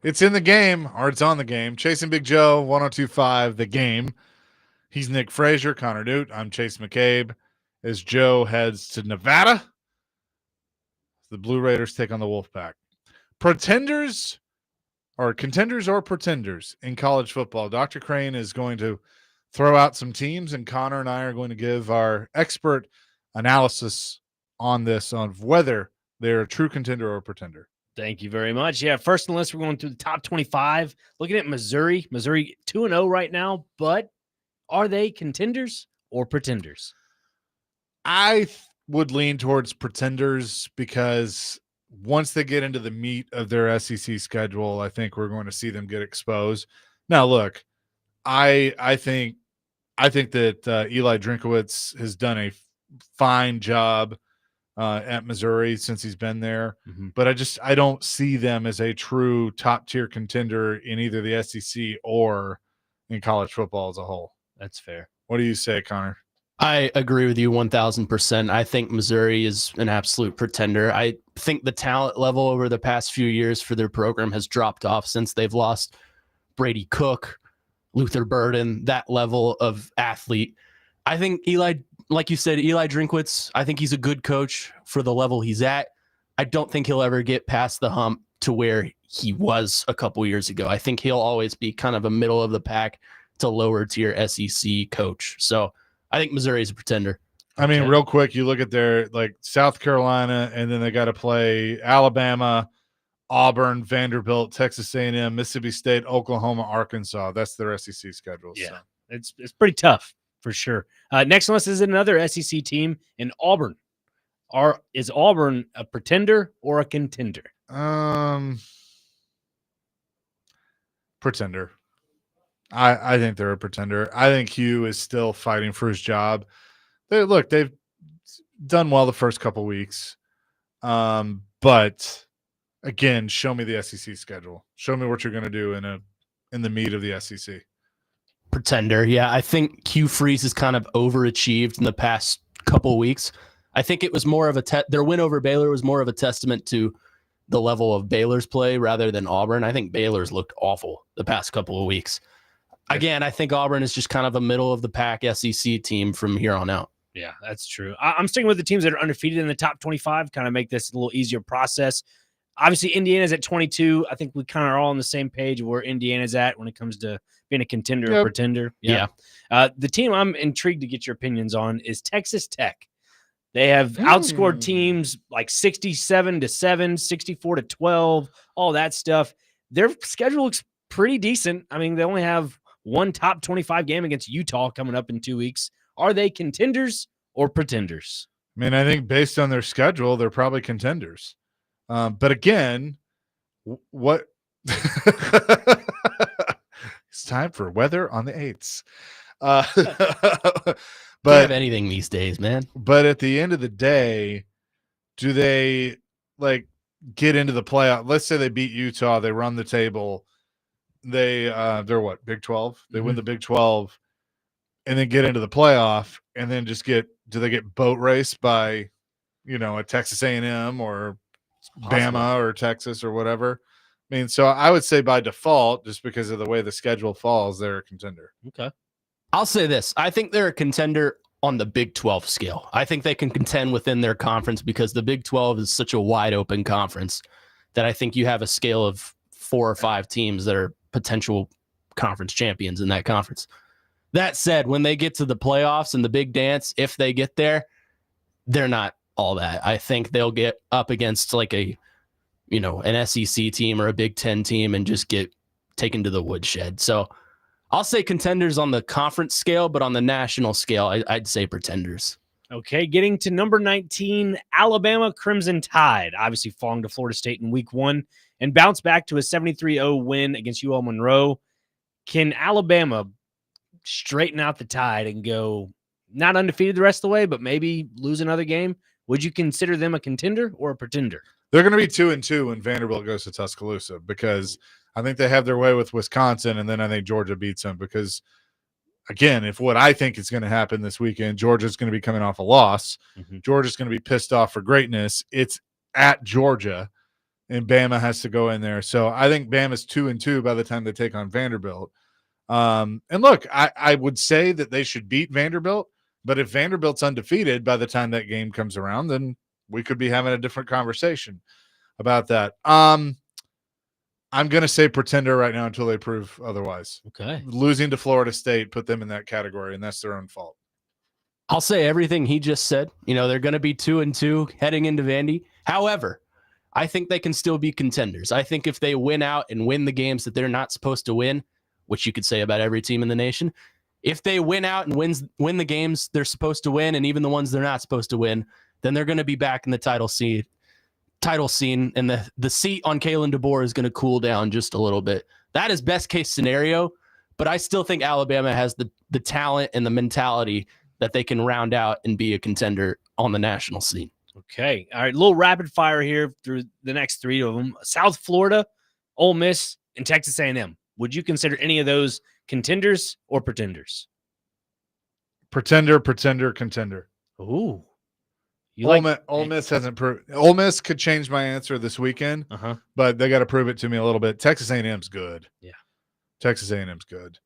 It's in the game, or it's on the game. Chasing Big Joe, 102.5, the game. He's Nick Frazier, Connor Newt. I'm Chase McCabe. As Joe heads to Nevada, the Blue Raiders take on the Wolfpack. Contenders or pretenders in college football. Dr. Crane is going to throw out some teams, and Connor and I are going to give our expert analysis on this, on whether they're a true contender or a pretender. Thank you very much. Yeah, first on the list, we're going through the top 25. Looking at Missouri. Missouri 2-0 right now, but are they contenders or pretenders? I would lean towards pretenders because once they get into the meat of their SEC schedule, I think we're going to see them get exposed. Now, look, I think that Eli Drinkowitz has done a fine job at Missouri since he's been there, but I don't see them as a true top tier contender in either the SEC or in college football as a whole. That's fair. What do you say, Connor? I agree with you 1,000%. I think Missouri is an absolute pretender. I think the talent level over the past few years for their program has dropped off since they've lost Brady Cook, Luther Burden, that level of athlete. I think Eli, like you said, Eli Drinkowitz, I think he's a good coach for the level he's at. I don't think he'll ever get past the hump to where he was a couple years ago. I think he'll always be kind of a middle of the pack to lower tier SEC coach. So I think Missouri is a pretender. I mean, real quick, you look at their like South Carolina, and then they got to play Alabama, Auburn, Vanderbilt, Texas A&M, Mississippi State, Oklahoma, Arkansas. That's their SEC schedule. Yeah, so. it's pretty tough for sure. Next on us is another SEC team in Auburn. Is Auburn a pretender or a contender? Pretender. I think they're a pretender. I think Hugh is still fighting for his job. They've done well the first couple weeks. But again, show me the SEC schedule. Show me what you're going to do in the meat of the SEC. Pretender. Yeah, I think Hugh Freeze has kind of overachieved in the past couple weeks. I think it was more of their win over Baylor was more of a testament to the level of Baylor's play rather than Auburn. I think Baylor's looked awful the past couple of weeks. Again, I think Auburn is just kind of a middle of the pack SEC team from here on out. Yeah, that's true. I'm sticking with the teams that are undefeated in the top 25, kind of make this a little easier process. Obviously, Indiana's at 22. I think we kind of are all on the same page of where Indiana's at when it comes to being a contender or pretender. Yeah. The team I'm intrigued to get your opinions on is Texas Tech. They have outscored teams like 67-7, 64-12, all that stuff. Their schedule looks pretty decent. I mean, they only have one top 25 game against Utah coming up in 2 weeks. Are they contenders or pretenders? I mean, I think based on their schedule, they're probably contenders. But again, what it's time for weather on the 8s. But have anything these days, man. But at the end of the day, do they like get into the playoff? Let's say they beat Utah, they run the table. They're what, Big 12? They win the Big 12 and then get into the playoff and then do they get boat raced by, a Texas A&M or Bama or Texas or whatever? I mean, so I would say by default, just because of the way the schedule falls, they're a contender. Okay. I'll say this. I think they're a contender on the Big 12 scale. I think they can contend within their conference because the Big 12 is such a wide open conference that I think you have a scale of 4 or 5 teams that are potential conference champions in that conference. That said, when they get to the playoffs and the big dance, if they get there, they're not all that. I think they'll get up against like an SEC team or a Big 10 team and just get taken to the woodshed. So I'll say contenders on the conference scale, but on the national scale, I'd say pretenders. Okay, getting to number 19, Alabama Crimson Tide, obviously falling to Florida State in week 1 and bounce back to a 73-0 win against UL Monroe. Can Alabama straighten out the Tide and go not undefeated the rest of the way, but maybe lose another game? Would you consider them a contender or a pretender? They're going to be 2-2 when Vanderbilt goes to Tuscaloosa because I think they have their way with Wisconsin, and then I think Georgia beats them because, again, if what I think is going to happen this weekend, Georgia's going to be coming off a loss. Georgia's going to be pissed off for greatness. It's at Georgia. and Bama has to go in there. So I think Bama's 2-2 by the time they take on Vanderbilt. And look, I would say that they should beat Vanderbilt, but if Vanderbilt's undefeated by the time that game comes around, then we could be having a different conversation about that. I'm going to say pretender right now until they prove otherwise. Okay. Losing to Florida State put them in that category, and that's their own fault. I'll say everything he just said. They're going to be 2-2 heading into Vandy. However, I think they can still be contenders. I think if they win out and win the games that they're not supposed to win, which you could say about every team in the nation, if they win out and win the games they're supposed to win, and even the ones they're not supposed to win, then they're going to be back in the title scene, and the seat on Kalen DeBoer is going to cool down just a little bit. That is best case scenario, but I still think Alabama has the talent and the mentality that they can round out and be a contender on the national scene. Okay. All right. A little rapid fire here through the next three of them. South Florida, Ole Miss, and Texas A&M. Would you consider any of those contenders or pretenders? Pretender, contender. Ooh. Ole Miss hasn't proved. Ole Miss could change my answer this weekend, but they got to prove it to me a little bit. Texas A&M's good. Yeah. Texas A&M's good.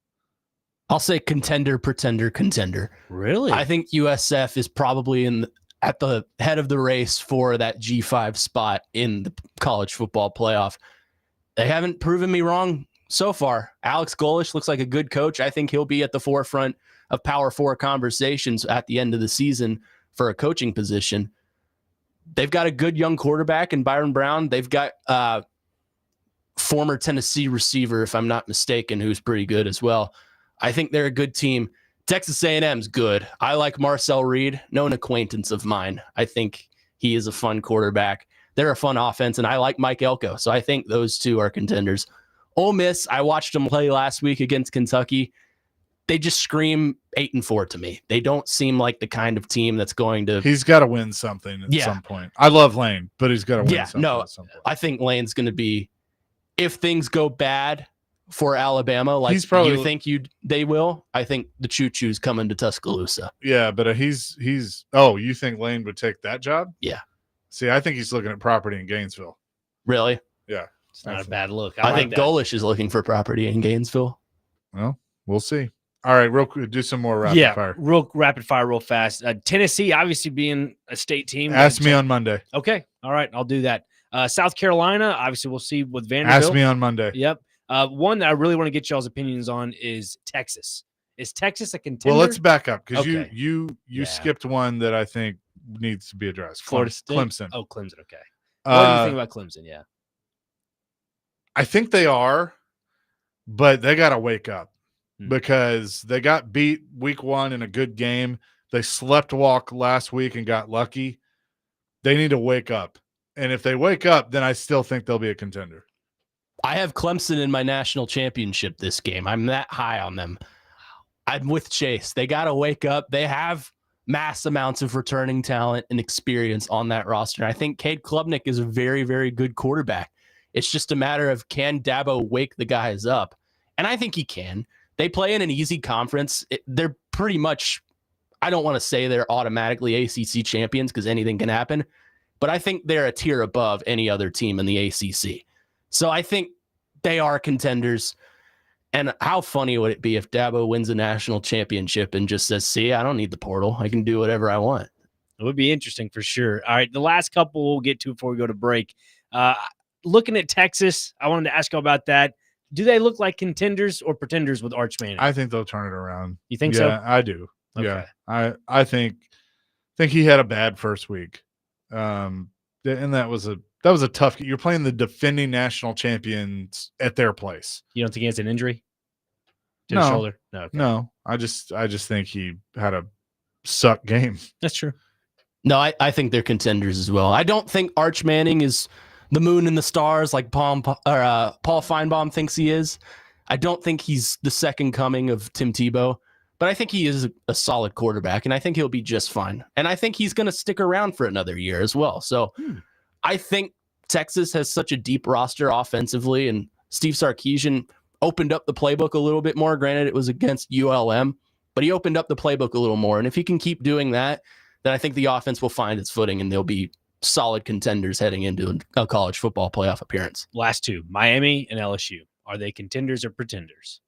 I'll say contender, pretender, contender. Really? I think USF is probably at the head of the race for that G5 spot in the college football playoff. They haven't proven me wrong so far. Alex Golesh looks like a good coach. I think he'll be at the forefront of Power 4 conversations at the end of the season for a coaching position. They've got a good young quarterback in Byron Brown. They've got former Tennessee receiver, if I'm not mistaken, who's pretty good as well. I think they're a good team. Texas A&M's good. I like Marcel Reed, known acquaintance of mine. I think he is a fun quarterback. They're a fun offense, and I like Mike Elko. So I think those two are contenders. Ole Miss, I watched them play last week against Kentucky. They just scream 8-4 to me. They don't seem like the kind of team that's going to. He's got to win something at some point. I love Lane, but he's got to win something at some point. I think Lane's going to be, if things go bad for Alabama, like you think they will, I think the choo-choo's coming to Tuscaloosa. Yeah, but he's. Oh, you think Lane would take that job? Yeah. See, I think he's looking at property in Gainesville. Really? Yeah. It's not a bad look. I think Golesh is looking for property in Gainesville. Well, we'll see. All right, real quick, do some more rapid fire. Real rapid fire, real fast. Tennessee, obviously being a state team. Ask me on Monday. Okay. All right, I'll do that. South Carolina, obviously we'll see with Vanderbilt. Ask me on Monday. Yep. One that I really want to get y'all's opinions on is Texas. Is Texas a contender? Well, let's back up because you skipped one that I think needs to be addressed. Florida State? Clemson. Oh, Clemson. Okay. What do you think about Clemson? Yeah. I think they are, but they got to wake up because they got beat week 1 in a good game. They slept walk last week and got lucky. They need to wake up. And if they wake up, then I still think they'll be a contender. I have Clemson in my national championship this game. I'm that high on them. I'm with Chase. They got to wake up. They have mass amounts of returning talent and experience on that roster. I think Cade Klubnik is a very, very good quarterback. It's just a matter of, can Dabo wake the guys up? And I think he can. They play in an easy conference. They're pretty much, I don't want to say they're automatically ACC champions because anything can happen, but I think they're a tier above any other team in the ACC. So I think they are contenders. And how funny would it be if Dabo wins a national championship and just says, see, I don't need the portal. I can do whatever I want. It would be interesting for sure. All right, the last couple we'll get to before we go to break. Looking at Texas, I wanted to ask you about that. Do they look like contenders or pretenders with Arch Manning? I think they'll turn it around. You think so? Yeah, I do. Okay. Yeah, I think he had a bad first week, and that was a tough. You're playing the defending national champions at their place. You don't think he has an injury to No. his shoulder? No. Okay. No, I just think he had a suck game. That's true. No, I think they're contenders as well. I don't think Arch Manning is the moon and the stars like Paul Feinbaum thinks he is. I don't think he's the second coming of Tim Tebow, but I think he is a solid quarterback, and I think he'll be just fine. And I think he's going to stick around for another year as well. So I think Texas has such a deep roster offensively, and Steve Sarkisian opened up the playbook a little bit more. Granted, it was against ULM, but he opened up the playbook a little more. And if he can keep doing that, then I think the offense will find its footing, and they'll be solid contenders heading into a college football playoff appearance. Last two, Miami and LSU. Are they contenders or pretenders?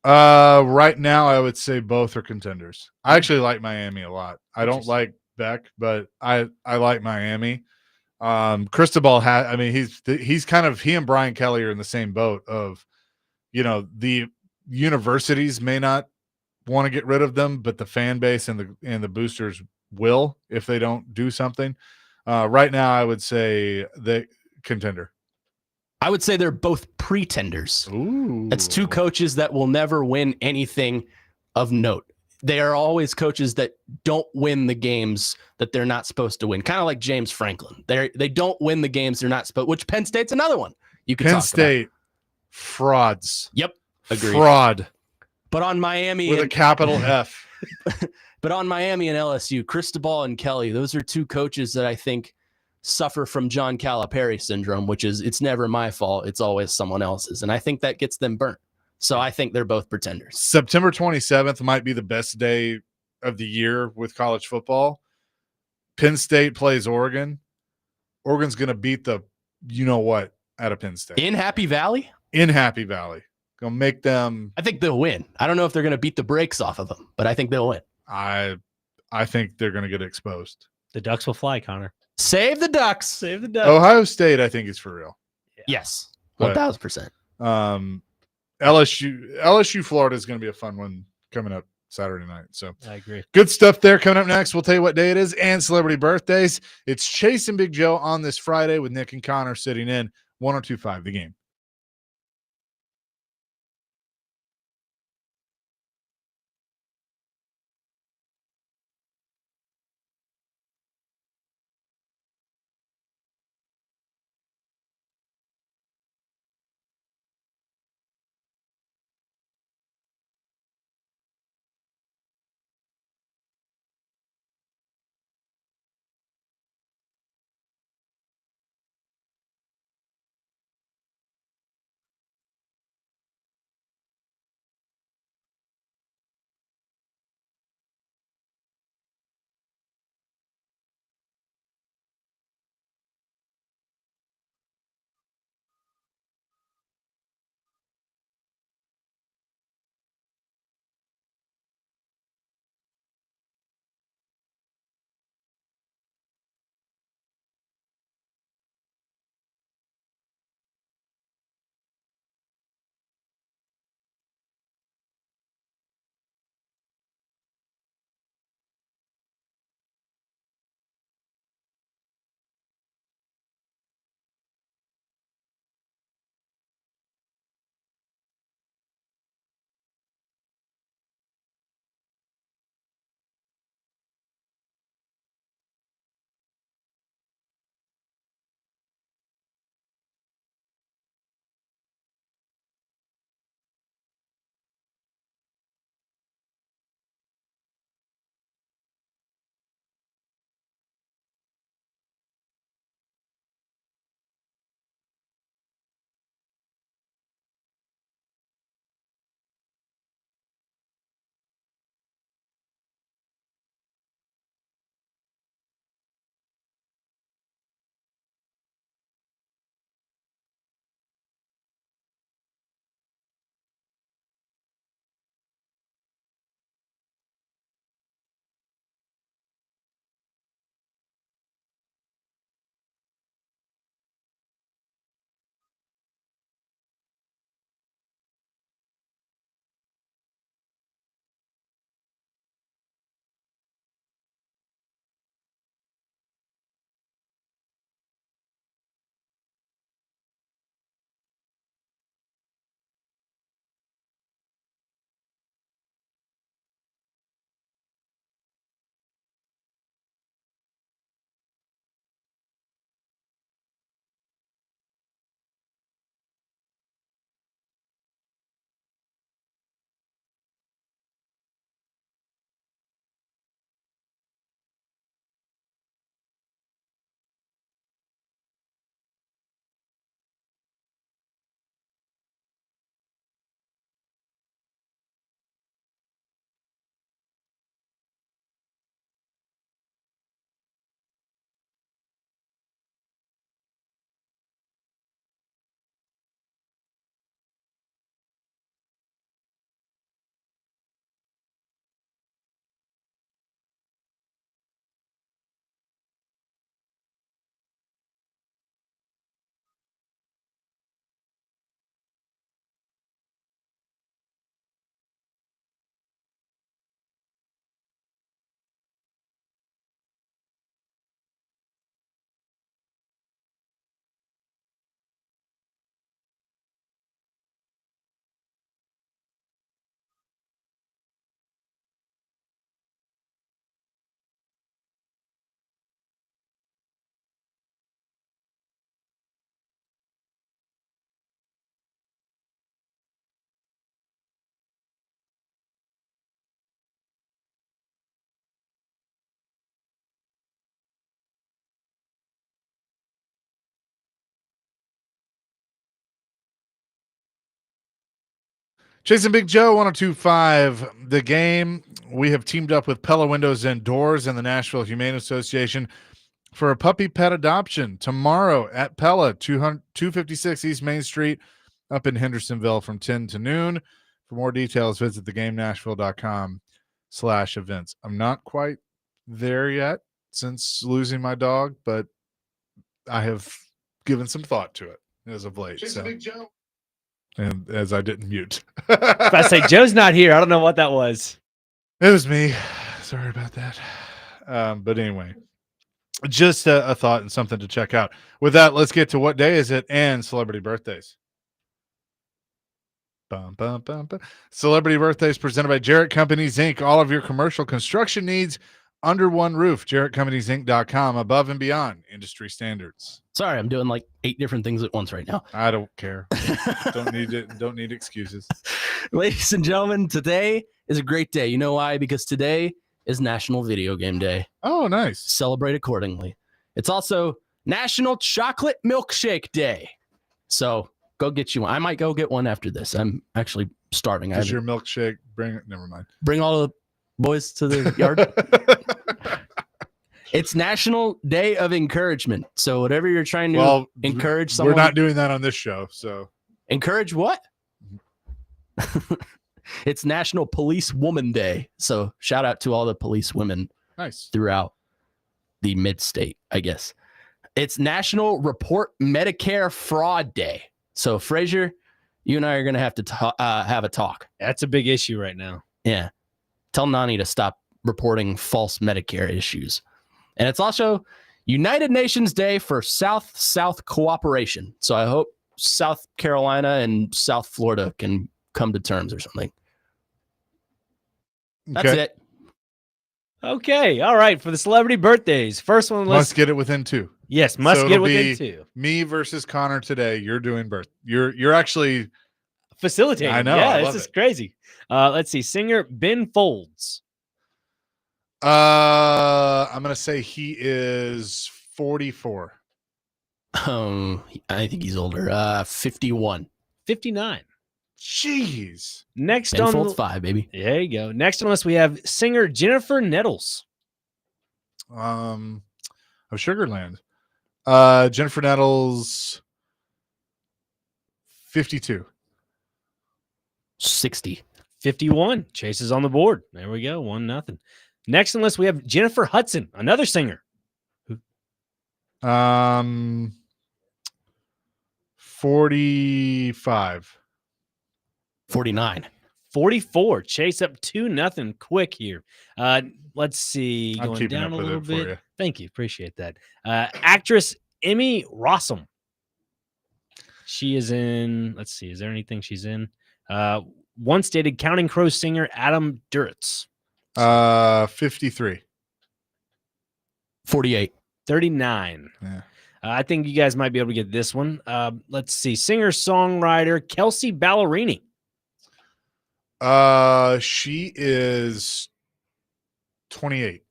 Right now, I would say both are contenders. I actually like Miami a lot. I don't like Beck, but I like Miami. Cristobal I mean, he's kind of, he and Brian Kelly are in the same boat of, the universities may not want to get rid of them, but the fan base and the boosters will if they don't do something. Right now, I would say the contender. I would say they're both pretenders. Ooh. It's two coaches that will never win anything of note. They are always coaches that don't win the games that they're not supposed to win. Kind of like James Franklin. They don't win the games they're not supposed. Which Penn State's another one. You could Penn talk State about. frauds. Yep, agreed. Fraud But on Miami with a capital F. But on Miami and LSU, Cristobal and Kelly, those are two coaches that I think suffer from John Calipari syndrome, which is it's never my fault. It's always someone else's. And I think that gets them burnt. So I think they're both pretenders. September 27th might be the best day of the year with college football. Penn State plays Oregon. Oregon's going to beat the you-know-what out of Penn State. In Happy Valley? In Happy Valley. Going to make them. I think they'll win. I don't know if they're going to beat the brakes off of them, but I think they'll win. I think they're going to get exposed. The Ducks will fly, Connor. Save the Ducks. Save the Ducks. Ohio State, I think, is for real. Yeah. Yes. But, 1,000%. LSU Florida is going to be a fun one coming up Saturday night. So I agree. Good stuff there. Coming up next, we'll tell you what day it is and celebrity birthdays. It's Chase and Big Joe on this Friday with Nick and Connor sitting in 102.5 The Game. Chasing Big Joe, 102.5 The Game. We have teamed up with Pella Windows and Doors and the Nashville Humane Association for a puppy pet adoption tomorrow at Pella, 256 East Main Street up in Hendersonville from 10 to noon. For more details, visit thegamenashville.com/events. I'm not quite there yet since losing my dog, but I have given some thought to it as of late. Chasing Big Joe. And as I didn't mute. If I say Joe's not here, I don't know what that was. It was me. Sorry about that. But anyway, just a thought and something to check out. With that, let's get to what day is it and celebrity birthdays. Bum, bum, bum, bum. Celebrity birthdays presented by Jarrett Companies, Inc. All of your commercial construction needs under one roof. JarrettCompaniesInc.com. Above and beyond industry standards. Sorry, I'm doing like 8 different things at once right now. I don't care. Don't need it. Don't need excuses. Ladies and gentlemen, today is a great day. You know why? Because today is National Video Game Day. Oh, nice. Celebrate accordingly. It's also National Chocolate Milkshake Day. So go get you one. I might go get one after this. I'm actually starving. Does your milkshake bring it? Never mind. Bring all the boys to the yard. It's National Day of Encouragement. So whatever you're trying to encourage someone. We're not doing that on this show. So encourage what? It's National Police Woman Day. So shout out to all the police women throughout the mid-state, I guess. It's National Report Medicare Fraud Day. So Frazier, you and I are going to have to have a talk. That's a big issue right now. Yeah. Tell Nani to stop reporting false Medicare issues. And it's also United Nations Day for South-South cooperation. So I hope South Carolina and South Florida can come to terms or something. That's it. Okay. All right. For the celebrity birthdays. First one. Must get it within 2. Yes. Must get within 2. Me versus Connor today. You're doing birth. You're actually facilitating. I know. Yeah. This is crazy. Let's see. Singer Ben Folds. I'm gonna say he is 44. I think he's older. 51. 59. Jeez. Next Ben on Folds 5, baby. There you go. Next on the list we have singer Jennifer Nettles. Of Sugarland. Jennifer Nettles 52. 60. 51. Chase is on the board. There we go. 1-0. Next on the list, we have Jennifer Hudson, another singer. 45. 49. 44. Chase up 2-0 quick here. Let's see. I'm Going keeping down up a with little it for bit. you. Thank you. Appreciate that. Actress Emmy Rossum. She is in, let's see, is there anything she's in? Once dated Counting Crows singer Adam Duritz. 53. 48. 39. Yeah. I think you guys might be able to get this one. Let's see. Singer-songwriter Kelsey Ballerini. She is 28.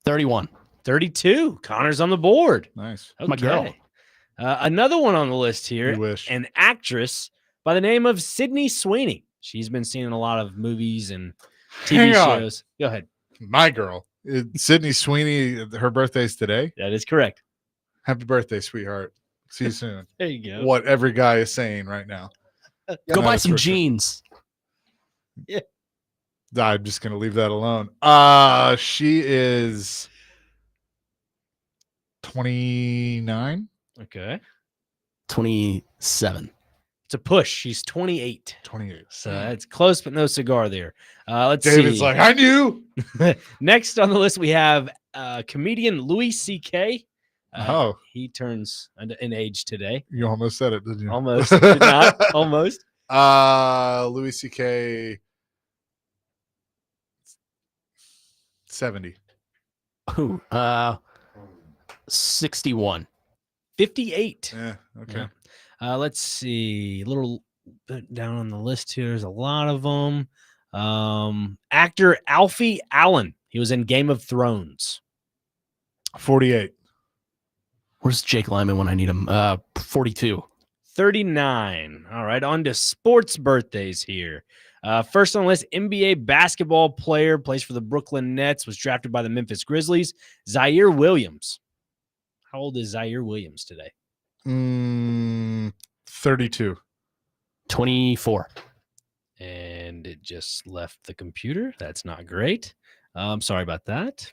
31. 32. Connor's on the board. Nice. Okay. My girl. Another one on the list here. You wish. An actress by the name of Sydney Sweeney. She's been seen in a lot of movies and TV shows. Go ahead. My girl. Sydney Sweeney, her birthday's today. That is correct. Happy birthday, sweetheart. See you soon. There you go. What every guy is saying right now. Go buy That's some for sure. jeans. Yeah. I'm just going to leave that alone. She is 29. Okay. 27. It's a push. She's 28. 28. So it's close, but no cigar there. Let's David's see. like, I knew. Next on the list, we have comedian Louis C.K. He turns in age today. You almost said it, didn't you? Almost. Did not. Almost. Louis C.K. 70. Ooh, 61. 58. Yeah. Okay. Yeah. Let's see. A little bit down on the list here. There's a lot of them. Actor Alfie Allen. He was in Game of Thrones. 48. Where's Jake Lyman when I need him? 42. 39. All right, on to sports birthdays here. First on the list, NBA basketball player, plays for the Brooklyn Nets, was drafted by the Memphis Grizzlies, Zaire Williams. How old is Zaire Williams today? 32. 24. And it just left the computer. That's not great. I'm sorry about that.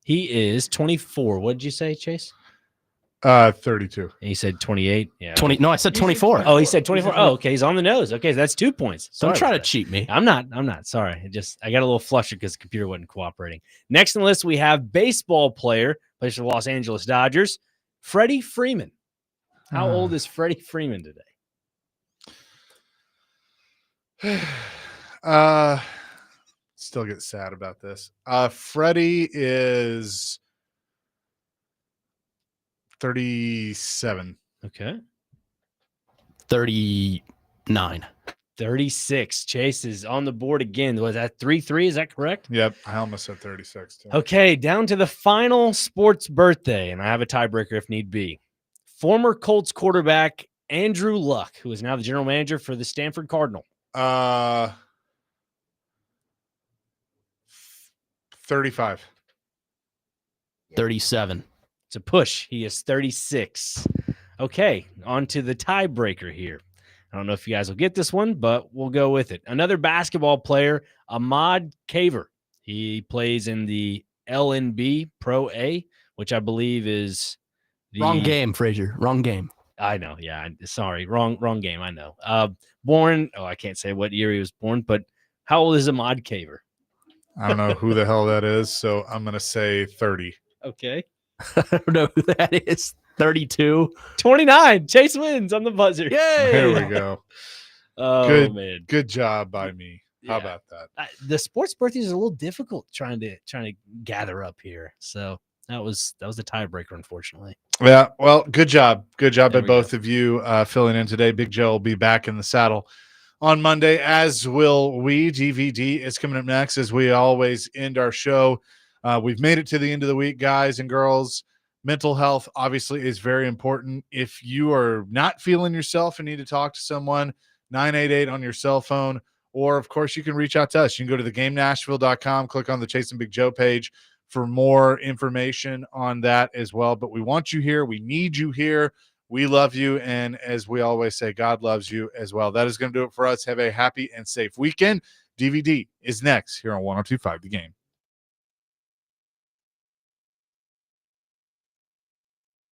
He is 24. What did you say, Chase? 32. And he said 28. Yeah. 20. No, I said 24. Oh, he said 24. Oh, okay. He's on the nose. Okay, that's 2 points. Don't Sorry try to about that. cheat me. I'm not. Sorry. I got a little flustered because the computer wasn't cooperating. Next on the list, we have baseball player, plays for the Los Angeles Dodgers, Freddie Freeman. How old is Freddie Freeman today? Still get sad about this. Freddie is 37. Okay. 39. 36. Chase is on the board again. Was that 3-3? Is that correct? Yep. I almost said 36 too. Okay, down to the final sports birthday, and I have a tiebreaker if need be. Former Colts quarterback Andrew Luck, who is now the general manager for the Stanford Cardinal. 35. 37. It's a push. He is 36. Okay, on to the tiebreaker here. I don't know if you guys will get this one, but we'll go with it. Another basketball player, Ahmad Kaver. He plays in the LNB Pro A, which I believe is Wrong game, Frazier. Wrong game. I know. Yeah. Sorry. Wrong game. I know. Born. Oh, I can't say what year he was born, but how old is Ahmad Kaver? I don't know who the hell that is, so I'm going to say 30. Okay. I don't know who that is. 32. 29. Chase wins on the buzzer. Yay! There we go. Oh, man. Good job by me. How Yeah. about that? The sports birthdays are a little difficult trying to gather up here. So that was the tiebreaker, unfortunately. Yeah, well, good job. Good job There by we both of you filling in today. Big Joe will be back in the saddle on Monday, as will we. DVD is coming up next as we always end our show. We've made it to the end of the week, guys and girls. Mental health obviously is very important. If you are not feeling yourself and need to talk to someone, 988 on your cell phone, or of course you can reach out to us. You can go to thegamenashville.com, click on the Chase and Big Joe page for more information on that as well. But we want you here. We need you here. We love you. And as we always say, God loves you as well. That is going to do it for us. Have a happy and safe weekend. DVD is next here on 102.5 The Game.